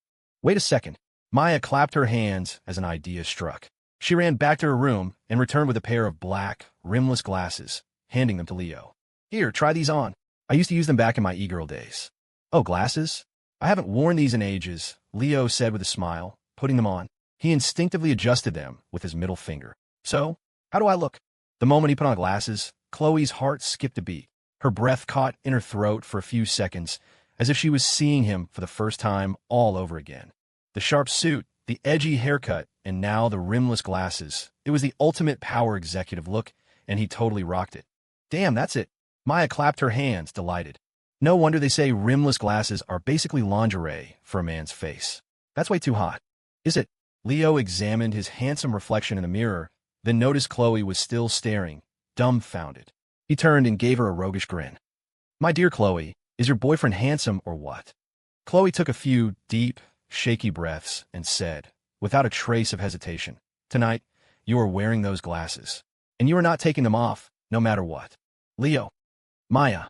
Wait a second. Maya clapped her hands as an idea struck. She ran back to her room and returned with a pair of black, rimless glasses, handing them to Leo. Here, try these on. I used to use them back in my e-girl days. Oh, glasses? I haven't worn these in ages, Leo said with a smile, putting them on. He instinctively adjusted them with his middle finger. So, how do I look? The moment he put on glasses, Chloe's heart skipped a beat. Her breath caught in her throat for a few seconds, as if she was seeing him for the first time all over again. The sharp suit, the edgy haircut, and now the rimless glasses. It was the ultimate power executive look, and he totally rocked it. Damn, that's it. Maya clapped her hands, delighted. No wonder they say rimless glasses are basically lingerie for a man's face. That's way too hot. Is it? Leo examined his handsome reflection in the mirror, then noticed Chloe was still staring, dumbfounded. He turned and gave her a roguish grin. My dear Chloe, is your boyfriend handsome or what? Chloe took a few deep, shaky breaths and said, without a trace of hesitation, tonight, you are wearing those glasses, and you are not taking them off, no matter what. Leo. Maya. ?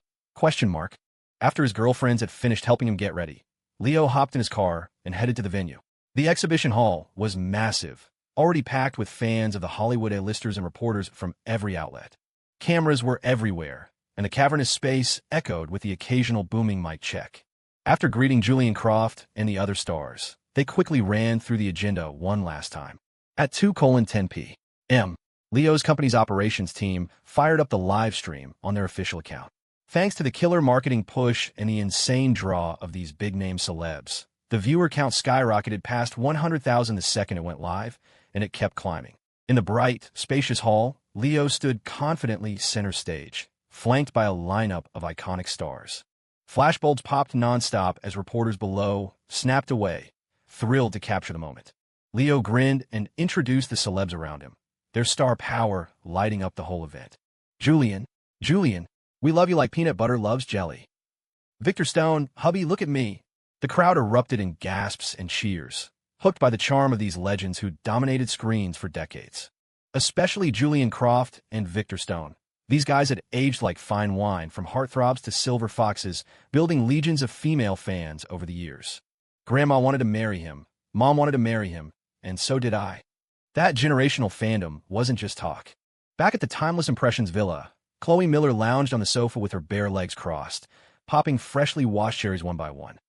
After his girlfriends had finished helping him get ready, Leo hopped in his car and headed to the venue. The exhibition hall was massive, already packed with fans of the Hollywood A-listers and reporters from every outlet. Cameras were everywhere, and the cavernous space echoed with the occasional booming mic check. After greeting Julian Croft and the other stars, they quickly ran through the agenda one last time. At 2:10 P.M., Leo's company's operations team fired up the live stream on their official account. Thanks to the killer marketing push and the insane draw of these big-name celebs, the viewer count skyrocketed past 100,000 the second it went live, and it kept climbing. In the bright, spacious hall, Leo stood confidently center stage, flanked by a lineup of iconic stars. Flashbulbs popped nonstop as reporters below snapped away, thrilled to capture the moment. Leo grinned and introduced the celebs around him, their star power lighting up the whole event. Julian, we love you like peanut butter loves jelly. Victor Stone, hubby, look at me. The crowd erupted in gasps and cheers, hooked by the charm of these legends who dominated screens for decades. Especially Julian Croft and Victor Stone. These guys had aged like fine wine, from heartthrobs to silver foxes, building legions of female fans over the years. Grandma wanted to marry him, Mom wanted to marry him, and so did I. That generational fandom wasn't just talk. Back at the Timeless Impressions villa, Chloe Miller lounged on the sofa with her bare legs crossed, popping freshly washed cherries one by one.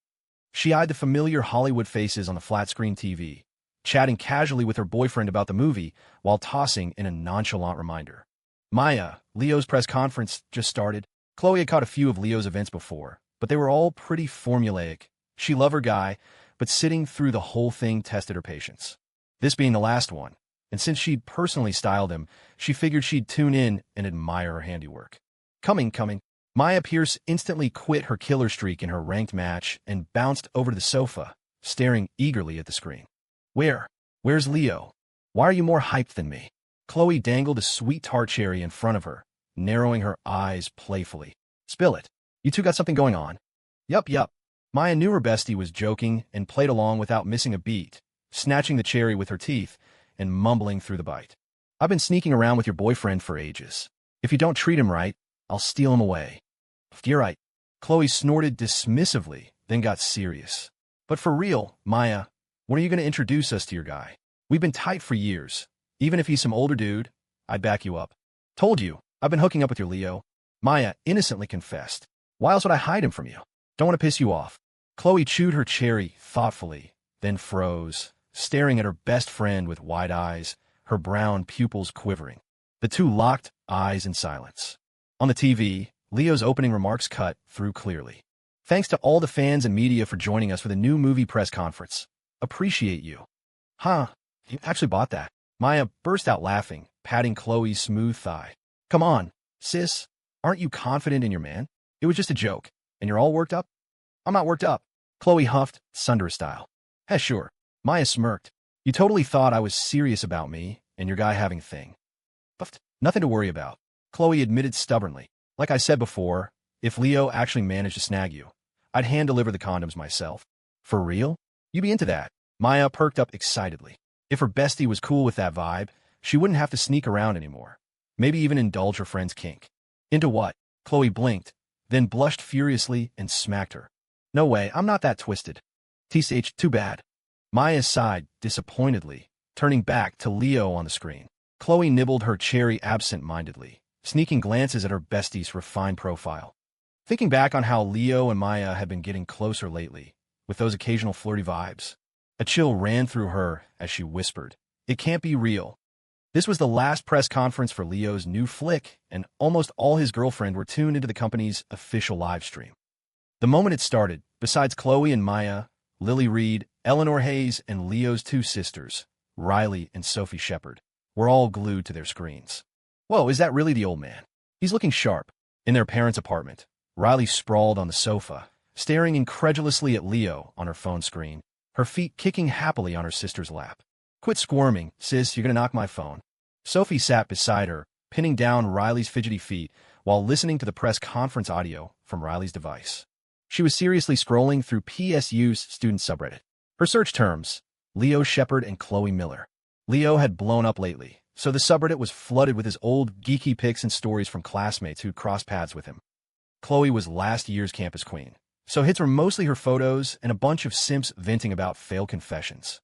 She eyed the familiar Hollywood faces on the flat-screen TV, chatting casually with her boyfriend about the movie while tossing in a nonchalant reminder. Maya, Leo's press conference just started. Chloe had caught a few of Leo's events before, but they were all pretty formulaic. She loved her guy, but sitting through the whole thing tested her patience. This being the last one, and since she'd personally styled him, she figured she'd tune in and admire her handiwork. Coming. Maya Pierce instantly quit her killer streak in her ranked match and bounced over to the sofa, staring eagerly at the screen. Where's Leo? Why are you more hyped than me? Chloe dangled a sweet tart cherry in front of her, narrowing her eyes playfully. Spill it. You two got something going on? Yup. Maya knew her bestie was joking and played along without missing a beat, snatching the cherry with her teeth and mumbling through the bite. I've been sneaking around with your boyfriend for ages. If you don't treat him right, I'll steal him away. You're right. Chloe snorted dismissively, then got serious. But for real, Maya, when are you going to introduce us to your guy? We've been tight for years. Even if he's some older dude, I'd back you up. Told you, I've been hooking up with your Leo. Maya innocently confessed. Why else would I hide him from you? Don't want to piss you off. Chloe chewed her cherry thoughtfully, then froze, staring at her best friend with wide eyes, her brown pupils quivering. The two locked eyes in silence. On the TV, Leo's opening remarks cut through clearly. Thanks to all the fans and media for joining us for the new movie press conference. Appreciate you. Huh, you actually bought that. Maya burst out laughing, patting Chloe's smooth thigh. Come on, sis. Aren't you confident in your man? It was just a joke, and you're all worked up? I'm not worked up. Chloe huffed, Sundara style. Heh, sure. Maya smirked. You totally thought I was serious about me and your guy having a thing. But nothing to worry about. Chloe admitted stubbornly. Like I said before, if Leo actually managed to snag you, I'd hand-deliver the condoms myself. For real? You be into that? Maya perked up excitedly. If her bestie was cool with that vibe, she wouldn't have to sneak around anymore. Maybe even indulge her friend's kink. Into what? Chloe blinked, then blushed furiously and smacked her. No way, I'm not that twisted. TCH, too bad. Maya sighed disappointedly, turning back to Leo on the screen. Chloe nibbled her cherry absent-mindedly, sneaking glances at her bestie's refined profile. Thinking back on how Leo and Maya had been getting closer lately, with those occasional flirty vibes, a chill ran through her as she whispered, "It can't be real." This was the last press conference for Leo's new flick, and almost all his girlfriend were tuned into the company's official live stream. The moment it started, besides Chloe and Maya, Lily Reed, Eleanor Hayes, and Leo's two sisters, Riley and Sophie Shepard, were all glued to their screens. Whoa, is that really the old man? He's looking sharp. In their parents' apartment, Riley sprawled on the sofa, staring incredulously at Leo on her phone screen, her feet kicking happily on her sister's lap. Quit squirming, sis, you're gonna knock my phone. Sophie sat beside her, pinning down Riley's fidgety feet while listening to the press conference audio from Riley's device. She was seriously scrolling through PSU's student subreddit. Her search terms, Leo Shepard and Chloe Miller. Leo had blown up lately, so the subreddit was flooded with his old geeky pics and stories from classmates who'd crossed paths with him. Chloe was last year's campus queen, so hits were mostly her photos and a bunch of simps venting about failed confessions.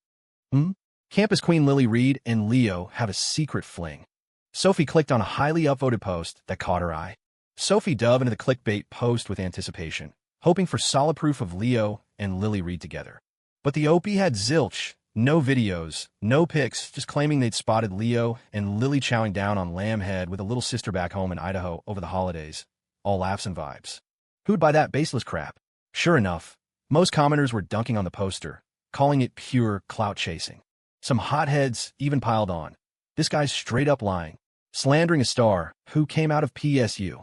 Campus queen Lily Reed and Leo have a secret fling. Sophie clicked on a highly upvoted post that caught her eye. Sophie dove into the clickbait post with anticipation, hoping for solid proof of Leo and Lily Reed together. But the OP had zilch, no videos, no pics, just claiming they'd spotted Leo and Lily chowing down on lamb head with a little sister back home in Idaho over the holidays. All laughs and vibes. Who'd buy that baseless crap? Sure enough, most commenters were dunking on the poster, calling it pure clout chasing. Some hotheads even piled on. This guy's straight up lying, slandering a star who came out of PSU.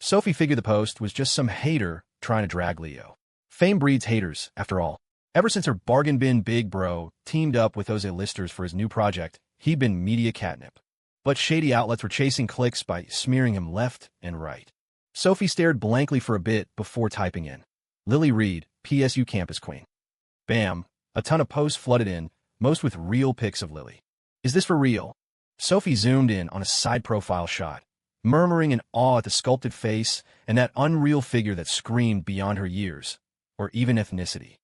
Sophie figured the post was just some hater trying to drag Leo. Fame breeds haters, after all. Ever since her bargain bin big bro teamed up with those A-listers for his new project, he'd been media catnip. But shady outlets were chasing clicks by smearing him left and right. Sophie stared blankly for a bit before typing in, Lily Reed, PSU campus queen. Bam, a ton of posts flooded in, most with real pics of Lily. Is this for real? Sophie zoomed in on a side profile shot, murmuring in awe at the sculpted face and that unreal figure that screamed beyond her years, or even ethnicity.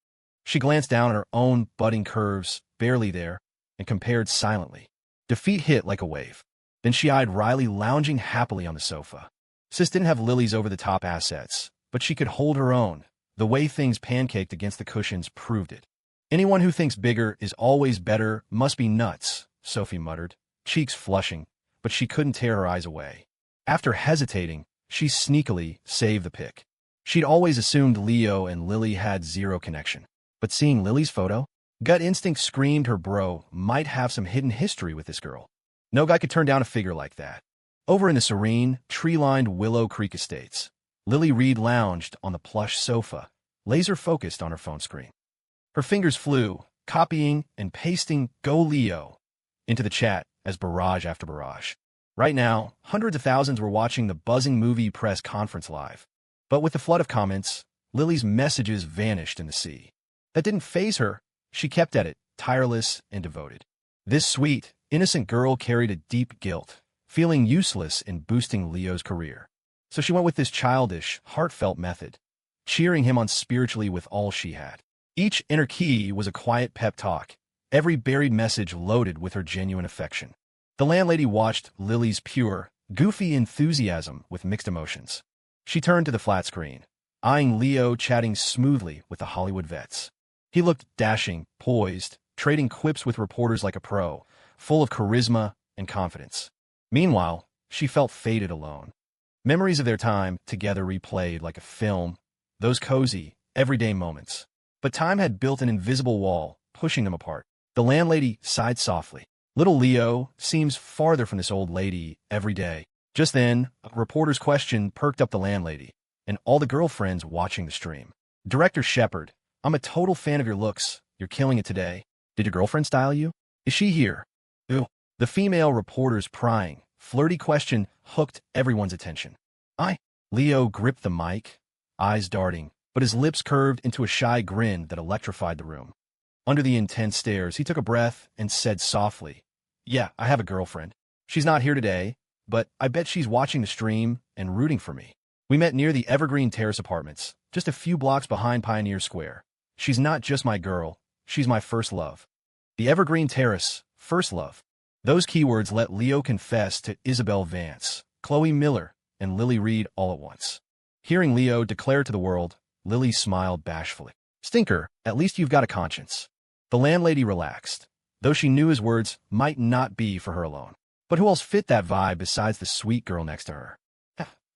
She glanced down at her own budding curves, barely there, and compared silently. Defeat hit like a wave. Then she eyed Riley lounging happily on the sofa. Sis didn't have Lily's over-the-top assets, but she could hold her own. The way things pancaked against the cushions proved it. Anyone who thinks bigger is always better must be nuts, Sophie muttered, cheeks flushing, but she couldn't tear her eyes away. After hesitating, she sneakily saved the pic. She'd always assumed Leo and Lily had zero connection. But seeing Lily's photo, gut instinct screamed her bro might have some hidden history with this girl. No guy could turn down a figure like that. Over in the serene, tree-lined Willow Creek Estates, Lily Reed lounged on the plush sofa, laser-focused on her phone screen. Her fingers flew, copying and pasting "Go Leo" into the chat as barrage after barrage. Right now, hundreds of thousands were watching the buzzing movie press conference live. But with the flood of comments, Lily's messages vanished in the sea. That didn't faze her. She kept at it, tireless and devoted. This sweet, innocent girl carried a deep guilt, feeling useless in boosting Leo's career. So she went with this childish, heartfelt method, cheering him on spiritually with all she had. Each inner key was a quiet pep talk, every buried message loaded with her genuine affection. The landlady watched Lily's pure, goofy enthusiasm with mixed emotions. She turned to the flat screen, eyeing Leo chatting smoothly with the Hollywood vets. He looked dashing, poised, trading quips with reporters like a pro, full of charisma and confidence. Meanwhile, she felt faded alone. Memories of their time together replayed like a film, those cozy, everyday moments. But time had built an invisible wall, pushing them apart. The landlady sighed softly. Little Leo seems farther from this old lady every day. Just then, a reporter's question perked up the landlady, and all the girlfriends watching the stream. Director Shepard, I'm a total fan of your looks. You're killing it today. Did your girlfriend style you? Is she here? Ew. The female reporter's prying, flirty question hooked everyone's attention. Leo gripped the mic, eyes darting, but his lips curved into a shy grin that electrified the room. Under the intense stares, he took a breath and said softly, Yeah, I have a girlfriend. She's not here today, but I bet she's watching the stream and rooting for me. We met near the Evergreen Terrace apartments, just a few blocks behind Pioneer Square. She's not just my girl, she's my first love. The Evergreen Terrace, first love. Those keywords let Leo confess to Isabel Vance, Chloe Miller, and Lily Reed all at once. Hearing Leo declare to the world, Lily smiled bashfully. Stinker, at least you've got a conscience. The landlady relaxed, though she knew his words might not be for her alone. But who else fit that vibe besides the sweet girl next to her?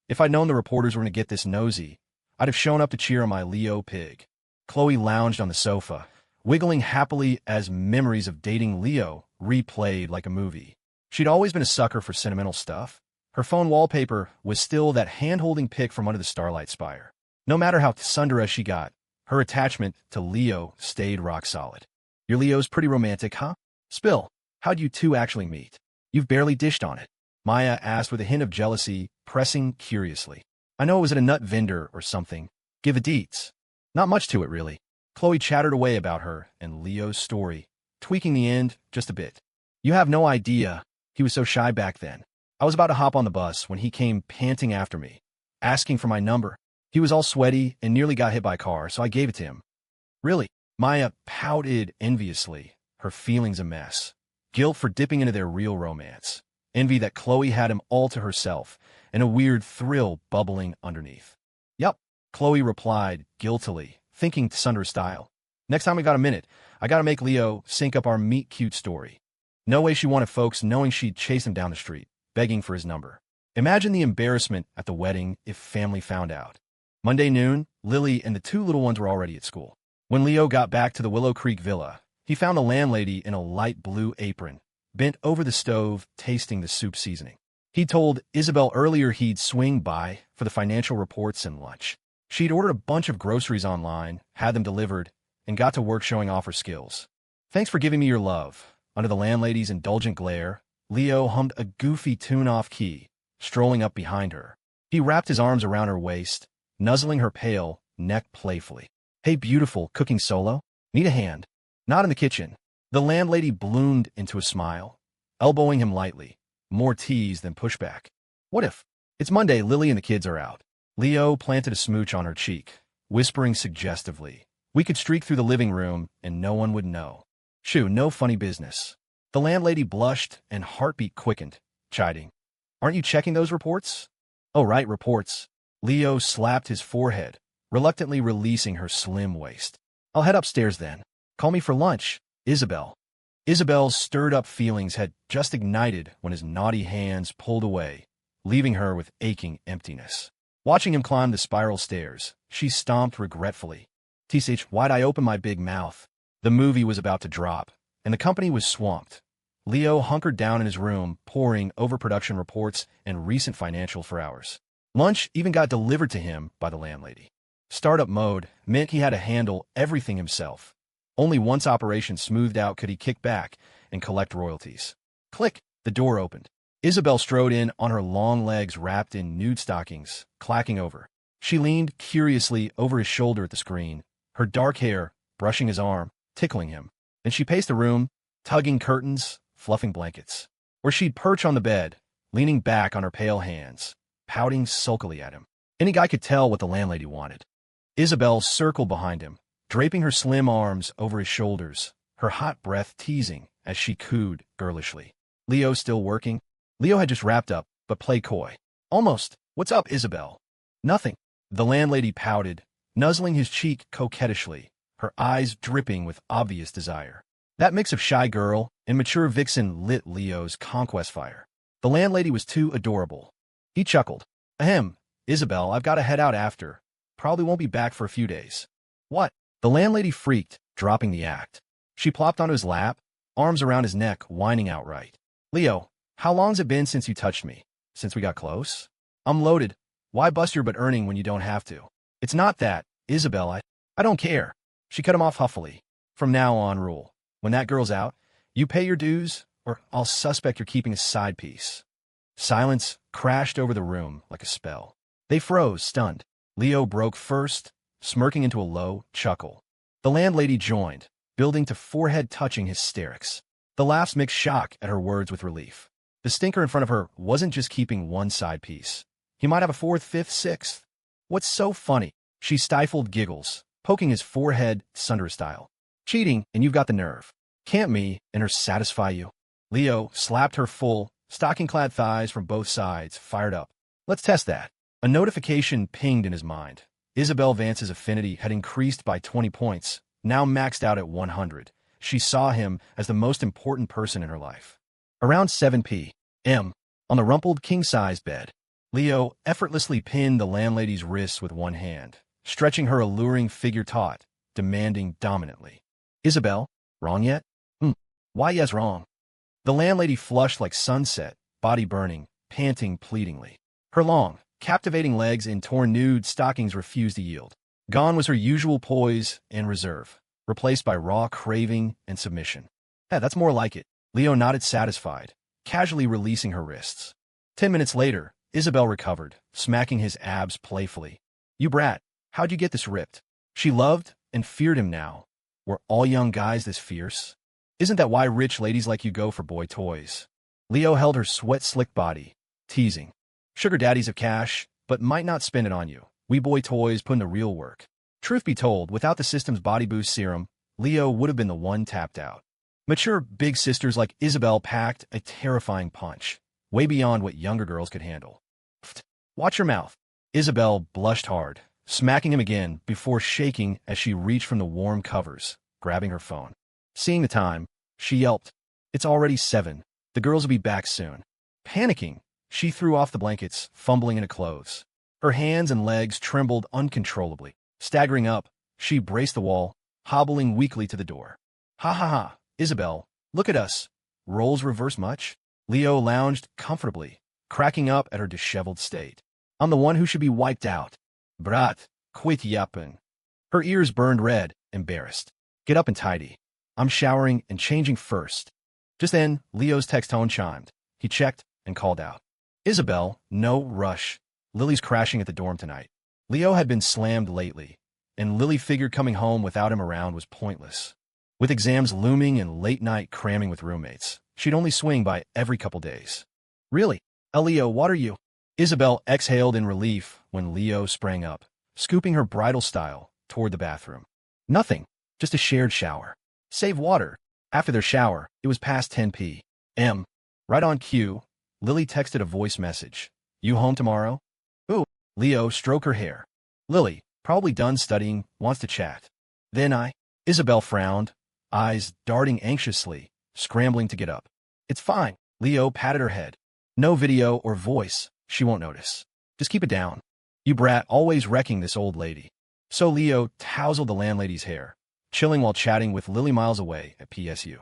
If I'd known the reporters were going to get this nosy, I'd have shown up to cheer on my Leo pig. Chloe lounged on the sofa, wiggling happily as memories of dating Leo replayed like a movie. She'd always been a sucker for sentimental stuff. Her phone wallpaper was still that hand-holding pic from under the starlight spire. No matter how tsundere she got, her attachment to Leo stayed rock solid. Your Leo's pretty romantic, huh? Spill, how'd you two actually meet? You've barely dished on it. Maya asked with a hint of jealousy, pressing curiously. I know it was at a nut vendor or something. Give a deets. Not much to it, really. Chloe chattered away about her and Leo's story, tweaking the end just a bit. You have no idea. He was so shy back then. I was about to hop on the bus when he came panting after me, asking for my number. He was all sweaty and nearly got hit by a car, so I gave it to him. Really? Maya pouted enviously, her feelings a mess. Guilt for dipping into their real romance. Envy that Chloe had him all to herself, and a weird thrill bubbling underneath. Yup, Chloe replied guiltily, thinking Sunder's style. Next time we got a minute, I gotta make Leo sync up our meet-cute story. No way she wanted folks knowing she'd chase him down the street, begging for his number. Imagine the embarrassment at the wedding if family found out. Monday noon, Lily and the two little ones were already at school. When Leo got back to the Willow Creek Villa, he found the landlady in a light blue apron, bent over the stove, tasting the soup seasoning. He told Isabel earlier he'd swing by for the financial reports and lunch. She'd ordered a bunch of groceries online, had them delivered, and got to work showing off her skills. Thanks for giving me your love. Under the landlady's indulgent glare, Leo hummed a goofy tune off key, strolling up behind her. He wrapped his arms around her waist, nuzzling her pale neck playfully. Hey, beautiful, cooking solo? Need a hand? Not in the kitchen. The landlady bloomed into a smile, elbowing him lightly, more tease than pushback. What if? It's Monday, Lily and the kids are out. Leo planted a smooch on her cheek, whispering suggestively. We could streak through the living room and no one would know. Shoo, no funny business. The landlady blushed and heartbeat quickened, chiding. Aren't you checking those reports? Oh, right, reports. Leo slapped his forehead, reluctantly releasing her slim waist. I'll head upstairs then. Call me for lunch, Isabel. Isabel's stirred-up feelings had just ignited when his naughty hands pulled away, leaving her with aching emptiness. Watching him climb the spiral stairs, she stomped regretfully. TCH, why'd I open my big mouth? The movie was about to drop, and the company was swamped. Leo hunkered down in his room, poring over production reports and recent financial for hours. Lunch even got delivered to him by the landlady. Startup mode meant he had to handle everything himself. Only once operation smoothed out could he kick back and collect royalties. Click, the door opened. Isabel strode in on her long legs wrapped in nude stockings, clacking over. She leaned curiously over his shoulder at the screen, her dark hair brushing his arm, tickling him. Then she paced the room, tugging curtains, fluffing blankets. Or she'd perch on the bed, leaning back on her pale hands, pouting sulkily at him. Any guy could tell what the landlady wanted. Isabel circled behind him, draping her slim arms over his shoulders, her hot breath teasing as she cooed girlishly. Leo still working? Leo had just wrapped up, but play coy. Almost. What's up, Isabel? Nothing. The landlady pouted, nuzzling his cheek coquettishly, her eyes dripping with obvious desire. That mix of shy girl and mature vixen lit Leo's conquest fire. The landlady was too adorable. He chuckled. Ahem, Isabel, I've got to head out after. Probably won't be back for a few days. What? The landlady freaked, dropping the act. She plopped onto his lap, arms around his neck, whining outright. Leo, how long's it been since you touched me? Since we got close? I'm loaded. Why bust your butt earning when you don't have to? It's not that, Isabel, I don't care. She cut him off huffily. From now on, rule. When that girl's out, you pay your dues, or I'll suspect you're keeping a side piece. Silence crashed over the room like a spell. They froze, stunned. Leo broke first, smirking into a low chuckle. The landlady joined, building to forehead-touching hysterics. The laughs mixed shock at her words with relief. The stinker in front of her wasn't just keeping one side piece. He might have a fourth, fifth, sixth. What's so funny? She stifled giggles, poking his forehead Sundara style. Cheating, and you've got the nerve. Can't me and her satisfy you? Leo slapped her full, stocking-clad thighs from both sides, fired up. Let's test that. A notification pinged in his mind. Isabel Vance's affinity had increased by 20 points, now maxed out at 100. She saw him as the most important person in her life. Around 7 p.m., on the rumpled king-sized bed, Leo effortlessly pinned the landlady's wrists with one hand, stretching her alluring figure taut, demanding dominantly. Isabel, wrong yet? Why yes, wrong? The landlady flushed like sunset, body burning, panting pleadingly. Her long, captivating legs in torn nude stockings refused to yield. Gone was her usual poise and reserve, replaced by raw craving and submission. That's more like it. Leo nodded satisfied, casually releasing her wrists. 10 minutes later, Isabel recovered, smacking his abs playfully. You brat, how'd you get this ripped? She loved and feared him now. Were all young guys this fierce? Isn't that why rich ladies like you go for boy toys? Leo held her sweat-slicked body, teasing. Sugar daddies have cash, but might not spend it on you. We boy toys put in the real work. Truth be told, without the system's body boost serum, Leo would have been the one tapped out. Mature big sisters like Isabel packed a terrifying punch, way beyond what younger girls could handle. Pfft, watch your mouth. Isabel blushed hard, smacking him again before shaking as she reached from the warm covers, grabbing her phone. Seeing the time, she yelped, It's already 7. The girls will be back soon. Panicking, she threw off the blankets, fumbling into clothes. Her hands and legs trembled uncontrollably. Staggering up, she braced the wall, hobbling weakly to the door. Ha ha ha, Isabel, look at us. Roles reverse much? Leo lounged comfortably, cracking up at her disheveled state. I'm the one who should be wiped out. Brat, quit yapping. Her ears burned red, embarrassed. Get up and tidy. I'm showering and changing first. Just then, Leo's text tone chimed. He checked and called out. Isabel, no rush. Lily's crashing at the dorm tonight. Leo had been slammed lately, and Lily figured coming home without him around was pointless. With exams looming and late night cramming with roommates, she'd only swing by every couple days. Really? Leo, what are you? Isabel exhaled in relief when Leo sprang up, scooping her bridal style toward the bathroom. Nothing, just a shared shower. Save water. After their shower, it was past 10 p.m. Right on cue, Lily texted a voice message. You home tomorrow? Ooh. Leo stroked her hair. Lily, probably done studying, wants to chat. Then Isabel frowned, eyes darting anxiously, scrambling to get up. It's fine. Leo patted her head. No video or voice. She won't notice. Just keep it down. You brat, always wrecking this old lady. So Leo tousled the landlady's hair, chilling while chatting with Lily miles away at PSU.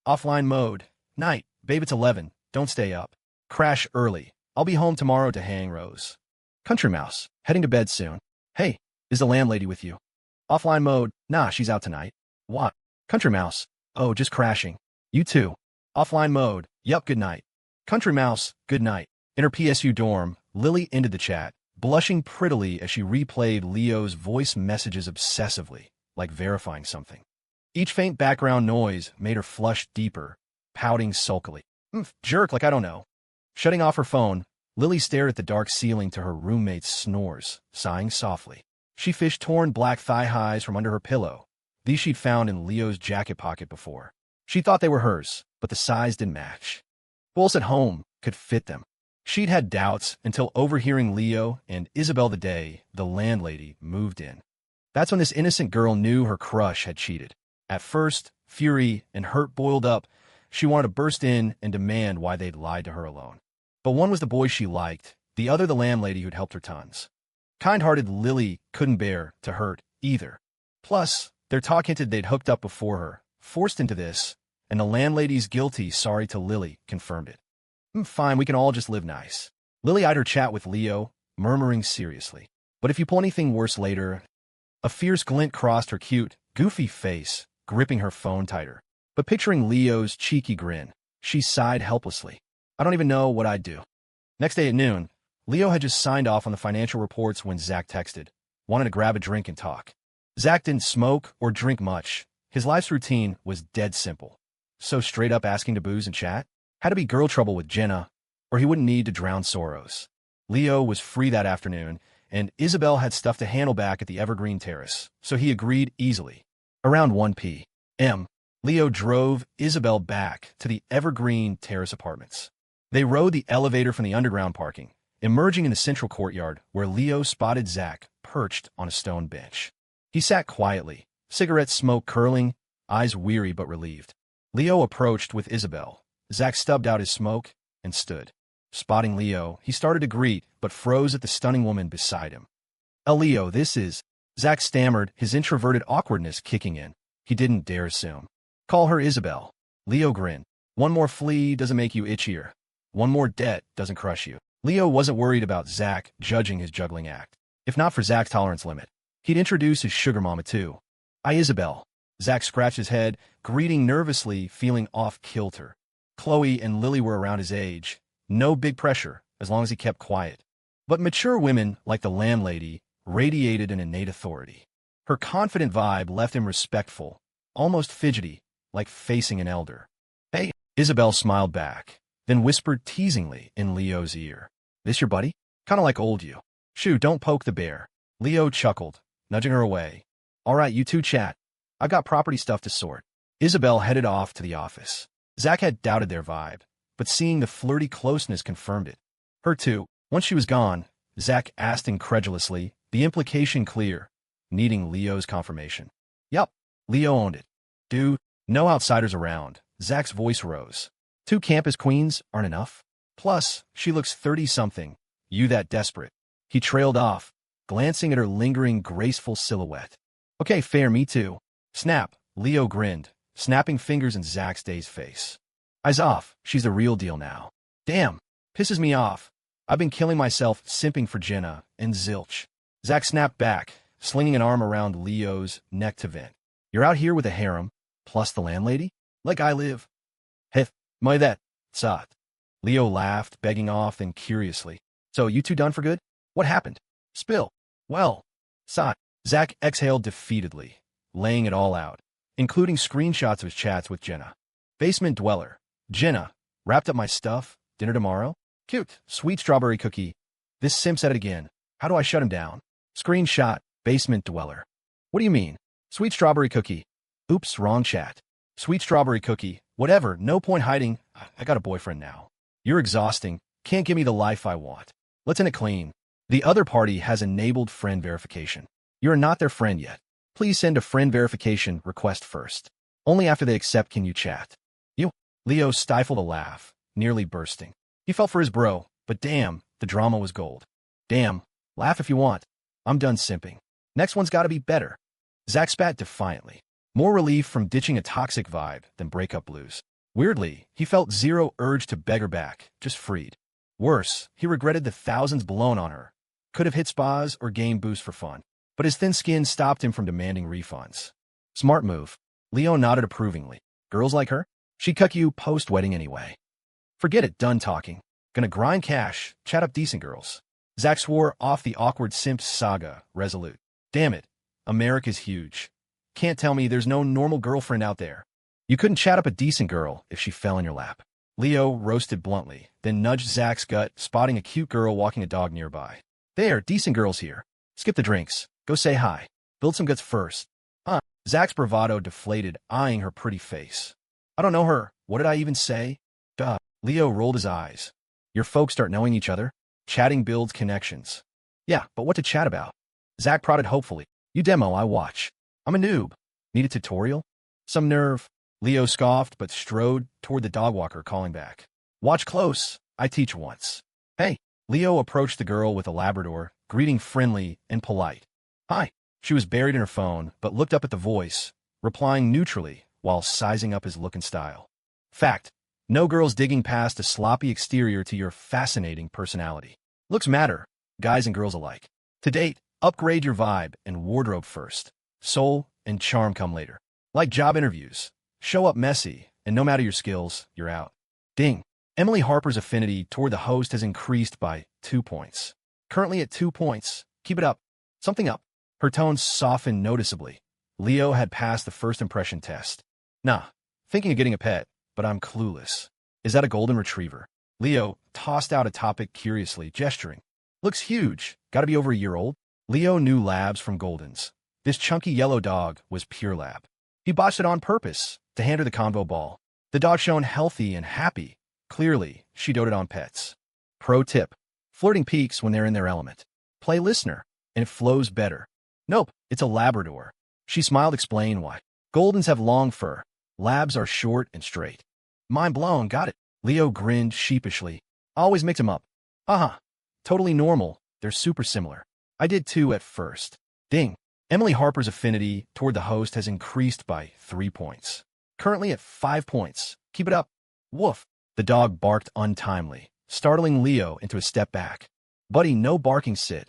Offline mode. Night. Babe, it's 11. Don't stay up. Crash early. I'll be home tomorrow to hang Rose. Country Mouse. Heading to bed soon. Hey, is the landlady with you? Offline mode. Nah, she's out tonight. What? Country Mouse. Oh, just crashing. You too. Offline mode. Yup, good night. Country Mouse. Good night. In her PSU dorm, Lily ended the chat, blushing prettily as she replayed Leo's voice messages obsessively, like verifying something. Each faint background noise made her flush deeper, pouting sulkily. Jerk, like I don't know. Shutting off her phone, Lily stared at the dark ceiling to her roommate's snores, sighing softly. She fished torn black thigh-highs from under her pillow. These she'd found in Leo's jacket pocket before. She thought they were hers, but the size didn't match. Who else at home could fit them? She'd had doubts until overhearing Leo and Isabel the day the landlady moved in. That's when this innocent girl knew her crush had cheated. At first, fury and hurt boiled up. She wanted to burst in and demand why they'd lied to her alone. But one was the boy she liked, the other the landlady who'd helped her tons. Kind-hearted Lily couldn't bear to hurt either. Plus, their talk hinted they'd hooked up before her, forced into this, and the landlady's guilty sorry to Lily confirmed it. Fine, we can all just live nice. Lily eyed her chat with Leo, murmuring seriously. But if you pull anything worse later... A fierce glint crossed her cute, goofy face, gripping her phone tighter. But picturing Leo's cheeky grin, she sighed helplessly. I don't even know what I'd do. Next day at noon, Leo had just signed off on the financial reports when Zach texted, wanted to grab a drink and talk. Zach didn't smoke or drink much. His life's routine was dead simple. So straight up asking to booze and chat? Had to be girl trouble with Jenna, or he wouldn't need to drown sorrows. Leo was free that afternoon, and Isabel had stuff to handle back at the Evergreen Terrace, so he agreed easily. Around 1 p.m., Leo drove Isabel back to the Evergreen Terrace apartments. They rode the elevator from the underground parking, emerging in the central courtyard where Leo spotted Zach perched on a stone bench. He sat quietly, cigarette smoke curling, eyes weary but relieved. Leo approached with Isabel. Zach stubbed out his smoke and stood. Spotting Leo, he started to greet, but froze at the stunning woman beside him. Leo, this is... Zach stammered, his introverted awkwardness kicking in. He didn't dare assume. Call her Isabel. Leo grinned. One more flea doesn't make you itchier. One more debt doesn't crush you. Leo wasn't worried about Zach judging his juggling act. If not for Zach's tolerance limit, he'd introduce his sugar mama too. Hi, Isabel. Zach scratched his head, greeting nervously, feeling off-kilter. Chloe and Lily were around his age. No big pressure, as long as he kept quiet. But mature women, like the landlady, radiated an innate authority. Her confident vibe left him respectful, almost fidgety, like facing an elder. Hey, Isabel smiled back, then whispered teasingly in Leo's ear. This your buddy? Kinda like old you. Shoo, don't poke the bear. Leo chuckled, nudging her away. All right, you two chat. I've got property stuff to sort. Isabel headed off to the office. Zach had doubted their vibe, but seeing the flirty closeness confirmed it. Her too. Once she was gone, Zach asked incredulously, the implication clear, needing Leo's confirmation. Yup, Leo owned it. Dude, no outsiders around. Zach's voice rose. 2 campus queens aren't enough? Plus, she looks 30-something. You that desperate. He trailed off, glancing at her lingering, graceful silhouette. Okay, fair, me too. Snap, Leo grinned, snapping fingers in Zach's dazed face. Eyes off, she's the real deal now. Damn, pisses me off. I've been killing myself simping for Jenna and zilch. Zach snapped back, slinging an arm around Leo's neck to vent. You're out here with a harem, plus the landlady? Like I live. Heh, my that, sot. Leo laughed, begging off, then curiously. So you two done for good? What happened? Spill. Well, sot. Zach exhaled defeatedly, laying it all out, including screenshots of his chats with Jenna. Basement dweller. Jenna, wrapped up my stuff, dinner tomorrow? Cute, sweet strawberry cookie. This simp said it again. How do I shut him down? Screenshot, basement dweller. What do you mean? Sweet strawberry cookie. Oops, wrong chat. Sweet strawberry cookie. Whatever, no point hiding. I got a boyfriend now. You're exhausting. Can't give me the life I want. Let's end it clean. The other party has enabled friend verification. You're not their friend yet. Please send a friend verification request first. Only after they accept can you chat. You. Leo stifled a laugh, nearly bursting. He felt for his bro, but damn, the drama was gold. Damn, laugh if you want. I'm done simping. Next one's gotta be better. Zach spat defiantly. More relief from ditching a toxic vibe than breakup blues. Weirdly, he felt zero urge to beg her back, just freed. Worse, he regretted the thousands blown on her. Could have hit spas or game boost for fun. But his thin skin stopped him from demanding refunds. Smart move. Leo nodded approvingly. Girls like her? She'd cuck you post-wedding anyway. Forget it, done talking. Gonna grind cash, chat up decent girls. Zach swore off the awkward simp saga, resolute. Damn it, America's huge. Can't tell me there's no normal girlfriend out there. You couldn't chat up a decent girl if she fell in your lap. Leo roasted bluntly, then nudged Zach's gut, spotting a cute girl walking a dog nearby. There, decent girls here. Skip the drinks. Go say hi. Build some guts first. Zach's bravado deflated, eyeing her pretty face. I don't know her. What did I even say? Duh. Leo rolled his eyes. Your folks start knowing each other. Chatting builds connections. Yeah, but what to chat about? Zach prodded hopefully. You demo, I watch. I'm a noob. Need a tutorial? Some nerve. Leo scoffed but strode toward the dog walker, calling back. Watch close. I teach once. Hey. Leo approached the girl with a Labrador, greeting friendly and polite. Hi. She was buried in her phone, but looked up at the voice, replying neutrally while sizing up his look and style. Fact. No girls digging past a sloppy exterior to your fascinating personality. Looks matter, guys and girls alike. To date, upgrade your vibe and wardrobe first. Soul and charm come later. Like job interviews. Show up messy, and no matter your skills, you're out. Ding. Emily Harper's affinity toward the host has increased by 2 points. Currently at 2 points. Keep it up. Something up. Her tone softened noticeably. Leo had passed the first impression test. Nah, thinking of getting a pet, but I'm clueless. Is that a golden retriever? Leo tossed out a topic curiously, gesturing. Looks huge. Gotta be over a year old. Leo knew labs from goldens. This chunky yellow dog was pure lab. He botched it on purpose to hand her the convo ball. The dog shone healthy and happy. Clearly, she doted on pets. Pro tip. Flirting peaks when they're in their element. Play listener, and it flows better. Nope, it's a Labrador. She smiled, explaining why. Goldens have long fur. Labs are short and straight. Mind blown, got it. Leo grinned sheepishly. Always mix 'em up. Haha. Totally normal. They're super similar. I did too at first. Ding. Emily Harper's affinity toward the host has increased by 3 points. Currently at 5 points. Keep it up. Woof. The dog barked untimely, startling Leo into a step back. Buddy, no barking, sit.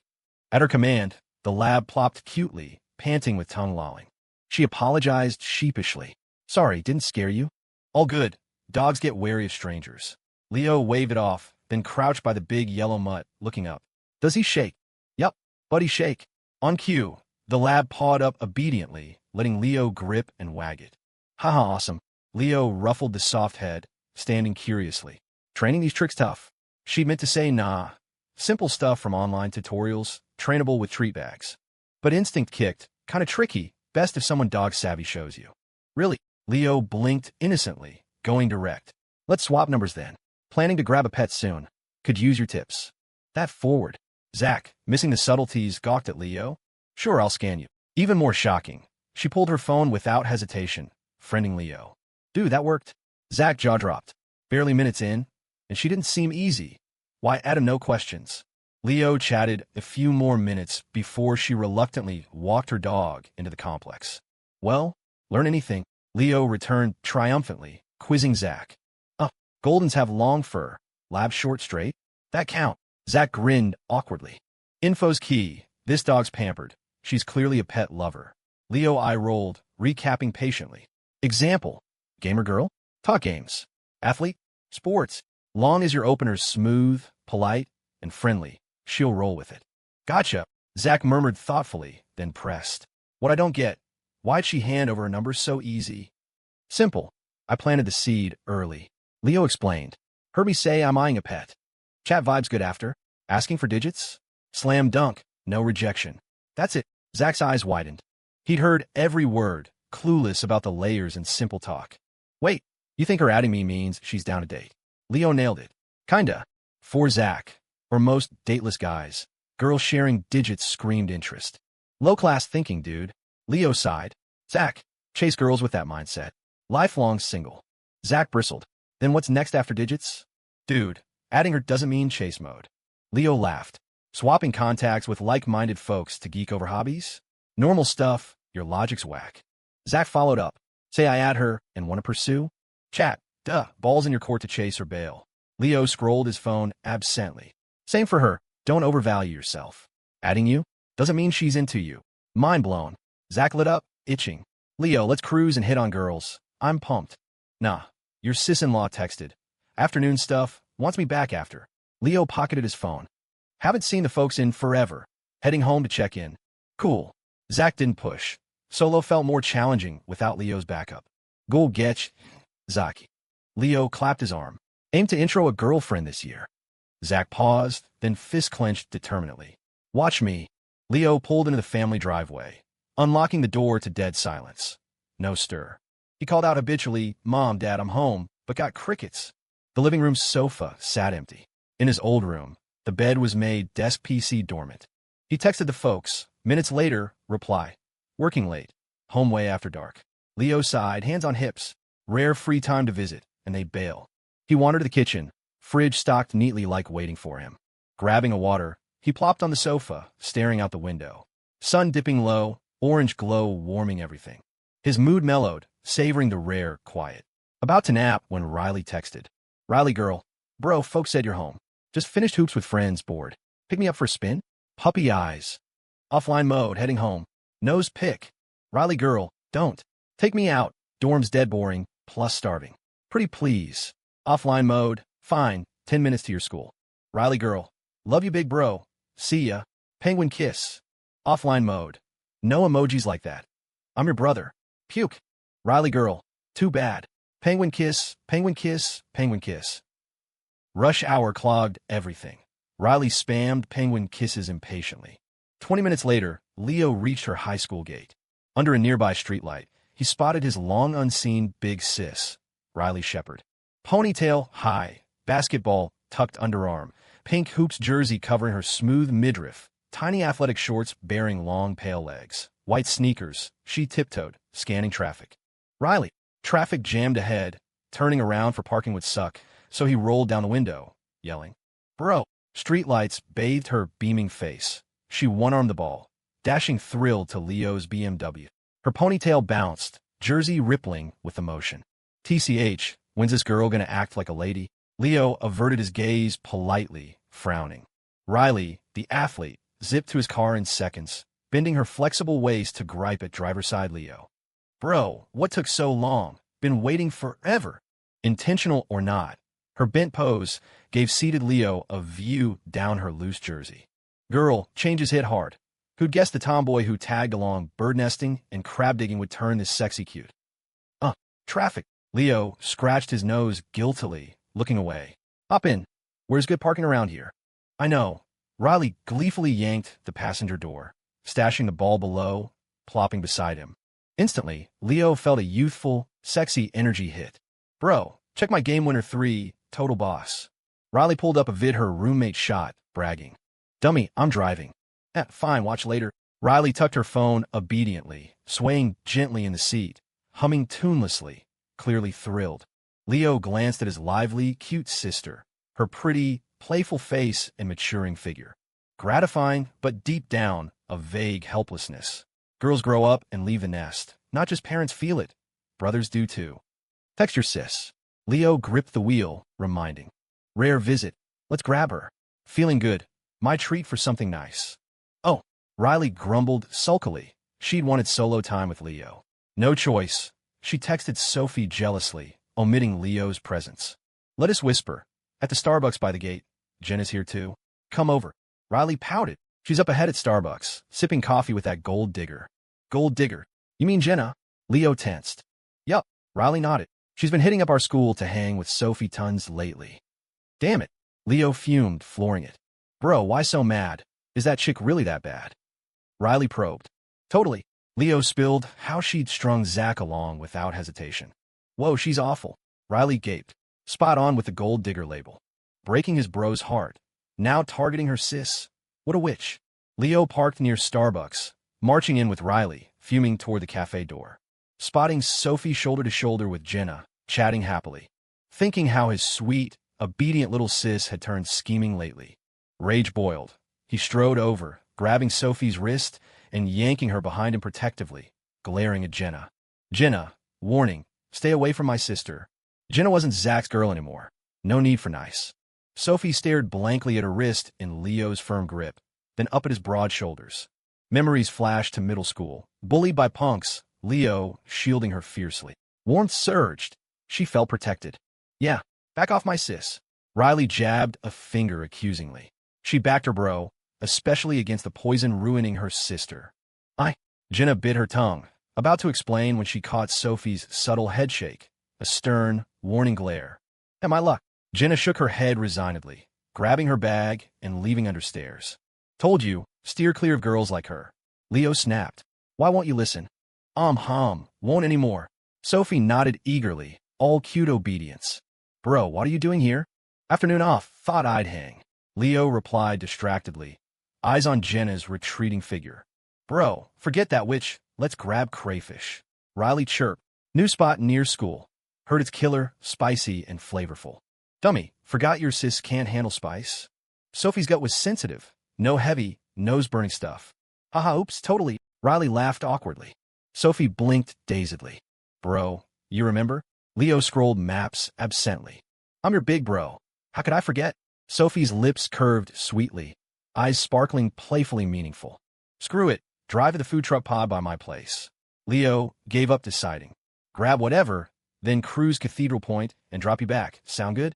At her command, the lab plopped cutely, panting with tongue lolling. She apologized sheepishly. Sorry, didn't scare you? All good. Dogs get wary of strangers. Leo waved it off, then crouched by the big yellow mutt, looking up. Does he shake? Yup, buddy, shake. On cue, the lab pawed up obediently, letting Leo grip and wag it. Haha, awesome. Leo ruffled the soft head, standing curiously. Training these tricks tough. She meant to say nah. Simple stuff from online tutorials, trainable with treat bags. But instinct kicked, kinda tricky, best if someone dog savvy shows you. Really? Leo blinked innocently, going direct. Let's swap numbers then. Planning to grab a pet soon. Could use your tips. That forward. Zach, missing the subtleties, gawked at Leo. Sure, I'll scan you. Even more shocking. She pulled her phone without hesitation, friending Leo. Dude, that worked. Zach jaw dropped. Barely minutes in, and she didn't seem easy. Why, Adam, no questions. Leo chatted a few more minutes before she reluctantly walked her dog into the complex. Well, learn anything? Leo returned triumphantly, quizzing Zach. Goldens have long fur. Lab short straight? That count. Zach grinned awkwardly. Info's key. This dog's pampered. She's clearly a pet lover. Leo eye-rolled, recapping patiently. Example. Gamer girl? Talk games. Athlete? Sports. Long as your opener's smooth, polite, and friendly, she'll roll with it. Gotcha. Zach murmured thoughtfully, then pressed. What I don't get, why'd she hand over a number so easy? Simple. I planted the seed early. Leo explained. Heard me say I'm eyeing a pet. Chat vibes good after. Asking for digits? Slam dunk. No rejection. That's it. Zach's eyes widened. He'd heard every word, clueless about the layers and simple talk. Wait, you think her adding me means she's down to date? Leo nailed it. Kinda. For Zach, or most dateless guys, girls sharing digits screamed interest. Low-class thinking, dude. Leo sighed. Zach, chase girls with that mindset. Lifelong single. Zach bristled. Then what's next after digits? Dude, adding her doesn't mean chase mode. Leo laughed. Swapping contacts with like-minded folks to geek over hobbies? Normal stuff, your logic's whack. Zach followed up. Say I add her and want to pursue? Chat, duh, balls in your court to chase or bail. Leo scrolled his phone absently. Same for her, don't overvalue yourself. Adding you? Doesn't mean she's into you. Mind blown. Zach lit up, itching. Leo, let's cruise and hit on girls. I'm pumped. Nah, your sis-in-law texted. Afternoon stuff, wants me back after. Leo pocketed his phone. Haven't seen the folks in forever. Heading home to check in. Cool. Zach didn't push. Solo felt more challenging without Leo's backup. Go getch, Zaki. Leo clapped his arm. Aim to intro a girlfriend this year. Zach paused, then fist clenched determinedly. Watch me. Leo pulled into the family driveway, unlocking the door to dead silence. No stir. He called out habitually, Mom, Dad, I'm home, but got crickets. The living room sofa sat empty. In his old room, the bed was made desk PC dormant. He texted the folks. Minutes later, reply. Working late. Home way after dark. Leo sighed, hands on hips. Rare free time to visit, and they bail. He wandered to the kitchen, fridge stocked neatly like waiting for him. Grabbing a water, he plopped on the sofa, staring out the window. Sun dipping low, orange glow warming everything. His mood mellowed, savoring the rare quiet. About to nap when Riley texted. Riley girl, bro, folks said you're home. Just finished hoops with friends, bored. Pick me up for a spin? Puppy eyes. Offline mode, heading home. Nose pick. Riley girl, don't. Take me out. Dorm's dead boring, plus starving. Pretty please. Offline mode, fine, 10 minutes to your school. Riley girl, love you big bro. See ya. Penguin kiss. Offline mode. No emojis like that. I'm your brother. Puke. Riley girl, too bad. Penguin kiss, penguin kiss, penguin kiss. Rush hour clogged everything. Riley spammed penguin kisses impatiently. 20 minutes later, Leo reached her high school gate. Under a nearby streetlight, he spotted his long unseen big sis, Riley Shepard. Ponytail, high, basketball, tucked underarm, pink hoops jersey covering her smooth midriff, tiny athletic shorts bearing long pale legs, white sneakers. She tiptoed, scanning traffic. Riley. Traffic jammed ahead. Turning around for parking would suck, so he rolled down the window, yelling, Bro! Streetlights bathed her beaming face. She one-armed the ball, dashing thrill to Leo's BMW. Her ponytail bounced, jersey rippling with emotion. TCH, when's this girl gonna act like a lady? Leo averted his gaze politely, frowning. Riley, the athlete, zipped to his car in seconds, bending her flexible waist to gripe at driver's side Leo. Bro, what took so long? Been waiting forever. Intentional or not, her bent pose gave seated Leo a view down her loose jersey. Girl, changes hit hard. Who'd guess the tomboy who tagged along bird nesting and crab digging would turn this sexy cute? Traffic. Leo scratched his nose guiltily, looking away. Hop in. Where's good parking around here? I know. Riley gleefully yanked the passenger door, stashing the ball below, plopping beside him. Instantly, Leo felt a youthful, sexy energy hit. Bro, check my game winner 3, total boss. Riley pulled up a vid her roommate shot, bragging. Dummy, I'm driving. Fine, watch later. Riley tucked her phone obediently, swaying gently in the seat, humming tunelessly, clearly thrilled. Leo glanced at his lively, cute sister, her pretty, playful face and maturing figure. Gratifying, but deep down, a vague helplessness. Girls grow up and leave the nest. Not just parents feel it. Brothers do too. Text your sis. Leo gripped the wheel, reminding. Rare visit. Let's grab her. Feeling good. My treat for something nice. Oh, Riley grumbled sulkily. She'd wanted solo time with Leo. No choice. She texted Sophie jealously, omitting Leo's presence. Let us whisper. At the Starbucks by the gate. Jenna's here too. Come over. Riley pouted. She's up ahead at Starbucks, sipping coffee with that gold digger. Gold digger? You mean Jenna? Leo tensed. Yup. Riley nodded. She's been hitting up our school to hang with Sophie tons lately. Damn it. Leo fumed, flooring it. Bro, why so mad? Is that chick really that bad? Riley probed. Totally. Leo spilled how she'd strung Zach along without hesitation. Whoa, she's awful. Riley gaped. Spot on with the gold digger label. Breaking his bro's heart. Now targeting her sis. What a witch. Leo parked near Starbucks, marching in with Riley, fuming toward the cafe door. Spotting Sophie shoulder to shoulder with Jenna, chatting happily. Thinking how his sweet, obedient little sis had turned scheming lately. Rage boiled. He strode over, grabbing Sophie's wrist and yanking her behind him protectively, glaring at Jenna. Jenna, warning, stay away from my sister. Jenna wasn't Zach's girl anymore. No need for nice. Sophie stared blankly at her wrist in Leo's firm grip, then up at his broad shoulders. Memories flashed to middle school, bullied by punks, Leo shielding her fiercely. Warmth surged. She felt protected. Yeah, back off my sis. Riley jabbed a finger accusingly. She backed her bro, especially against the poison ruining her sister. Jenna bit her tongue, about to explain when she caught Sophie's subtle headshake, a stern, warning glare. And my luck. Jenna shook her head resignedly, grabbing her bag and leaving under stairs. Told you, steer clear of girls like her. Leo snapped. Why won't you listen? Won't anymore. Sophie nodded eagerly, all cute obedience. Bro, what are you doing here? Afternoon off, thought I'd hang. Leo replied distractedly, eyes on Jenna's retreating figure. Bro, forget that witch, let's grab crayfish. Riley chirped. New spot near school. Heard it's killer, spicy, and flavorful. Dummy, forgot your sis can't handle spice? Sophie's gut was sensitive. No heavy, nose-burning stuff. Haha, oops, totally. Riley laughed awkwardly. Sophie blinked dazedly. Bro, you remember? Leo scrolled maps absently. I'm your big bro. How could I forget? Sophie's lips curved sweetly, eyes sparkling playfully meaningful. Screw it, drive to the food truck pod by my place. Leo gave up deciding. Grab whatever, then cruise Cathedral Point and drop you back. Sound good?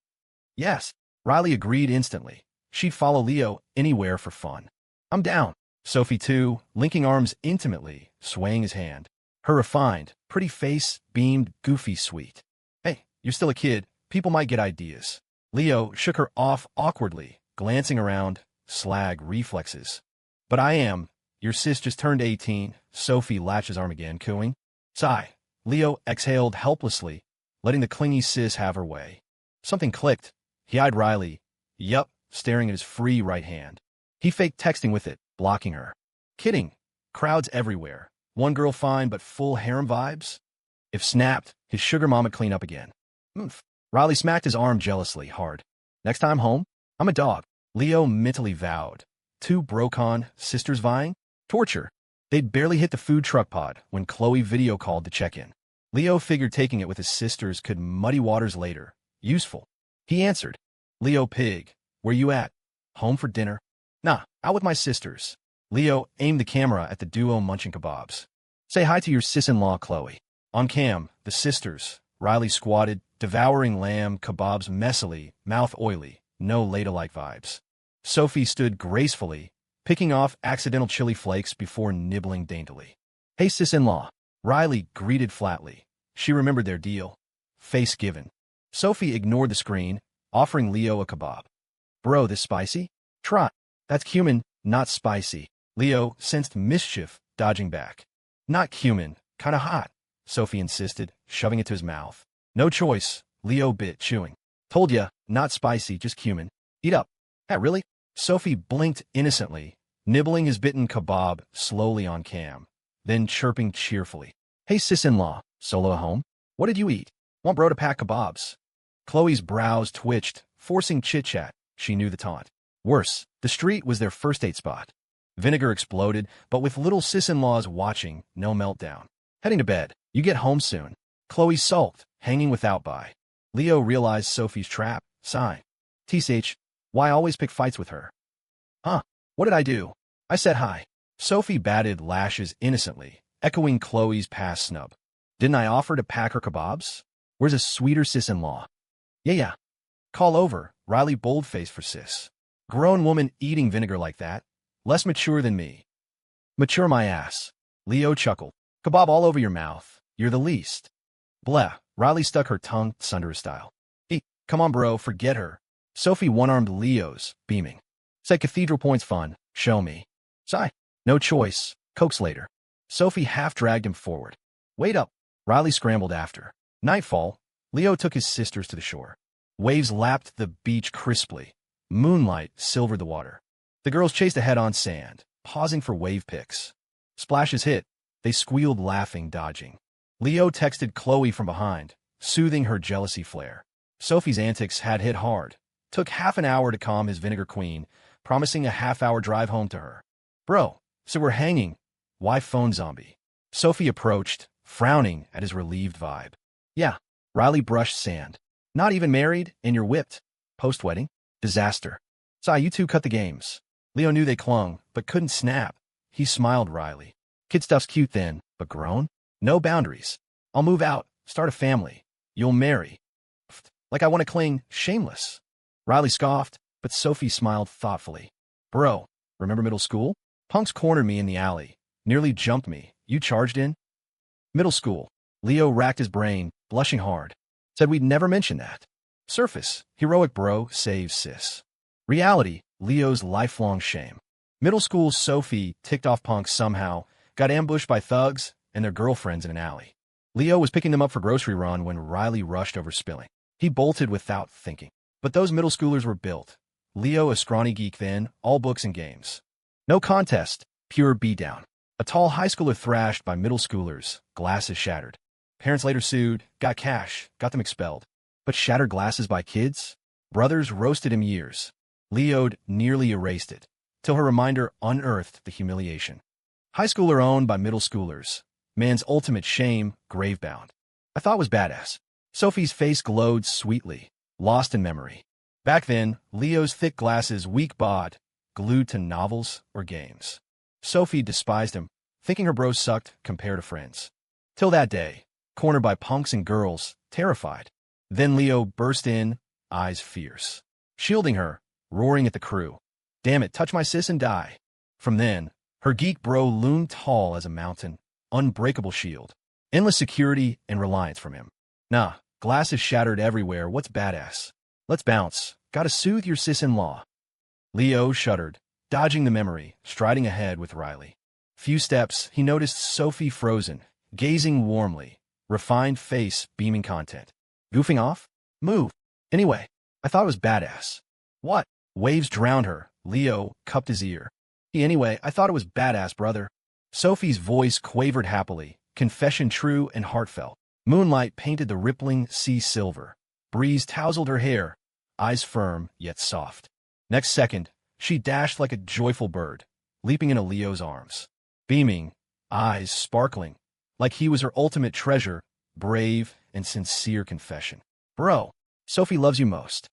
Yes. Riley agreed instantly. She'd follow Leo anywhere for fun. I'm down. Sophie too, linking arms intimately, swaying his hand. Her refined, pretty face beamed goofy sweet. Hey, you're still a kid. People might get ideas. Leo shook her off awkwardly, glancing around, slag reflexes. But I am. Your sis just turned 18. Sophie latched his arm again, cooing. Sigh. Leo exhaled helplessly, letting the clingy sis have her way. Something clicked. He eyed Riley. Yup, staring at his free right hand. He faked texting with it, blocking her. Kidding. Crowds everywhere. One girl fine but full harem vibes? If snapped, his sugar mama clean up again. Oomph. Riley smacked his arm jealously hard. Next time home, I'm a dog. Leo mentally vowed. Two Brocon sisters vying? Torture. They'd barely hit the food truck pod when Chloe video called to check in. Leo figured taking it with his sisters could muddy waters later. Useful. He answered. Leo pig, where you at? Home for dinner? Nah, out with my sisters. Leo aimed the camera at the duo munching kebabs. Say hi to your sis-in-law, Chloe. On cam, the sisters. Riley squatted, devouring lamb kebabs messily, mouth oily, no ladle-like vibes. Sophie stood gracefully, picking off accidental chili flakes before nibbling daintily. Hey, sis-in-law. Riley greeted flatly. She remembered their deal. Face given. Sophie ignored the screen, offering Leo a kebab. Bro, this spicy? Try. That's cumin, not spicy. Leo sensed mischief, dodging back. Not cumin, kinda hot, Sophie insisted, shoving it to his mouth. No choice, Leo bit, chewing. Told ya, not spicy, just cumin. Eat up. Really? Sophie blinked innocently, nibbling his bitten kebab slowly on cam, then chirping cheerfully. Hey, sis-in-law, solo at home? What did you eat? Want bro to pack kebabs? Chloe's brows twitched, forcing chit-chat. She knew the taunt. Worse, the street was their first date spot. Vinegar exploded, but with little sis-in-laws watching, no meltdown. Heading to bed. You get home soon. Chloe sulked, hanging without by. Leo realized Sophie's trap, sighing. TCH, why always pick fights with her? Huh? What did I do? I said hi. Sophie batted lashes innocently, echoing Chloe's past snub. Didn't I offer to pack her kebabs? Where's a sweeter sis-in-law? Yeah. Call over, Riley bold-faced for sis. Grown woman eating vinegar like that. Less mature than me. Mature my ass. Leo chuckled. Kebab all over your mouth. You're the least. Blah. Riley stuck her tongue sunder style. Come on, bro, forget her. Sophie one-armed Leo's, beaming. Said Cathedral Point's fun. Show me. Sigh. No choice. Cokes later. Sophie half-dragged him forward. Wait up. Riley scrambled after. Nightfall. Leo took his sisters to the shore. Waves lapped the beach crisply. Moonlight silvered the water. The girls chased ahead on sand, pausing for wave pics. Splashes hit. They squealed laughing, dodging. Leo texted Chloe from behind, soothing her jealousy flare. Sophie's antics had hit hard. Took half an hour to calm his vinegar queen, promising a half-hour drive home to her. Bro, so we're hanging. Why phone zombie? Sophie approached, frowning at his relieved vibe. Yeah. Riley brushed sand. Not even married, and you're whipped. Post-wedding? Disaster. Sigh, you two cut the games. Leo knew they clung, but couldn't snap. He smiled wryly. Kid stuff's cute then, but grown? No boundaries. I'll move out, start a family. You'll marry. Like I want to cling, shameless. Riley scoffed, but Sophie smiled thoughtfully. Bro, remember middle school? Punks cornered me in the alley. Nearly jumped me. You charged in? Middle school. Leo racked his brain, blushing hard. Said we'd never mention that. Surface, heroic bro, saves sis. Reality, Leo's lifelong shame. Middle school Sophie ticked off punks somehow, got ambushed by thugs and their girlfriends in an alley. Leo was picking them up for grocery run when Riley rushed over spilling. He bolted without thinking. But those middle schoolers were built. Leo, a scrawny geek then, all books and games. No contest, pure beatdown. A tall high schooler thrashed by middle schoolers, glasses shattered. Parents later sued, got cash, got them expelled. But shattered glasses by kids? Brothers roasted him years. Leo'd nearly erased it, till her reminder unearthed the humiliation. High schooler owned by middle schoolers. Man's ultimate shame, gravebound. I thought was badass. Sophie's face glowed sweetly, lost in memory. Back then, Leo's thick glasses weak bod, glued to novels or games. Sophie despised him, thinking her bros sucked compared to friends. Till that day, cornered by punks and girls, terrified. Then Leo burst in, eyes fierce. Shielding her, roaring at the crew. Damn it, touch my sis and die. From then, her geek bro loomed tall as a mountain, unbreakable shield. Endless security and reliance from him. Nah, glasses shattered everywhere, what's badass? Let's bounce, gotta soothe your sis-in-law. Leo shuddered, dodging the memory, striding ahead with Riley. Few steps, he noticed Sophie frozen, gazing warmly, refined face beaming content. Goofing off? Move. Anyway, I thought it was badass. What? Waves drowned her. Leo cupped his ear. Anyway, I thought it was badass, brother. Sophie's voice quavered happily, confession true and heartfelt. Moonlight painted the rippling sea silver. Breeze tousled her hair, eyes firm yet soft. Next second, she dashed like a joyful bird, leaping into Leo's arms. Beaming, eyes sparkling, like he was her ultimate treasure, brave and sincere confession. Bro, Sophie loves you most.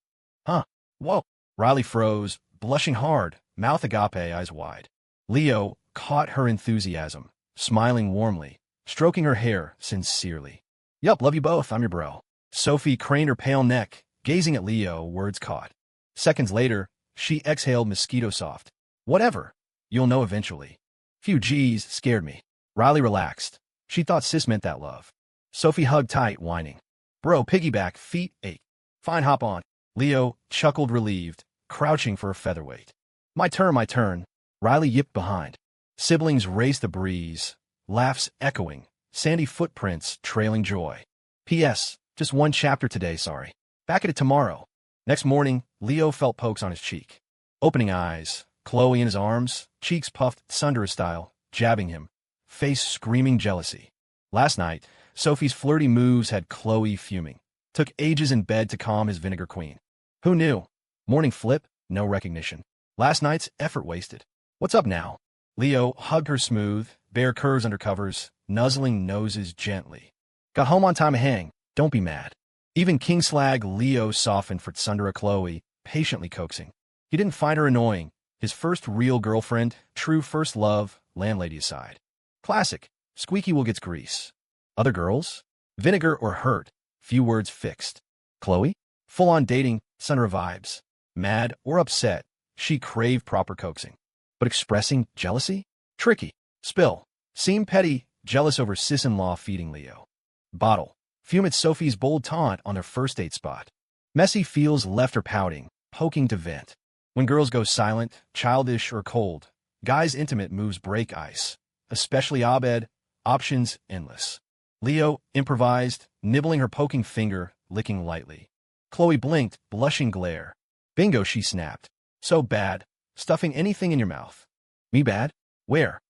Huh? Whoa. Riley froze, blushing hard, mouth agape, eyes wide. Leo caught her enthusiasm, smiling warmly, stroking her hair sincerely. Yup, love you both, I'm your bro. Sophie craned her pale neck, gazing at Leo, words caught. Seconds later, she exhaled mosquito soft. Whatever. You'll know eventually. Few G's scared me. Riley relaxed. She thought sis meant that love. Sophie hugged tight, whining. Bro, piggyback, feet ache. Fine, hop on. Leo chuckled relieved, crouching for a featherweight. My turn, my turn. Riley yipped behind. Siblings raced the breeze, laughs echoing, sandy footprints trailing joy. P.S. Just one chapter today, sorry. Back at it tomorrow. Next morning, Leo felt pokes on his cheek. Opening eyes, Chloe in his arms, cheeks puffed Sundara style, jabbing him, face screaming jealousy. Last night, Sophie's flirty moves had Chloe fuming. Took ages in bed to calm his vinegar queen. Who knew? Morning flip, no recognition. Last night's effort wasted. What's up now? Leo hugged her smooth, bare curves under covers, nuzzling noses gently. Got home on time to hang, don't be mad. Even King Slag Leo softened for Sundara Chloe, patiently coaxing. He didn't find her annoying. His first real girlfriend, true first love, landlady aside. Classic, squeaky will gets grease. Other girls? Vinegar or hurt, few words fixed. Chloe? Full-on dating, Sundara vibes. Mad or upset, she craved proper coaxing. But expressing jealousy? Tricky. Spill. Seem petty, jealous over sis-in-law feeding Leo. Bottle. Fume at Sophie's bold taunt on their first date spot. Messy feels left her pouting, poking to vent. When girls go silent, childish or cold, guys' intimate moves break ice. Especially Abed, options endless. Leo improvised, nibbling her poking finger, licking lightly. Chloe blinked, blushing glare. Bingo, she snapped. So bad. Stuffing anything in your mouth. Me bad? Where?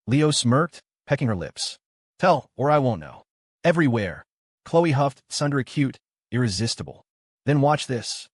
Leo smirked, pecking her lips. Tell, or I won't know. Everywhere. Chloe huffed, Sundara cute, irresistible. Then watch this.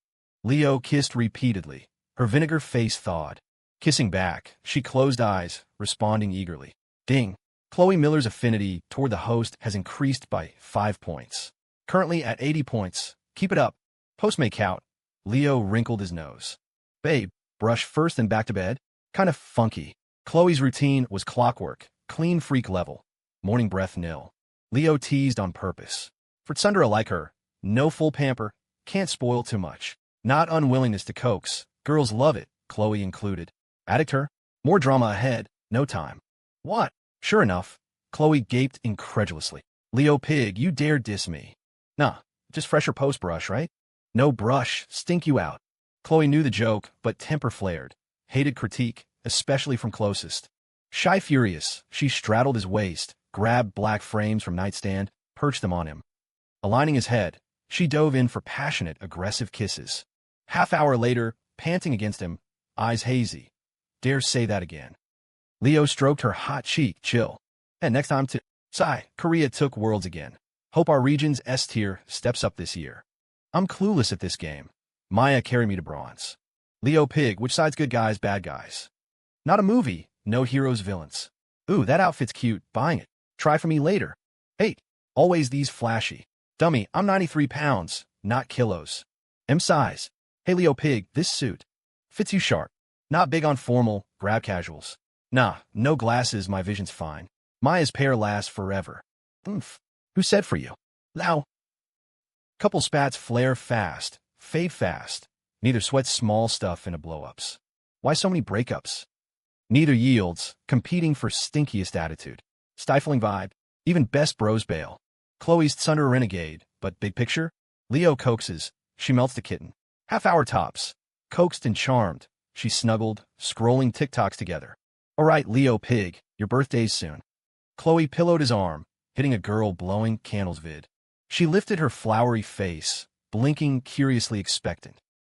Leo kissed repeatedly. Her vinegar face thawed. Kissing back, she closed eyes, responding eagerly. Ding. Chloe Miller's affinity toward the host has increased by 5 points. Currently at 80 points. Keep it up. Post may count. Leo wrinkled his nose. Babe, brush first and back to bed? Kind of funky. Chloe's routine was clockwork, clean freak level. Morning breath nil. Leo teased on purpose. For Sundara like her, no full pamper, can't spoil too much. Not unwillingness to coax, girls love it, Chloe included. Addict her? More drama ahead, no time. What? Sure enough, Chloe gaped incredulously. Leo pig, you dare diss me. Nah, just fresher post-brush, right? No brush, stink you out. Chloe knew the joke, but temper flared. Hated critique, especially from closest. Shy furious, she straddled his waist, grabbed black frames from nightstand, perched them on him. Aligning his head, she dove in for passionate, aggressive kisses. Half hour later, panting against him, eyes hazy. Dare say that again. Leo stroked her hot cheek, chill. And next time to sigh, Korea took worlds again. Hope our region's S tier steps up this year. I'm clueless at this game. Maya carry me to bronze. Leo Pig, which side's good guys, bad guys? Not a movie, no heroes, villains. Ooh, that outfit's cute, buying it. Try for me later. Hey, always these flashy. Dummy, I'm 93 pounds, not kilos. M size. Hey Leo Pig, this suit fits you sharp. Not big on formal, grab casuals. Nah, no glasses, my vision's fine. Maya's pair lasts forever. Oomph. Who said for you? Now. Couple spats flare fast, fade fast. Neither sweats small stuff into blow-ups. Why so many breakups? Neither yields, competing for stinkiest attitude. Stifling vibe, even best bros bail. Chloe's thunder renegade, but big picture? Leo coaxes, she melts the kitten. Half-hour tops. Coaxed and charmed, she snuggled, scrolling TikToks together. Alright, Leo Pig, your birthday's soon. Chloe pillowed his arm, hitting a girl blowing candles vid. She lifted her flowery face, blinking curiously expectant.